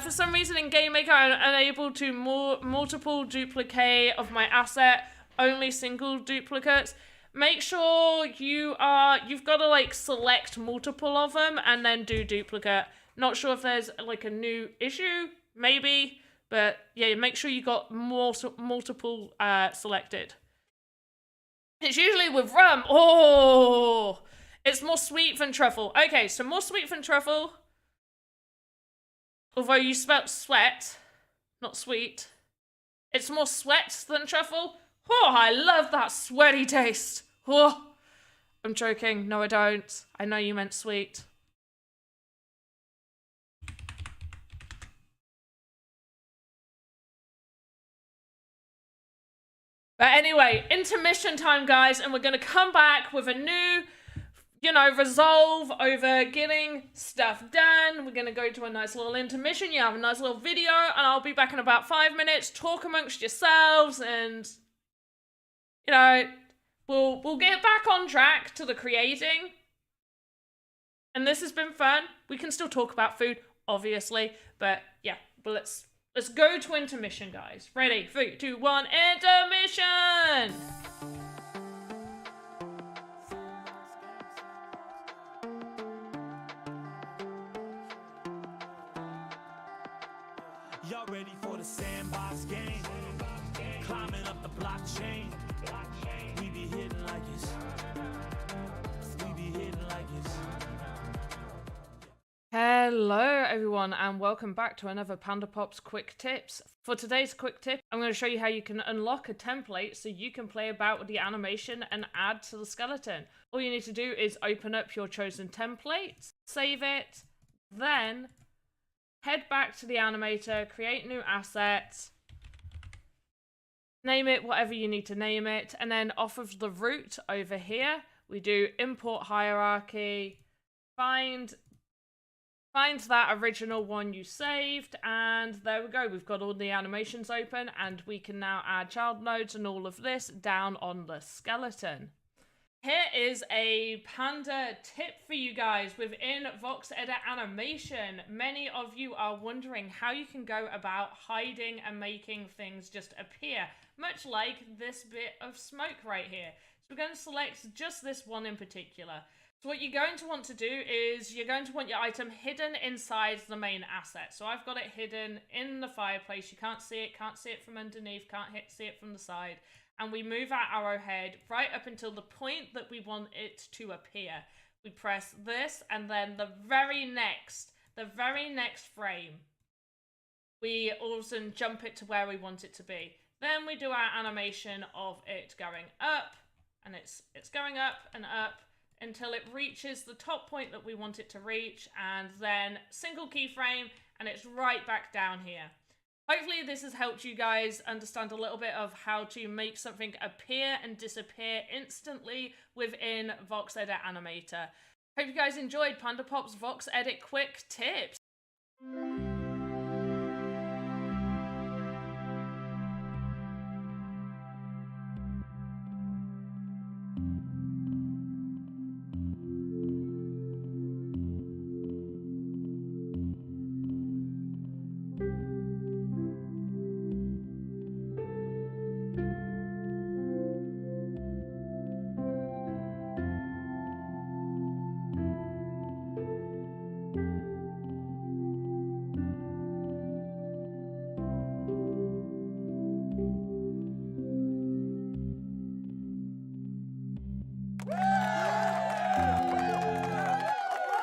Speaker 1: For some reason in Game Maker, I'm unable to multiple duplicate of my asset, only single duplicates. Make sure you've got to like select multiple of them and then do duplicate. Not sure if there's like a new issue, maybe, but yeah, make sure you got multiple selected. It's usually with rum. Oh! It's more sweet than truffle. Okay, so more sweet than truffle. Although you spelt sweat, not sweet. It's more sweat than truffle. Oh, I love that sweaty taste. Oh, I'm joking. No, I don't. I know you meant sweet. But anyway, intermission time, guys, and we're going to come back with a new, resolve over getting stuff done. We're going to go to a nice little intermission. You have a nice little video, and I'll be back in about 5 minutes. Talk amongst yourselves, and, we'll get back on track to the creating. And this has been fun. We can still talk about food, obviously, but yeah, but let's Let's go to intermission, guys. Ready? 3, 2, 1, intermission!
Speaker 2: Y'all ready for the Sandbox game? Climbing up the blockchain. We be hitting like it's. We be hitting like it's.
Speaker 1: Hello everyone and welcome back to another Panda Pops Quick Tips. For today's quick tip, I'm going to show you how you can unlock a template so you can play about with the animation and add to the skeleton. All you need to do is open up your chosen template, save it, then head back to the animator, create new asset, name it whatever you need to name it, and then off of the root over here, we do import hierarchy, find that original one you saved, and there we go. We've got all the animations open, and we can now add child nodes and all of this down on the skeleton. Here is a Panda tip for you guys within Vox Edit Animation. Many of you are wondering how you can go about hiding and making things just appear, much like this bit of smoke right here. So we're going to select just this one in particular. So what you're going to want to do is you're going to want your item hidden inside the main asset. So I've got it hidden in the fireplace. You can't see it from underneath, can't see it from the side. And we move our arrowhead right up until the point that we want it to appear. We press this, and then the very next frame, we all of a sudden jump it to where we want it to be. Then we do our animation of it going up, and it's going up and up until it reaches the top point that we want it to reach, and then single keyframe, and it's right back down here. Hopefully this has helped you guys understand a little bit of how to make something appear and disappear instantly within Vox Edit Animator. Hope you guys enjoyed Panda Pop's Vox Edit Quick Tips.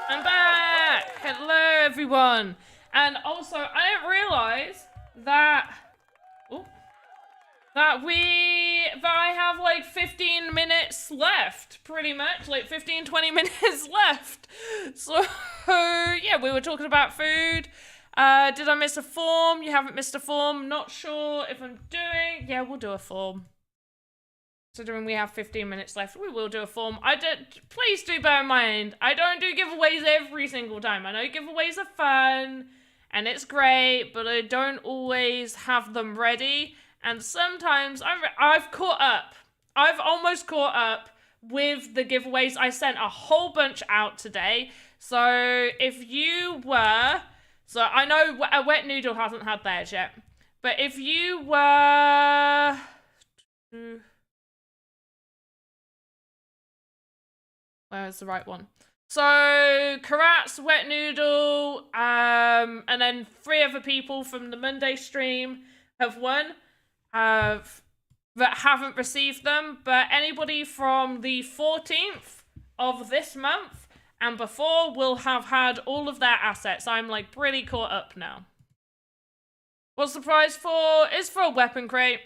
Speaker 1: I'm back! Hello everyone! And also, I didn't realise that I have like 15 minutes left, pretty much, like 15-20 minutes left. So yeah, we were talking about food. Did I miss a form? You haven't missed a form. Not sure if I'm doing. Yeah, we'll do a form. Considering we have 15 minutes left, we will do a form. Please do bear in mind, I don't do giveaways every single time. I know giveaways are fun and it's great, but I don't always have them ready. And sometimes I've caught up. I've almost caught up with the giveaways. I sent a whole bunch out today. So if you were, so I know a wet noodle hasn't had theirs yet, but if you were, where's the right one? So, Karat's, Wet Noodle, and then 3 other people from the Monday stream have won, that haven't received them, but anybody from the 14th of this month and before will have had all of their assets. I'm like pretty caught up now. What's the prize for? It's for a weapon crate.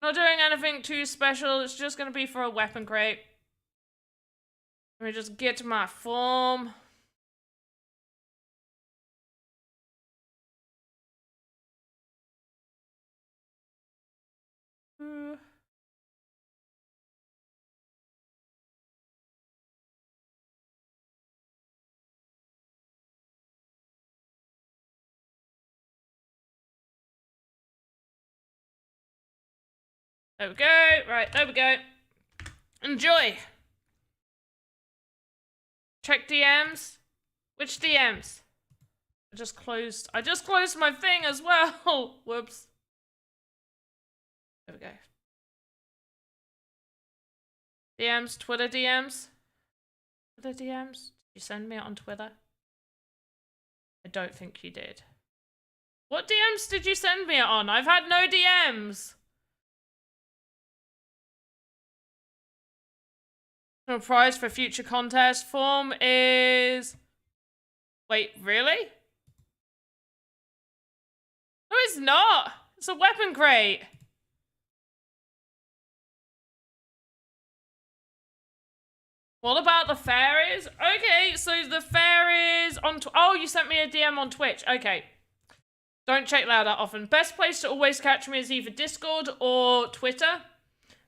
Speaker 1: Not doing anything too special, it's just gonna be for a weapon crate. Let me just get to my form. There we go. Right, there we go. Enjoy. Check DMs. Which DMs? I just closed my thing as well. Whoops. There we go. DMs, Twitter DMs. Twitter DMs? Did you send me it on Twitter? I don't think you did. What DMs did you send me it on? I've had no DMs. The prize for future contest form is... Wait, really? No, it's not. It's a weapon crate. What about the fairies? Okay, so the fairies on... Oh, you sent me a DM on Twitch. Okay. Don't check that often. Best place to always catch me is either Discord or Twitter.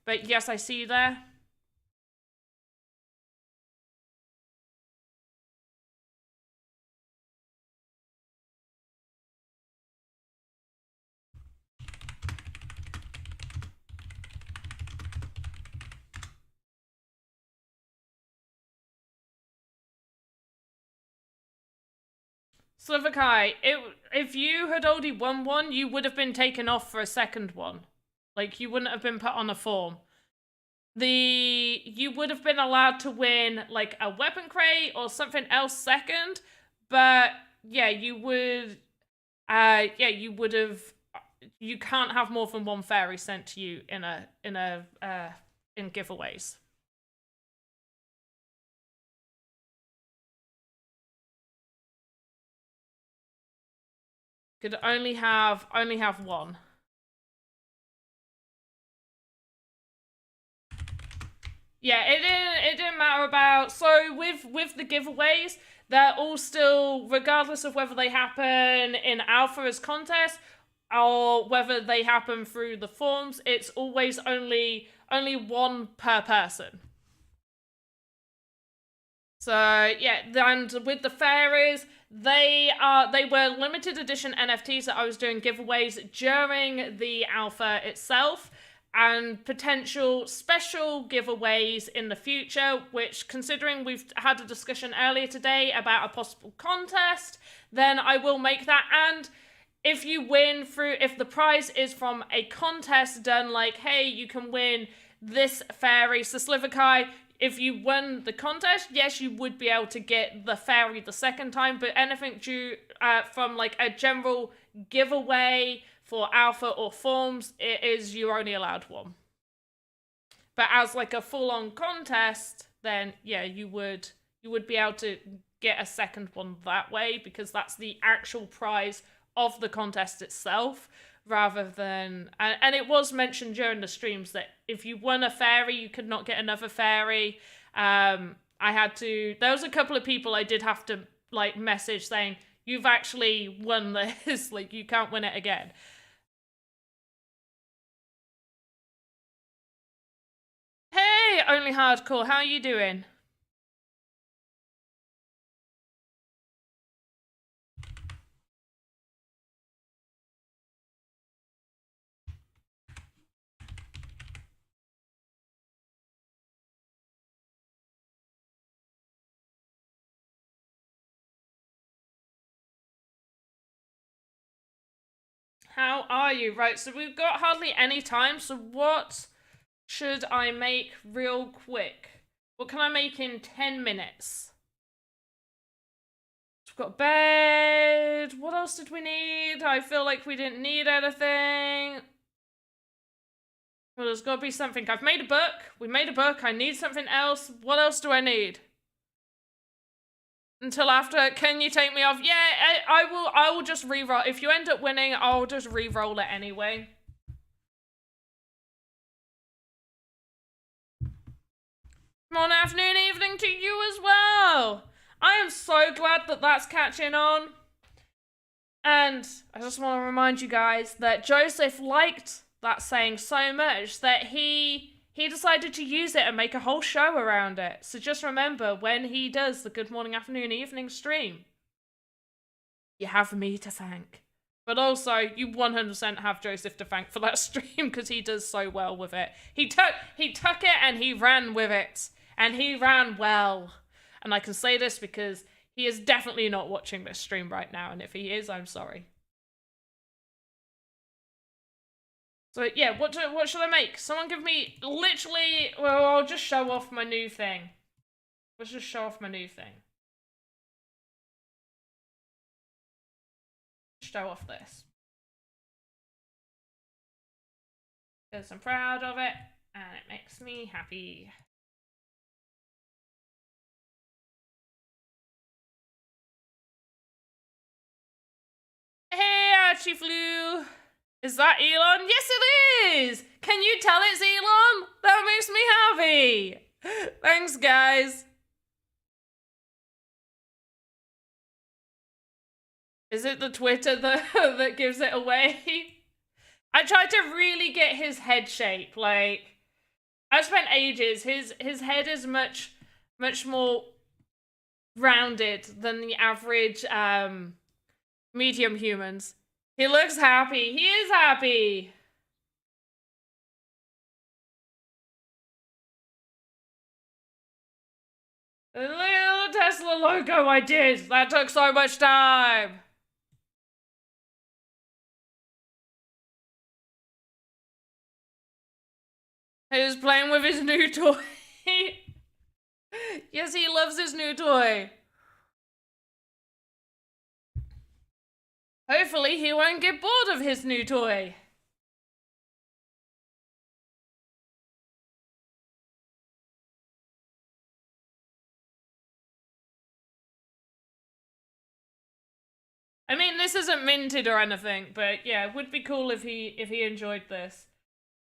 Speaker 1: But yes, I see you there. Slivakai, if you had already won one, you would have been taken off for a second one. Like, you wouldn't have been put on a form. You would have been allowed to win, like, a weapon crate or something else second, but, yeah, you would have... You can't have more than one fairy sent to you in giveaways. Could only have one. Yeah, it didn't matter about... So with the giveaways, they're all still, regardless of whether they happen in alpha as contests or whether they happen through the forums, it's always only one per person. So yeah, and with the fairies, they were limited edition NFTs that I was doing giveaways during the alpha itself, and potential special giveaways in the future, which, considering we've had a discussion earlier today about a possible contest, then I will make that. And if you win if the prize is from a contest done, like, hey, you can win this fairy, so Slivakai, if you won the contest, yes, you would be able to get the fairy the second time, but anything from like a general giveaway for alpha or forms, you're only allowed one. But as like a full-on contest, then yeah, you would be able to get a second one that way, because that's the actual prize of the contest itself, rather than... And it was mentioned during the streams that if you won a fairy, you could not get another fairy. There was a couple of people I did have to, like, message saying, you've actually won this, like, you can't win it again. Hey, Only Hardcore, how are you doing? How are you? Right, so we've got hardly any time, so what should I make real quick? What can I make in 10 minutes? We've got bed. What else did we need? I feel like we didn't need anything. Well, there's got to be something. I've made a book. We made a book. I need something else. What else do I need? Until after, can you take me off? Yeah, I will just re-roll. If you end up winning, I'll just re-roll it anyway. Morning, afternoon, evening to you as well. I am so glad that that's catching on. And I just want to remind you guys that Joseph liked that saying so much that he decided to use it and make a whole show around it. So just remember, when he does the good morning, afternoon, evening stream, you have me to thank. But also, you 100% have Joseph to thank for that stream, because he does so well with it. He took it and he ran with it. And he ran well. And I can say this because He is definitely not watching this stream right now, and if he is, I'm sorry. So yeah, what should I make? Someone give me literally. Well, I'll just show off my new thing. Let's just show off my new thing. Show off this. Because I'm proud of it, and it makes me happy. Hey, Archie Flew! Is that Elon? Yes, it is! Can you tell it's Elon? That makes me happy! Thanks, guys. Is it the Twitter that gives it away? I tried to really get his head shape. Like, I spent ages. His head is much more rounded than the average medium humans. He looks happy. He is happy. The little Tesla logo I did. That took so much time. He was playing with his new toy. Yes, he loves his new toy. Hopefully he won't get bored of his new toy. I mean, this isn't minted or anything, but yeah, it would be cool if he enjoyed this.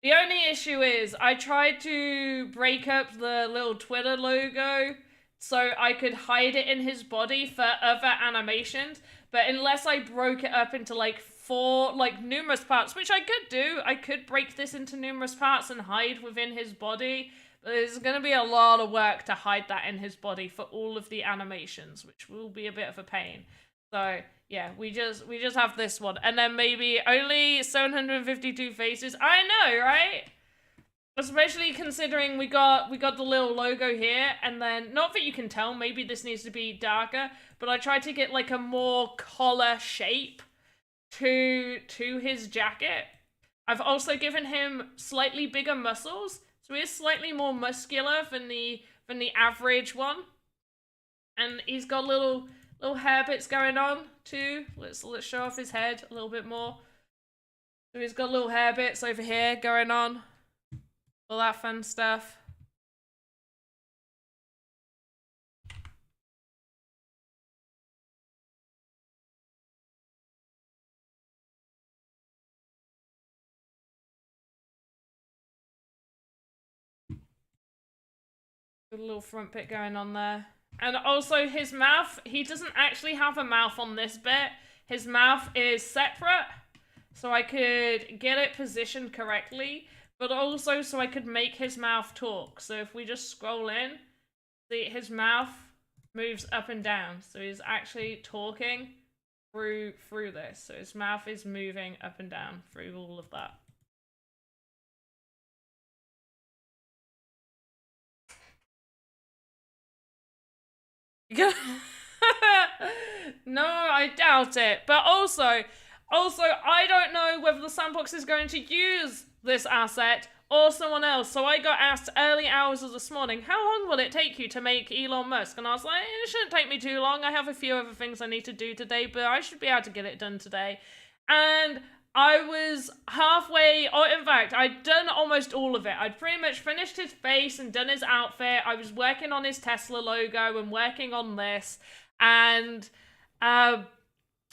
Speaker 1: The only issue is I tried to break up the little Twitter logo so I could hide it in his body for other animations, but unless I broke it up into like numerous parts, which I could do, I could break this into numerous parts and hide within his body, but there's gonna be a lot of work to hide that in his body for all of the animations, which will be a bit of a pain. So yeah, we just have this one, and then maybe only 752 faces. I know, right? Especially considering we got the little logo here, and then not that you can tell, maybe this needs to be darker, but I tried to get like a more collar shape to his jacket. I've also given him slightly bigger muscles, so he is slightly more muscular than the average one, and he's got little hair bits going on too. Let's show off his head a little bit more. So he's got little hair bits over here going on. All that fun stuff. Got a little front bit going on there. And also his mouth, he doesn't actually have a mouth on this bit. His mouth is separate, so I could get it positioned correctly, but also so I could make his mouth talk. So if we just scroll in, see his mouth moves up and down. So he's actually talking through this. So his mouth is moving up and down through all of that. No, I doubt it. But also, I don't know whether the Sandbox is going to use this asset or someone else. So I got asked early hours of this morning, how long will it take you to make Elon Musk? And I was like, it shouldn't take me too long. I have a few other things I need to do today, but I should be able to get it done today. And I was halfway, or in fact, I'd done almost all of it. I'd pretty much finished his face and done his outfit. I was working on his Tesla logo and working on this. And I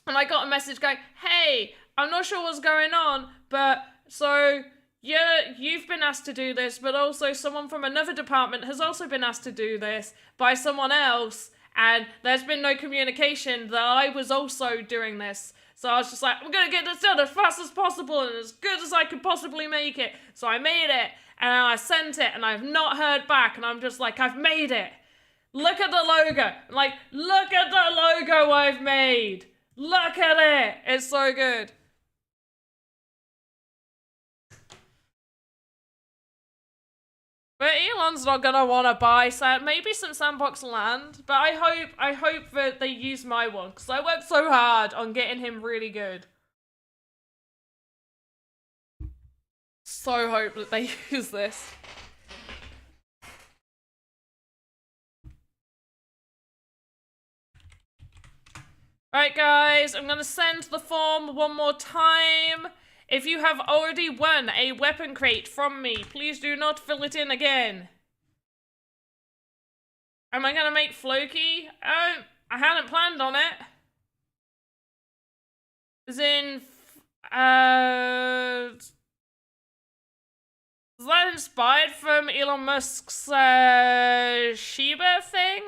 Speaker 1: got a message going, hey, I'm not sure what's going on, but so yeah, you've been asked to do this, but also someone from another department has also been asked to do this by someone else, and there's been no communication that I was also doing this. So I was just like, I'm gonna get this done as fast as possible and as good as I could possibly make it. So I made it, and I sent it, and I've not heard back, and I'm just like, I've made it. Look at the logo. Like, look at the logo I've made. Look at it. It's so good. But Elon's not gonna want to buy maybe some Sandbox land. But I hope that they use my one, because I worked so hard on getting him really good. So hope that they use this. Alright guys, I'm gonna send the form one more time. If you have already won a weapon crate from me, please do not fill it in again. Am I gonna make Floki? I hadn't planned on it. As in, is that inspired from Elon Musk's, Shiba thing?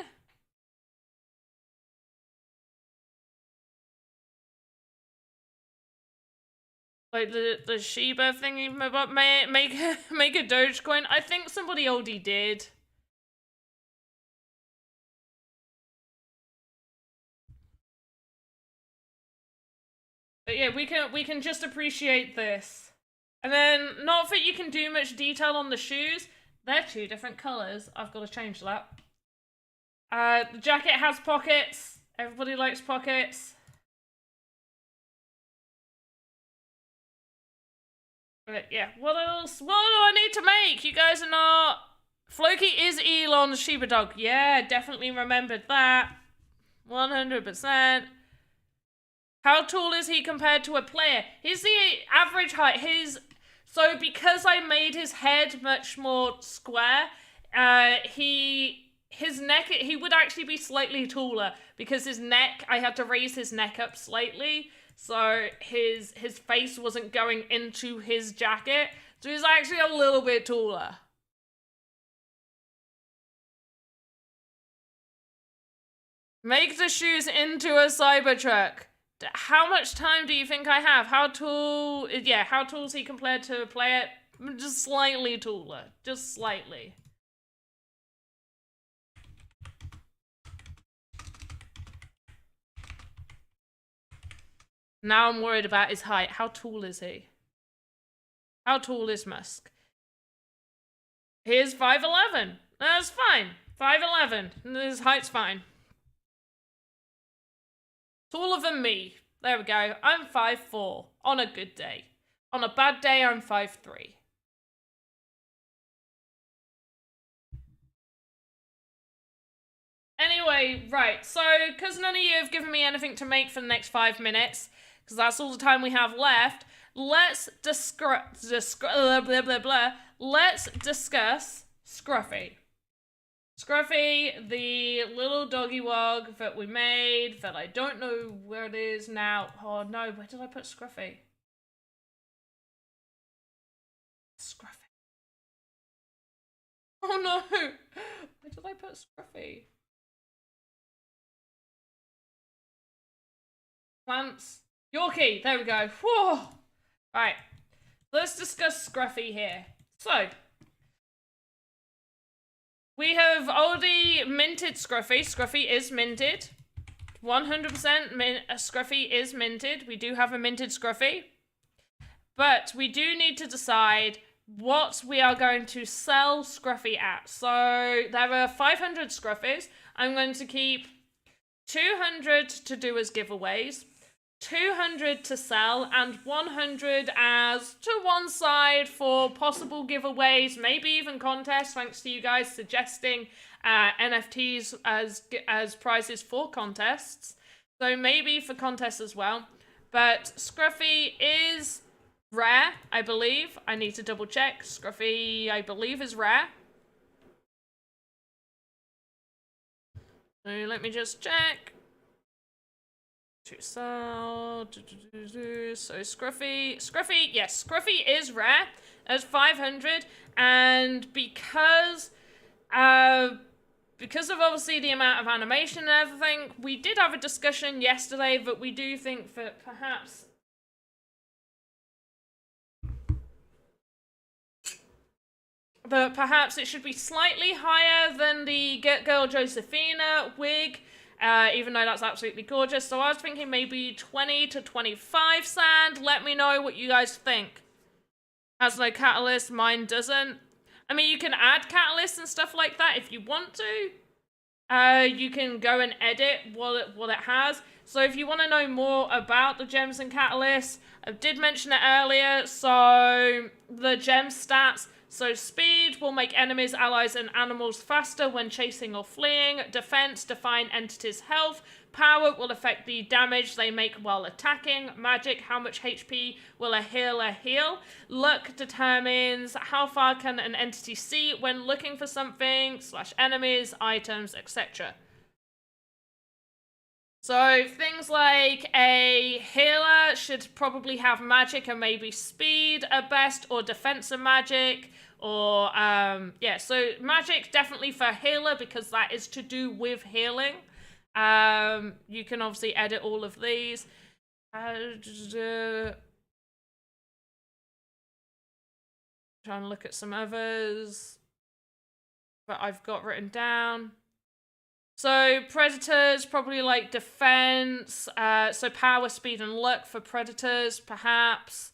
Speaker 1: Like the Shiba thing about make a Dogecoin? I think somebody already did. But yeah, we can just appreciate this. And then, not that you can do much detail on the shoes. They're two different colours. I've got to change that. The jacket has pockets. Everybody likes pockets. But yeah, what else? What do I need to make? You guys are not... Floki is Elon's Shiba dog. Yeah, definitely remembered that. 100%. How tall is he compared to a player? He's the average height. So because I made his head much more square, his neck, he would actually be slightly taller, because his neck, I had to raise his neck up slightly, so his face wasn't going into his jacket, so he's actually a little bit taller. Make the shoes into a Cybertruck. How much time do you think I have? How tall is he compared to a player? Just slightly taller. Just slightly. Now I'm worried about his height. How tall is he? How tall is Musk? He's 5'11". That's fine. 5'11". His height's fine. Taller than me. There we go. I'm 5'4". On a good day. On a bad day, I'm 5'3". Anyway, right. So, because none of you have given me anything to make for the next 5 minutes, because that's all the time we have left, let's discuss Scruffy. Scruffy, the little doggy wog that we made, that I don't know where it is now. Oh no, where did I put Scruffy? Scruffy. Oh no! Where did I put Scruffy? Plants. Yorkie, there we go. Whoa! Right, let's discuss Scruffy here. So, we have already minted Scruffy. Scruffy is minted. 100% Scruffy is minted. We do have a minted Scruffy. But we do need to decide what we are going to sell Scruffy at. So there are 500 Scruffies. I'm going to keep 200 to do as giveaways, 200 to sell, and 100 as to one side for possible giveaways, maybe even contests, thanks to you guys suggesting NFTs as prizes for contests. So maybe for contests as well. But Scruffy is rare, I believe. I need to double check. Scruffy, I believe, is rare. So let me just check. To sell. So Scruffy, yes, Scruffy is rare as 500, and because of obviously the amount of animation and everything, we did have a discussion yesterday that we do think that perhaps it should be slightly higher than the Get Girl Josephina wig. Even though that's absolutely gorgeous. So I was thinking maybe 20 to 25 sand. Let me know what you guys think. Has no catalyst, mine doesn't. I mean, you can add catalysts and stuff like that if you want to. You can go and edit what it has. So if you want to know more about the gems and catalysts, I did mention it earlier. So the gem stats. So speed will make enemies, allies, and animals faster when chasing or fleeing. Defense, define entities' health. Power will affect the damage they make while attacking. Magic, how much HP will a healer heal. Luck determines how far can an entity see when looking for something, / enemies, items, etc. So things like a healer should probably have magic and maybe speed at best, or defense and magic, or yeah, so magic definitely for healer because that is to do with healing. You can obviously edit all of these. Trying to look at some others that I've got written down. So predators, probably like defense, so power, speed, and luck for predators, perhaps.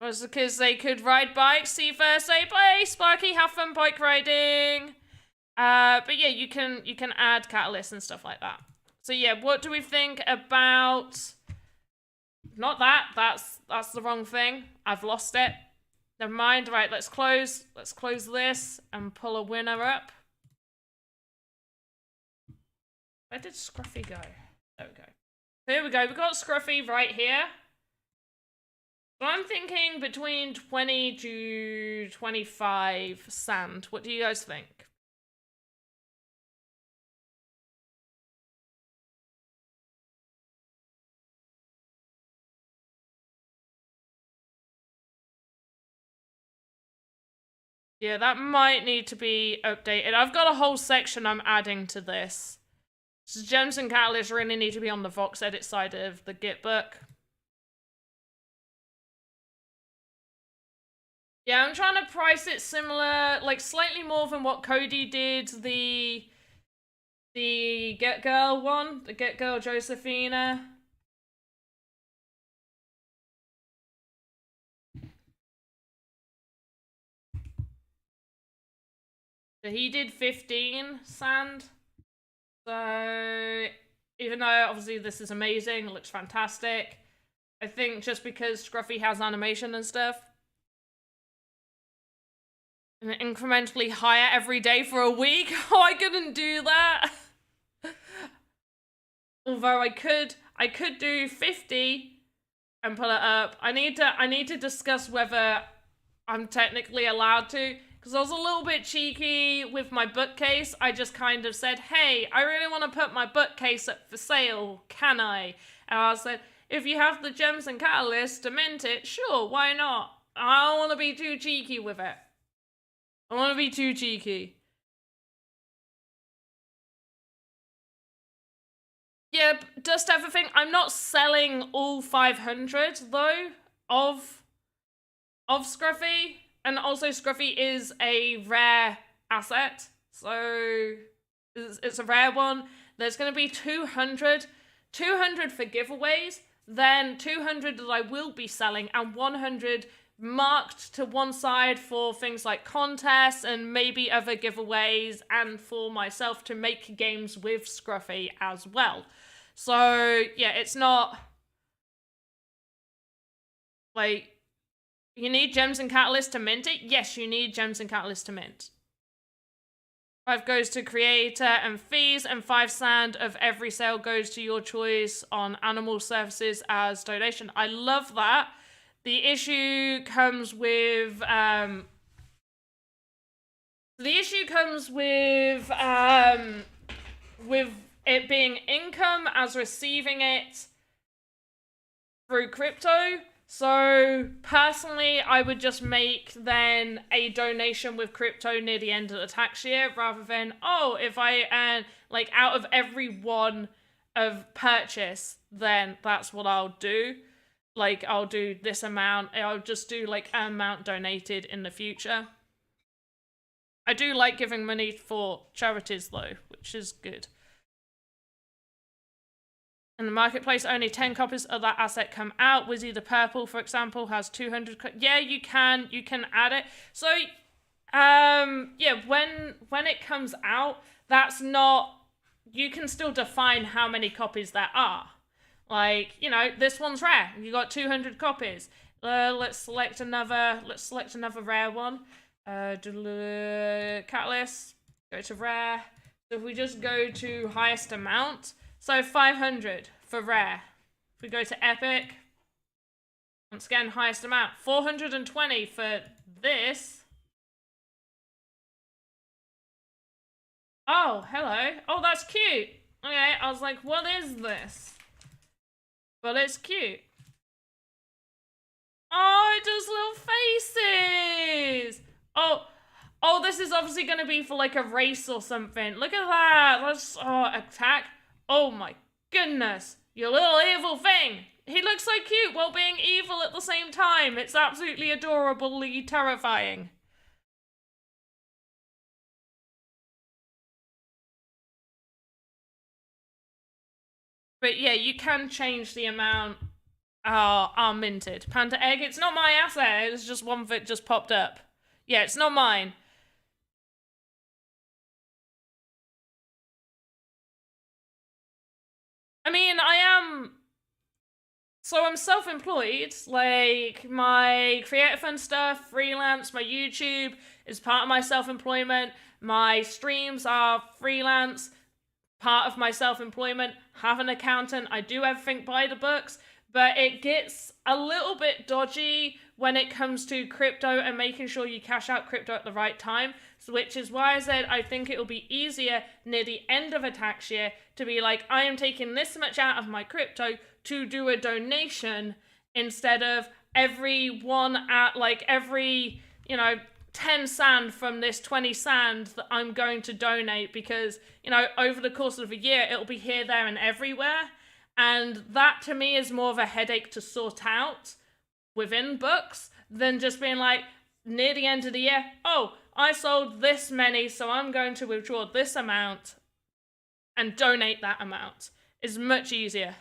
Speaker 1: Was because they could ride bikes, see first aid, play, Sparky, have fun bike riding. But yeah, you can add catalysts and stuff like that. So yeah, what do we think about... Not that, that's the wrong thing. I've lost it. Never mind. Right, let's close this and pull a winner up. Where did Scruffy go? There we go. Here we go. We got Scruffy right here. So I'm thinking between 20 to 25 sand. What do you guys think? Yeah, that might need to be updated. I've got a whole section I'm adding to this. So gems and catalysts really need to be on the Vox edit side of the Git book. Yeah, I'm trying to price it similar, like slightly more than what Cody did, the Get Girl one, the Get Girl Josephina. So he did 15 sand. So even though obviously this is amazing, it looks fantastic, I think just because Scruffy has animation and stuff, and incrementally higher every day for a week. Oh, I couldn't do that. Although I could do 50 and put it up. I need to discuss whether I'm technically allowed to, because I was a little bit cheeky with my bookcase. I just kind of said, hey, I really want to put my bookcase up for sale. Can I? And I said, if you have the gems and catalysts to mint it, sure, why not? I don't want to be too cheeky with it. I want to be too cheeky. Yeah, just everything. I'm not selling all 500 though of Scruffy, and also Scruffy is a rare asset, so it's a rare one. There's going to be 200 for giveaways, then 200 that I will be selling, and 100 marked to one side for things like contests and maybe other giveaways, and for myself to make games with Scruffy as well. So yeah, it's not like you need gems and catalysts to mint it. Yes, you need gems and catalysts to mint. 5 goes to creator and fees, and 5 sand of every sale goes to your choice on animal services as donation. I love that. The issue comes with with it being income as receiving it through crypto. So personally, I would just make then a donation with crypto near the end of the tax year, rather than, oh, if I earn like out of every one of purchase, then that's what I'll do. Like, I'll do this amount. I'll just do, like, an amount donated in the future. I do like giving money for charities, though, which is good. In the marketplace, only 10 copies of that asset come out. Wizzy the Purple, for example, has 200. Yeah, you can add it. So, yeah, when it comes out, that's not. You can still define how many copies there are. Like, you know, this one's rare. You got 200 copies. Let's select another rare one. Catalyst. Go to rare. So if we just go to highest amount. So 500 for rare. If we go to epic, once again, highest amount. 420 for this. Oh, hello. Oh, that's cute. Okay, I was like, what is this? But it's cute. Oh, it does little faces. Oh, this is obviously going to be for like a race or something. Look at that. Let's, attack. Oh my goodness, you little evil thing. He looks so cute while being evil at the same time. It's absolutely adorably terrifying. But yeah, you can change the amount are minted. Panda egg, it's not my asset. It's just one that just popped up. Yeah, it's not mine. I mean, I'm self-employed, like, my creative fund stuff, freelance, my YouTube is part of my self-employment, my streams are freelance, part of my self-employment, have an accountant, I do everything by the books, but it gets a little bit dodgy when it comes to crypto and making sure you cash out crypto at the right time, which is why I said I think it will be easier near the end of a tax year to be like, I am taking this much out of my crypto to do a donation instead of every 10 sand from this 20 sand that I'm going to donate because, you know, over the course of a year, it'll be here, there, and everywhere. And that to me is more of a headache to sort out within books than just being like, near the end of the year, oh, I sold this many, so I'm going to withdraw this amount and donate that amount. It's much easier.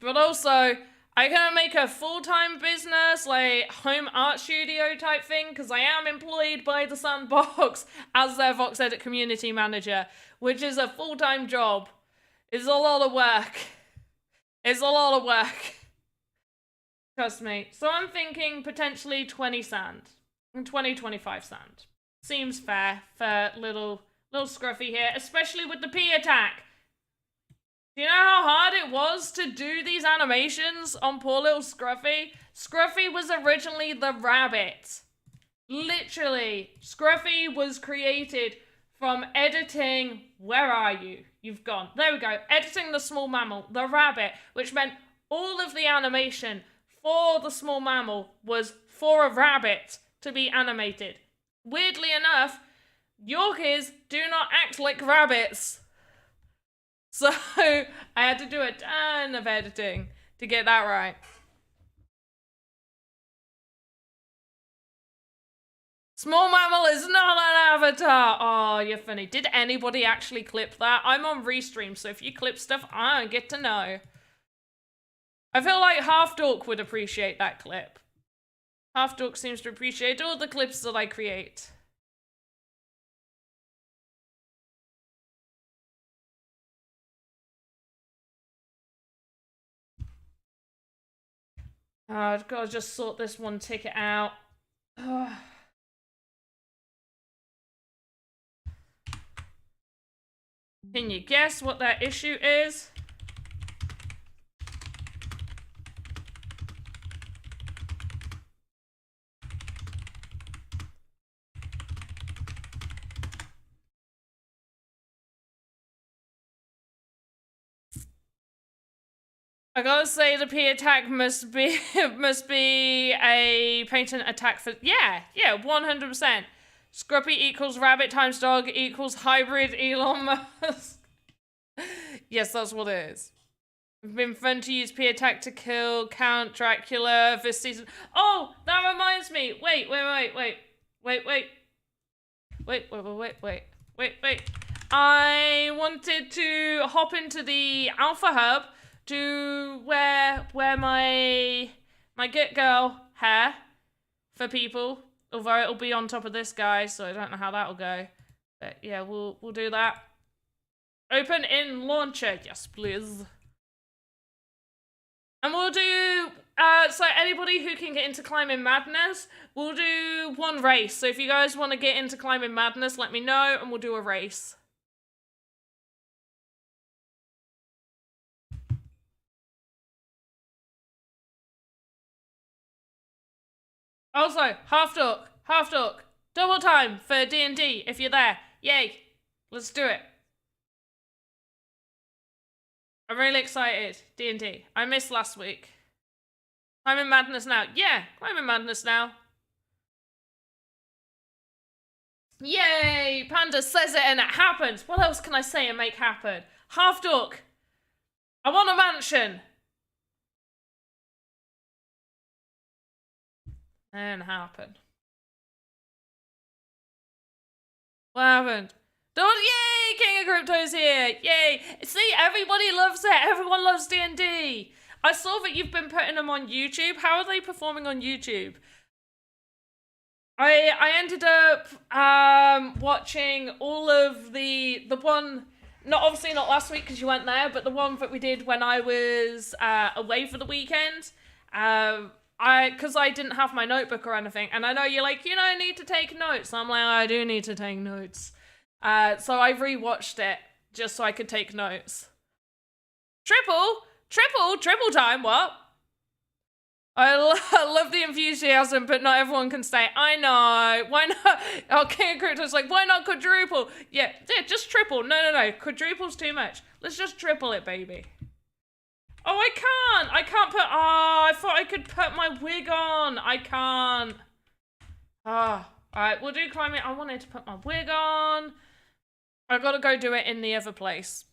Speaker 1: But also, I can make a full-time business, like home art studio type thing, because I am employed by the Sandbox as their Vox Edit community manager, which is a full-time job. It's a lot of work. It's a lot of work. Trust me. So I'm thinking potentially 20 sand. 25 sand. Seems fair for little Scruffy here, especially with the P attack. Do you know how hard it was to do these animations on poor little Scruffy? Scruffy was originally the rabbit. Literally, Scruffy was created from editing, where are you? You've gone. There we go. Editing the small mammal, the rabbit, which meant all of the animation for the small mammal was for a rabbit to be animated. Weirdly enough, Yorkies do not act like rabbits. So I had to do a ton of editing to get that right. Small mammal is not an avatar. Oh, you're funny. Did anybody actually clip that? I'm on Restream, so if you clip stuff, I don't get to know. I feel like Half Dork would appreciate that clip. Half Dork seems to appreciate all the clips that I create. Oh, I've got to just sort this one ticket out. Ugh. Can you guess what that issue is? I gotta say the P attack must be a patent attack for yeah 100%. Scruppy equals rabbit times dog equals hybrid Elon Musk. Yes, that's what it is. It's been fun to use P attack to kill Count Dracula this season. Oh, that reminds me. Wait. Wait. I wanted to hop into the Alpha Hub to wear my Get Girl hair for people. Although it'll be on top of this guy, so I don't know how that'll go. But yeah, we'll do that. Open in launcher, yes please. And we'll do, so anybody who can get into Climbing Madness, we'll do one race. So if you guys want to get into Climbing Madness, let me know and we'll do a race. Also, half dork, double time for D&D if you're there. Yay, let's do it. I'm really excited. D&D. I missed last week. Climbing Madness now. Yeah, Climbing Madness now. Yay! Panda says it and it happens. What else can I say and make happen? Half dork. I want a mansion. And happen. What happened? Yay! King of Crypto's here! Yay! See, everybody loves it. Everyone loves D&D. I saw that you've been putting them on YouTube. How are they performing on YouTube? I ended up watching all of the one, obviously not last week because you weren't there, but the one that we did when I was away for the weekend. Because I didn't have my notebook or anything, and I know you're like, I need to take notes. I'm like, I do need to take notes. So I rewatched it just so I could take notes. Triple time, what? I love the enthusiasm, but not everyone can stay. I know. Why not? Oh, King of Crypto's like, why not quadruple? Yeah, just triple. No. Quadruple's too much. Let's just triple it, baby. Oh, I can't put... Oh, I thought I could put my wig on. I can't. Ah, alright, we'll do climbing. I wanted to put my wig on. I've got to go do it in the other place.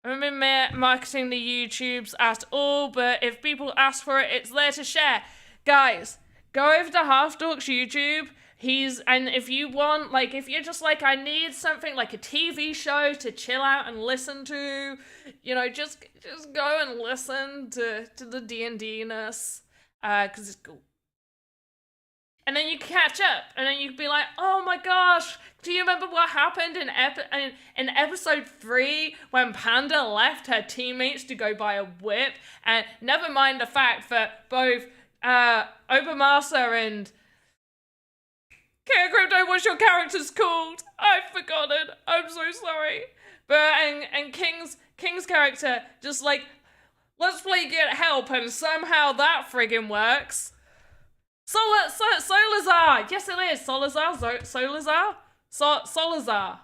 Speaker 1: I haven't been marketing the YouTubes at all, but if people ask for it, it's there to share. Guys, go over to Half Dork's YouTube. And if you want, like, if you're just like, I need something like a TV show to chill out and listen to, just go and listen to the D&D-ness, because it's cool. And then you catch up, and then you'd be like, oh my gosh, do you remember what happened in episode 3 when Panda left her teammates to go buy a whip? And never mind the fact that both Obermaster and King of Crypto, what's your character's called? I've forgotten. I'm so sorry. But and King's character just like, let's play Get Help, and somehow that friggin' works. Solazar! Yes, it is. Solazar? Solazar.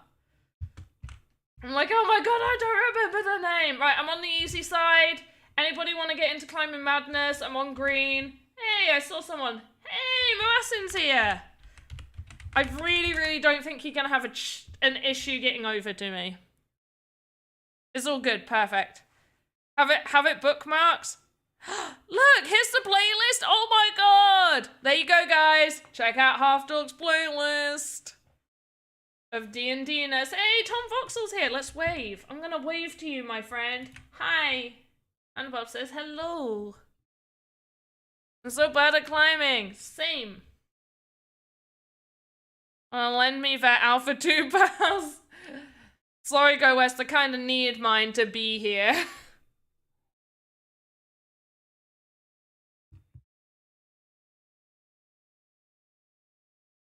Speaker 1: I'm like, oh my god, I don't remember the name. Right, I'm on the easy side. Anybody want to get into Climbing Madness? I'm on green. Hey, I saw someone. Hey, Moassin's here. I really don't think you're going to have an issue getting over to me. It's all good. Perfect. Have it bookmarked. Look, here's the playlist. Oh my god. There you go, guys. Check out Half Dork's playlist of D&D-ness. Hey, Tom Voxel's here. Let's wave. I'm going to wave to you, my friend. Hi. And Bob says hello. I'm so bad at climbing. Same. Lend me that Alpha 2 pass. Sorry, Go West. I kind of need mine to be here.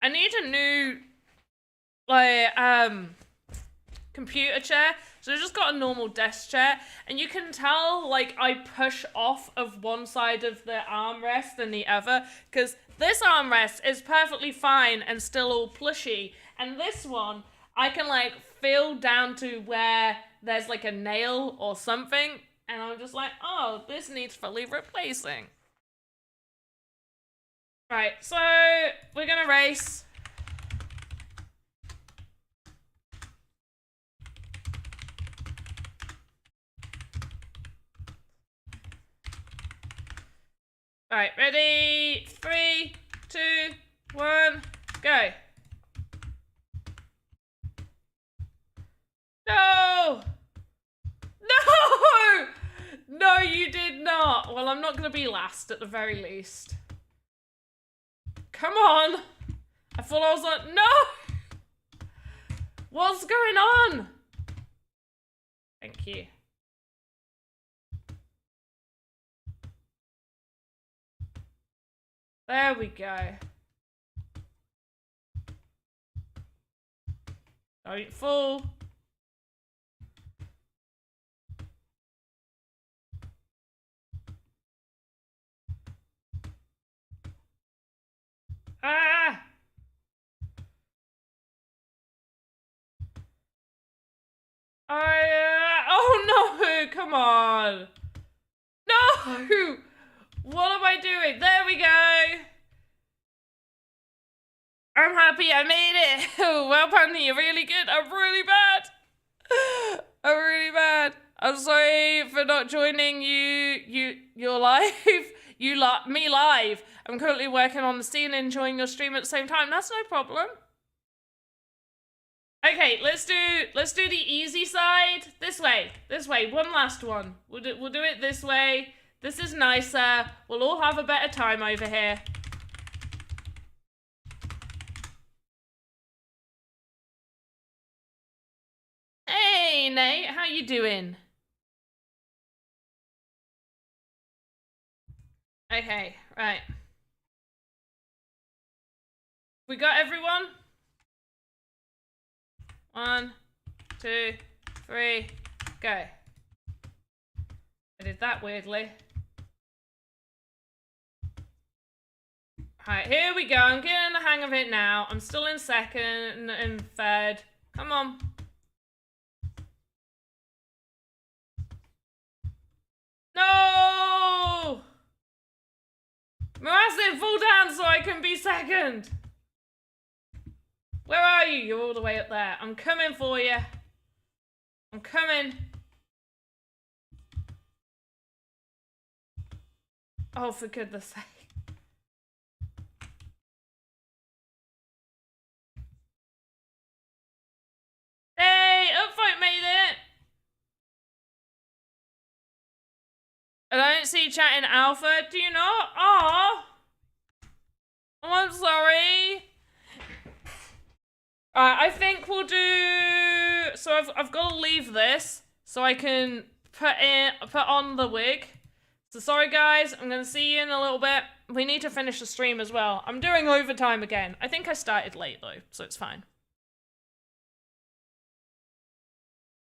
Speaker 1: I need a new, computer chair. So I just got a normal desk chair, and you can tell, like, I push off of one side of the armrest than the other, because this armrest is perfectly fine and still all plushy, and this one, I can, like, feel down to where there's, like, a nail or something, and I'm just like, oh, this needs fully replacing. Right, so we're gonna race. Alright, ready? 3, 2, 1, go. No, you did not. Well, I'm not going to be last at the very least. Come on. I thought I was on. No! What's going on? Thank you. There we go. Don't fall. Ah! Oh no! Come on! No! What am I doing? There we go! I'm happy I made it! Well, Pandy, you're really good. I'm really bad! I'm really bad. I'm sorry for not joining your live. Me live. I'm currently working on the scene and enjoying your stream at the same time. That's no problem. Okay, let's do the easy side. This way. One last one. We'll do it this way. This is nicer. We'll all have a better time over here. Hey, Nate, how you doing? Okay, right. We got everyone? 1, 2, 3, go. I did that weirdly. Alright, here we go. I'm getting the hang of it now. I'm still in second and third. Come on. No! Massive, fall down so I can be second. Where are you? You're all the way up there. I'm coming for you. I'm coming. Oh, for goodness sake. Hey, Upvote made it. I don't see chat in alpha. Do you not? Aw. Oh, I'm sorry. I think we'll do. So I've got to leave this so I can put on the wig. So sorry guys, I'm gonna see you in a little bit. We need to finish the stream as well. I'm doing overtime again. I think I started late though, so it's fine.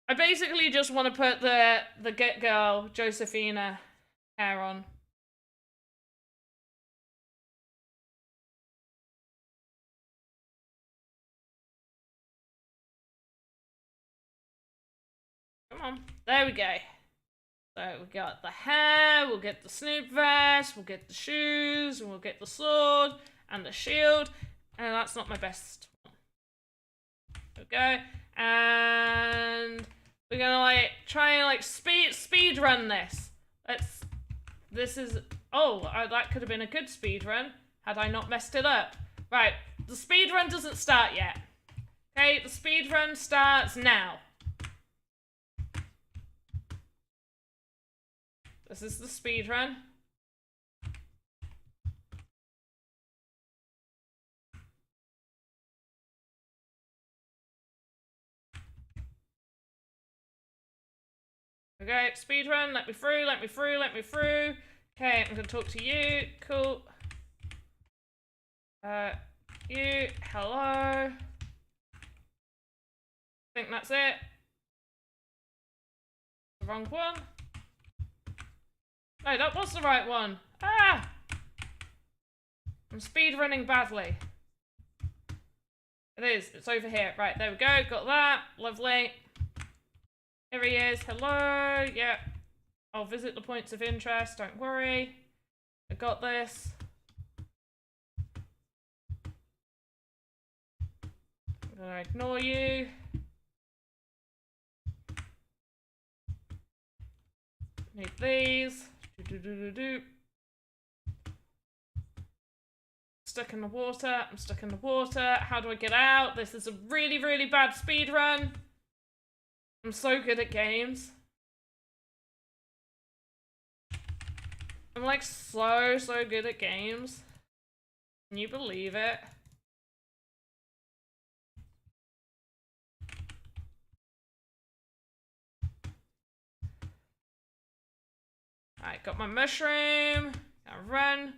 Speaker 1: I basically just want to put the Get Girl Josephina hair on. Come on. There we go. So we got the hair, we'll get the Snoop vest, we'll get the shoes, and we'll get the sword and the shield. And that's not my best one. There we go. And we're gonna like try and like speed run this. This is that could have been a good speed run had I not messed it up. Right, the speed run doesn't start yet. Okay, the speed run starts now. This is the speed run. Okay, speed run. Let me through. Let me through. Let me through. Okay, I'm gonna talk to you. Cool. You. Hello. I think that's it. The wrong one. No, that was the right one. Ah! I'm speed running badly. It is. It's over here. Right, there we go. Got that. Lovely. Here he is. Hello. Yeah. I'll visit the points of interest. Don't worry. I got this. I'm gonna ignore you. Need these. Stuck in the water. I'm stuck in the water. How do I get out? This is a really, really bad speed run. I'm so good at games. I'm like so good at games. Can you believe it? Alright, got my mushroom. Gotta run.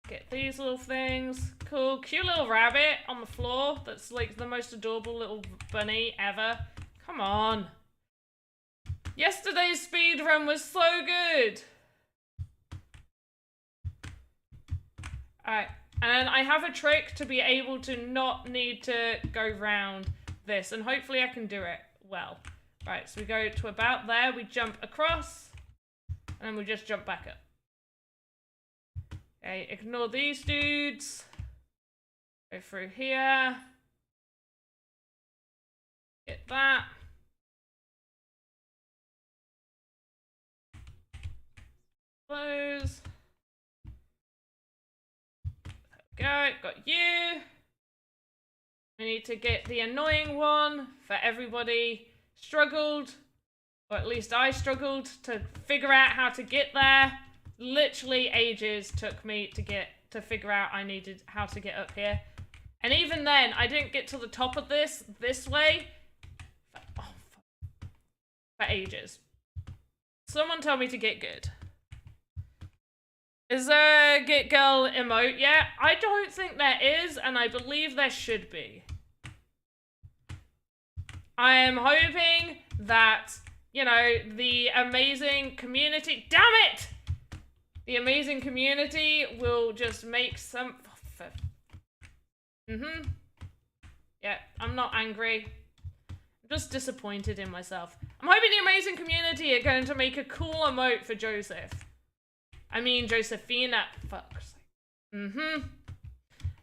Speaker 1: Get these little things. Cool. Cute little rabbit on the floor. That's like the most adorable little bunny ever. Come on. Yesterday's speedrun was so good. Alright. And I have a trick to be able to not need to go round this. And hopefully I can do it well. Right, so we go to about there. We jump across. And then we just jump back up. Okay, ignore these dudes. Go through here. Get that. Close. There we go, got you. We need to get the annoying one for everybody struggled, or at least I struggled to figure out how to get there. Literally ages took me to figure out I needed how to get up here. And even then, I didn't get to the top of this way for ages. Someone told me to get good. Is there a get girl emote yet? I don't think there is, and I believe there should be. I am hoping that, you know, the amazing community— damn it! The amazing community will just make some— yeah, I'm not angry. I'm just disappointed in myself. I'm hoping the amazing community are going to make a cool emote for Joseph. I mean, Josephina. Fuck's sake.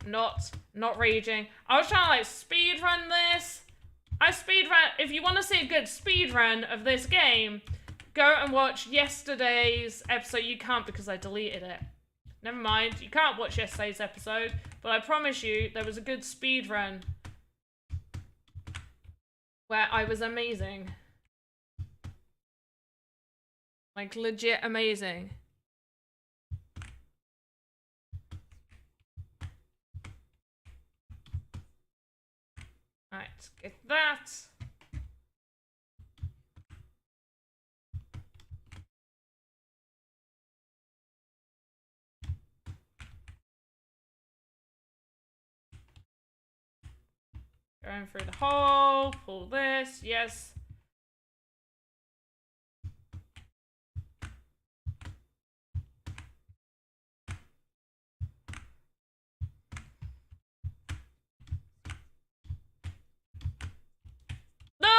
Speaker 1: Not raging. I was trying to, like, speedrun this. If you want to see a good speedrun of this game, go and watch yesterday's episode. You can't because I deleted it. Never mind. You can't watch yesterday's episode, but I promise you there was a good speedrun where I was amazing. Like, legit amazing. Alright, let's get that. Going through the hole, pull this, yes. No!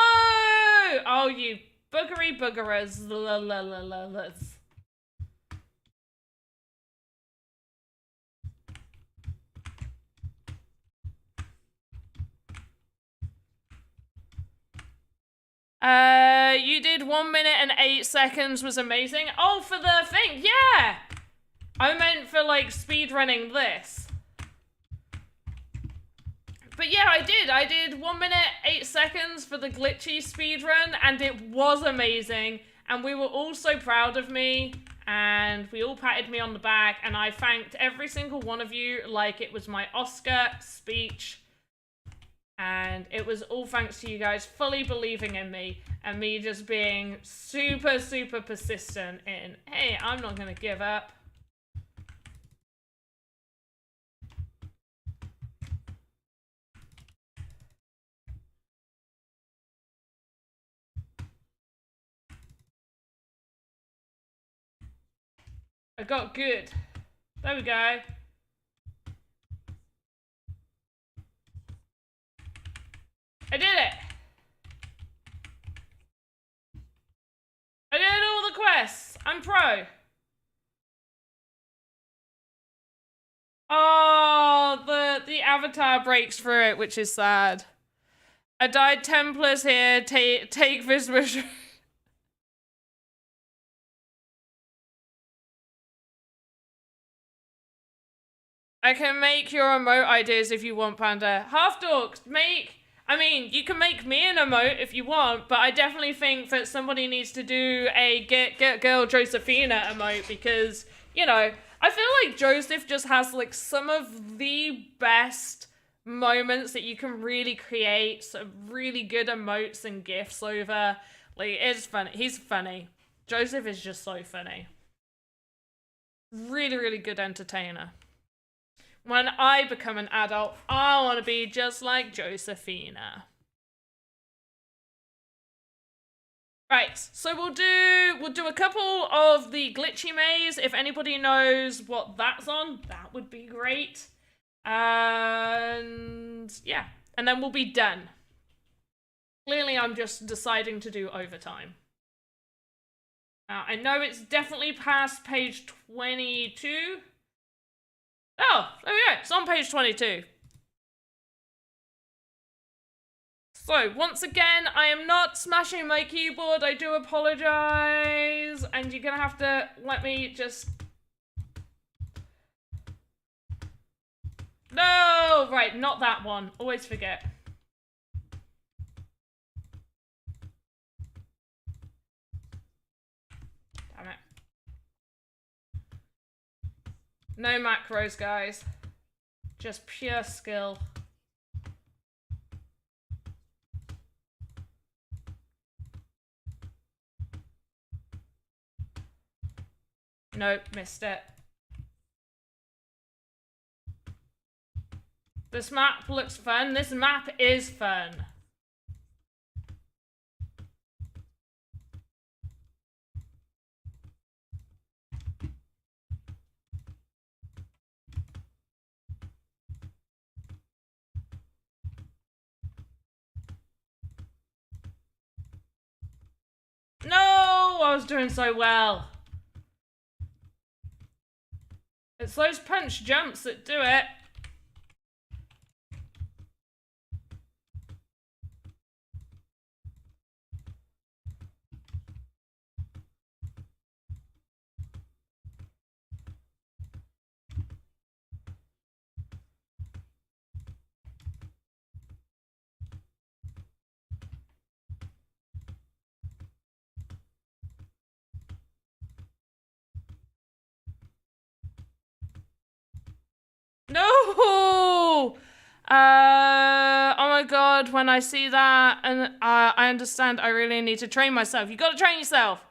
Speaker 1: Oh, you boogery boogerers. You did 1 minute and 8 seconds was amazing. Oh, for the thing, yeah! I meant for, like, speedrunning this. But yeah, I did 1 minute, 8 seconds for the glitchy speedrun, and it was amazing. And we were all so proud of me, and we all patted me on the back, and I thanked every single one of you like it was my Oscar speech. And it was all thanks to you guys fully believing in me, and me just being super persistent in, hey, I'm not gonna give up. I got good. There we go. I did it! I did all the quests! I'm pro! Oh, the avatar breaks through it, which is sad. I died Templars here, take this mushroom. I can make your emote ideas if you want, Panda. Half Dorks, make I mean, you can make me an emote if you want, but I definitely think that somebody needs to do a get girl Josephina emote because, you know, I feel like Joseph just has like some of the best moments that you can really create some really good emotes and gifs over. Like, it's funny. He's funny. Joseph is just so funny. Really, really good entertainer. When I become an adult, I want to be just like Josephina. Right, so we'll do a couple of the glitchy maze. If anybody knows what that's on, that would be great. And yeah, and then we'll be done. Clearly, I'm just deciding to do overtime. I know it's definitely past page 22. Oh, there we go. It's on page 22. So, once again, I am not smashing my keyboard. I do apologize. And you're gonna have to let me just... No! Right, not that one. Always forget. Damn it. No macros, guys. Just pure skill. Nope, missed it. This map looks fun. This map is fun. No, I was doing so well. It's those punch jumps that do it. No! Oh my god, when I see that, and I understand I really need to train myself. You gotta train yourself!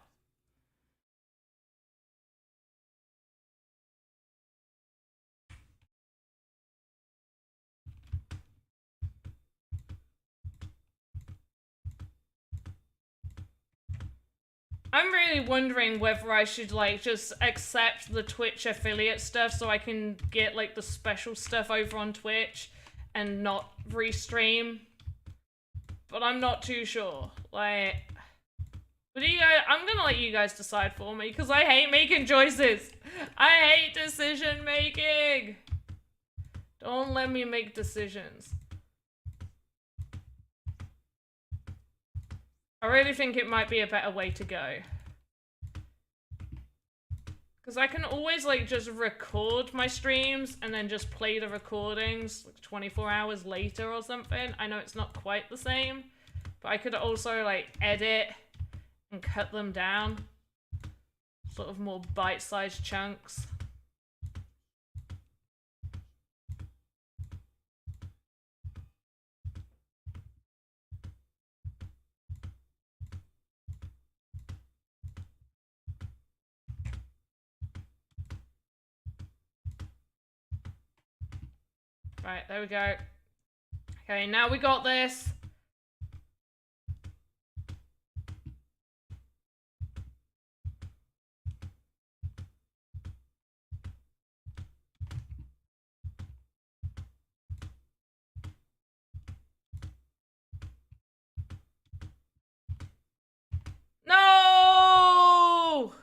Speaker 1: I'm really wondering whether I should, like, just accept the Twitch affiliate stuff so I can get, like, the special stuff over on Twitch and not restream. But I'm not too sure. Like, but you guys, I'm gonna let you guys decide for me because I hate making choices. I hate decision making. Don't let me make decisions. I really think it might be a better way to go. Because I can always, like, just record my streams and then just play the recordings like 24 hours later or something. I know it's not quite the same, but I could also, like, edit and cut them down. Sort of more bite-sized chunks. Right, there we go. Okay, now we got this. No!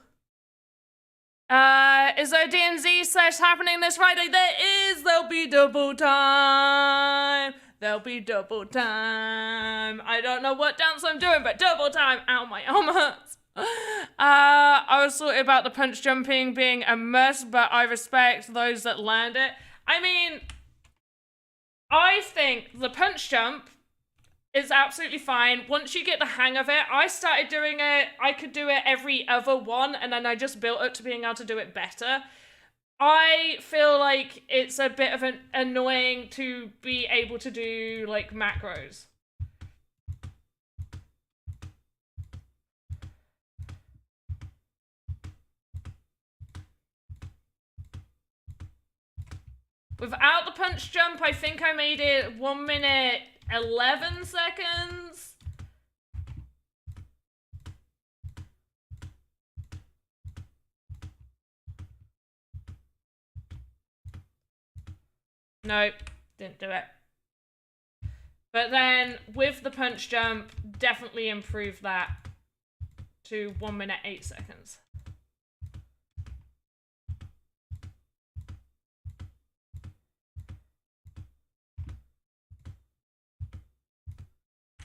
Speaker 1: Is there a DMZ slash happening this Friday? There is! There'll be double time! There'll be double time! I don't know what dance I'm doing, but double time! Ow, my arm hurts! I was sorted about the punch jumping being a must, but I respect those that land it. I mean, I think the punch jump, It's absolutely fine. Once you get the hang of it, I started doing it, I could do it every other one, and then I just built up to being able to do it better. I feel like it's a bit of an annoying to be able to do, like, macros. Without the punch jump, I think I made it 1 minute 11 seconds. Nope, didn't do it. But then with the punch jump, definitely improved that to 1 minute 8 seconds.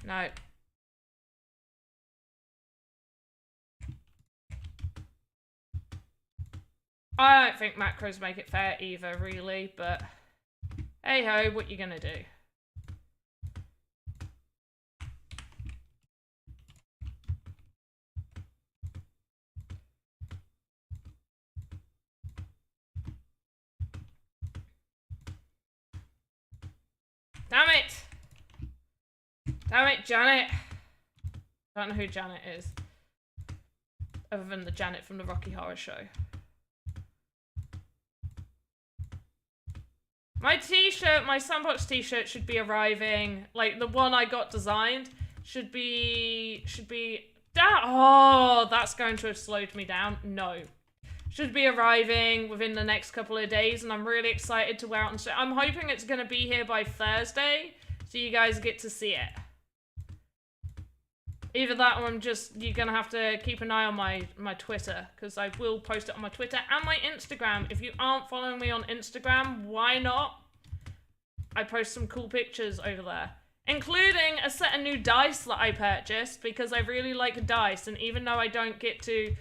Speaker 1: No. I don't think macros make it fair either, really, but hey ho, what you gonna do? Damn it! Damn it, Janet! I don't know who Janet is. Other than the Janet from the Rocky Horror Show. My t-shirt, my Sandbox t-shirt should be arriving, like the one I got designed, should be, oh, that's going to have slowed me down. No. Should be arriving within the next couple of days, and I'm really excited to wear it on. I'm hoping it's going to be here by Thursday, so you guys get to see it. Either that or you're going to have to keep an eye on my Twitter, because I will post it on my Twitter and my Instagram. If you aren't following me on Instagram, why not? I post some cool pictures over there, including a set of new dice that I purchased, because I really like dice, and even though I don't get to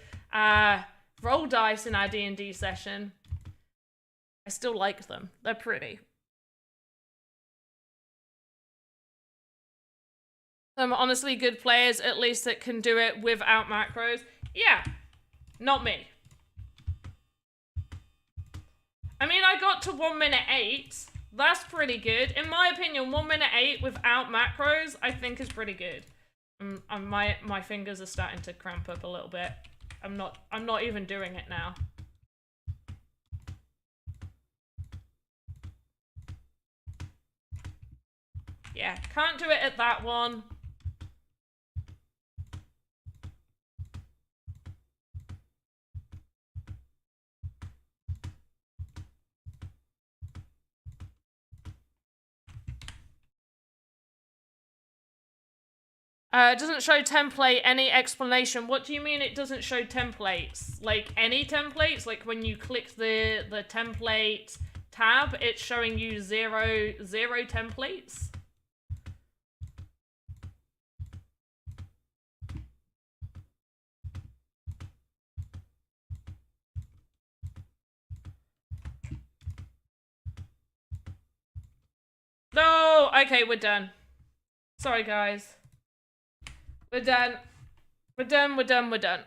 Speaker 1: roll dice in our D&D session, I still like them. They're pretty. Some honestly good players, at least, that can do it without macros. Yeah, not me. I mean, I got to 1 minute 8. That's pretty good. In my opinion, 1 minute 8 without macros, I think is pretty good. My fingers are starting to cramp up a little bit. I'm not even doing it now. Yeah, can't do it at that one. It doesn't show template, any explanation. What do you mean it doesn't show templates? Like any templates? Like when you click the template tab, it's showing you zero templates? No! Okay, we're done. Sorry, guys. We're done. We're done.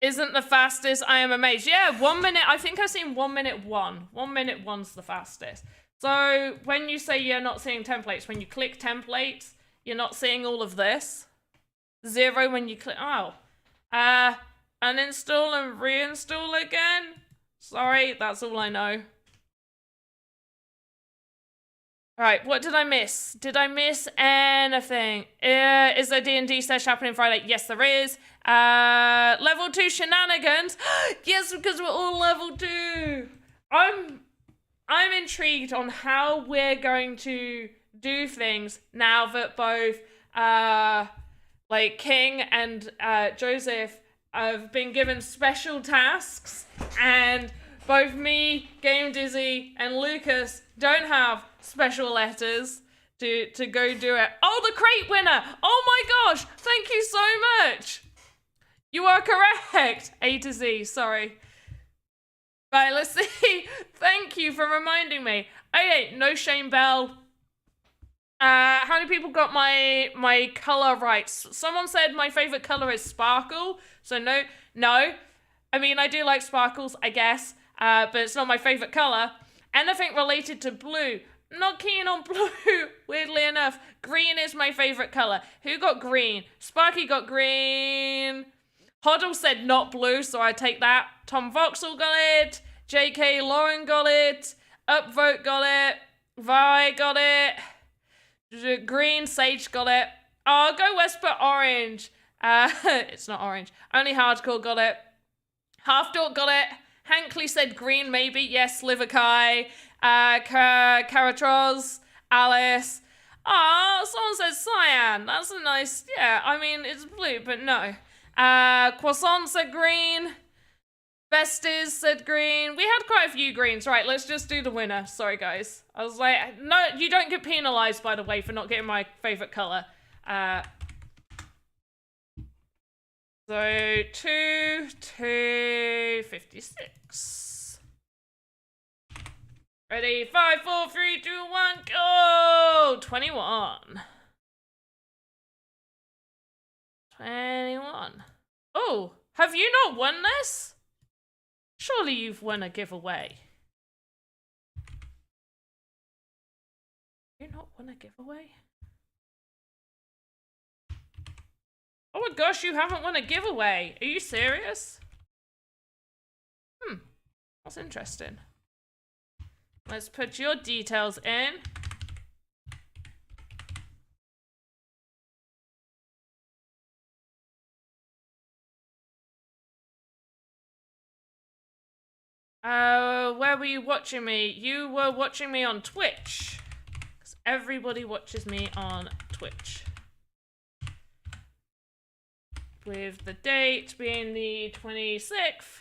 Speaker 1: Isn't the fastest, I am amazed. Yeah, 1 minute, I think I've seen 1 minute 1. 1 minute 1's the fastest. So when you say you're not seeing templates, when you click templates, you're not seeing all of this. 0 when you click, oh. Uninstall and reinstall again? Sorry, that's all I know. Alright, what did I miss? Did I miss anything? Is there D&D sesh happening Friday? Yes, there is. Level 2 shenanigans. Yes, because we're all level 2. I'm intrigued on how we're going to do things now that both like King and Joseph have been given special tasks, and both me, Game Dizzy, and Lucas don't have special letters to go do it. Oh, the crate winner! Oh my gosh! Thank you so much! You are correct! A to Z, sorry. Right, let's see. Thank you for reminding me. Okay, no shame bell. How many people got my color right? Someone said my favorite color is sparkle. So no. I mean, I do like sparkles, I guess. But it's not my favorite color. Anything related to blue. Not keen on blue, weirdly enough. Green is my favorite color. Who got green? Sparky got green. Hoddle said not blue, so I take that. Tom Voxel got it. JK Lauren got it. Upvote got it. Vi got it. Green Sage got it. Oh, go Wesper Orange. It's not orange. Only Hardcore got it. Half Dork got it. Hankley said green, maybe. Yes, Liverkai. Karatroz. Alice. Oh, someone said cyan. That's a nice, yeah, I mean, it's blue, but no. Croissant said green. Besties said green. We had quite a few greens. Right, let's just do the winner. Sorry, guys. I was like, no, you don't get penalized, by the way, for not getting my favorite color. So, 256. Ready? 5, 4, 3, 2, 1, go! 21. 21. Oh, have you not won this? Surely you've won a giveaway. You not won a giveaway? Oh my gosh, you haven't won a giveaway. Are you serious? That's interesting. Let's put your details in. Where were you watching me? You were watching me on Twitch. Because everybody watches me on Twitch. With the date being the 26th.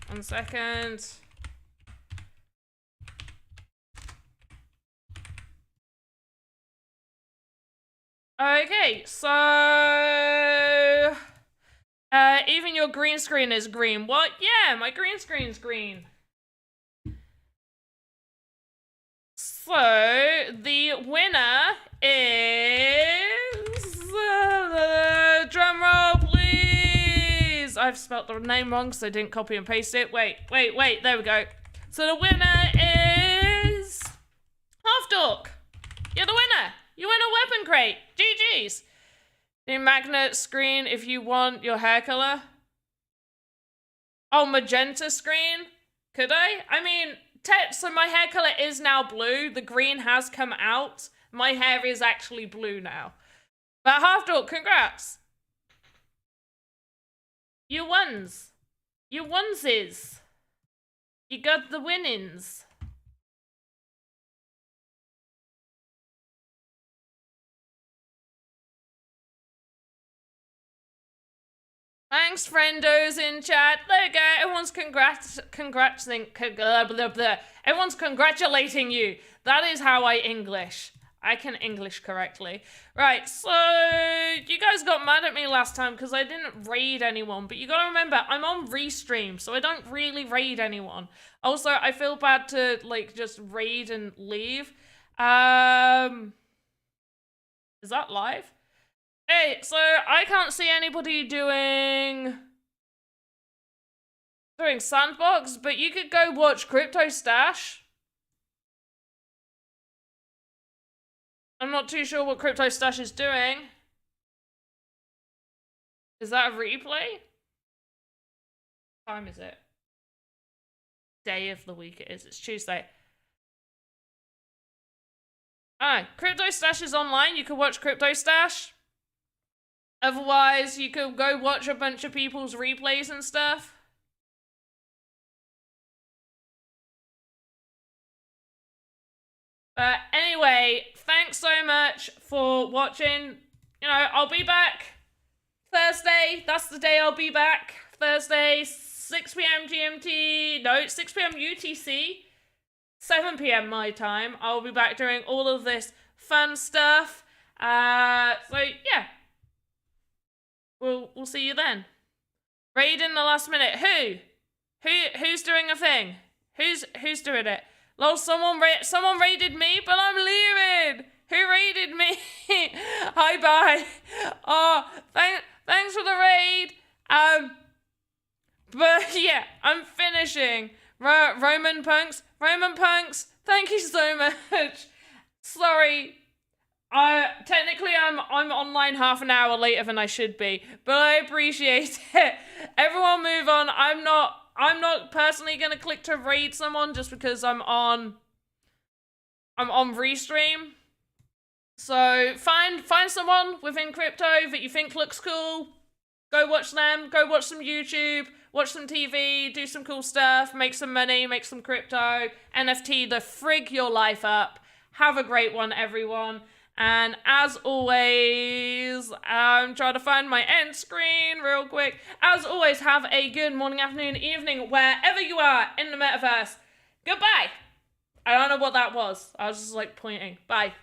Speaker 1: One second. Okay, so even your green screen is green. What? Yeah, my green screen's green. So the winner is drum roll, please. I've spelt the name wrong, so I didn't copy and paste it. Wait. There we go. So the winner is Half Dork. You're the winner. You win a weapon crate. GG's. The magnet screen if you want your hair color. Oh, magenta screen? Could I? I mean, so my hair color is now blue. The green has come out. My hair is actually blue now. But Half Dork, congrats. You wons. You onesies. You got the winnings. Thanks, friendos in chat. There you go. Everyone's everyone's congratulating you. That is how I English. I can English correctly. Right, so you guys got mad at me last time because I didn't raid anyone, but you gotta remember, I'm on Restream, so I don't really raid anyone. Also, I feel bad to, like, just raid and leave. Is that live? Hey, so I can't see anybody doing Sandbox, but you could go watch Crypto Stash. I'm not too sure what Crypto Stash is doing. Is that a replay? What time is it? Day of the week it is. It's Tuesday. Alright, Crypto Stash is online. You can watch Crypto Stash. Otherwise, you could go watch a bunch of people's replays and stuff. But anyway, thanks so much for watching. You know, I'll be back Thursday. That's the day I'll be back. Thursday, 6 p.m. GMT. No, 6 p.m. UTC. 7 p.m. my time. I'll be back doing all of this fun stuff. So yeah, we'll see you then. Raid in the last minute. Who's doing a thing? Who's doing it? Lol, someone raided me, but I'm leaving. Who raided me? Hi, bye. Oh, thanks for the raid. But yeah, I'm finishing. Roman punks, thank you so much. Sorry. Technically I'm online half an hour later than I should be, but I appreciate it. Everyone move on. I'm not personally gonna click to raid someone just because I'm on Restream. So find someone within crypto that you think looks cool. Go watch them. Go watch some YouTube. Watch some TV. Do some cool stuff. Make some money. Make some crypto. NFT the frig your life up. Have a great one, everyone. And as always, I'm trying to find my end screen real quick. As always, have a good morning, afternoon, evening, wherever you are in the metaverse. Goodbye. I don't know what that was. I was just like pointing. Bye.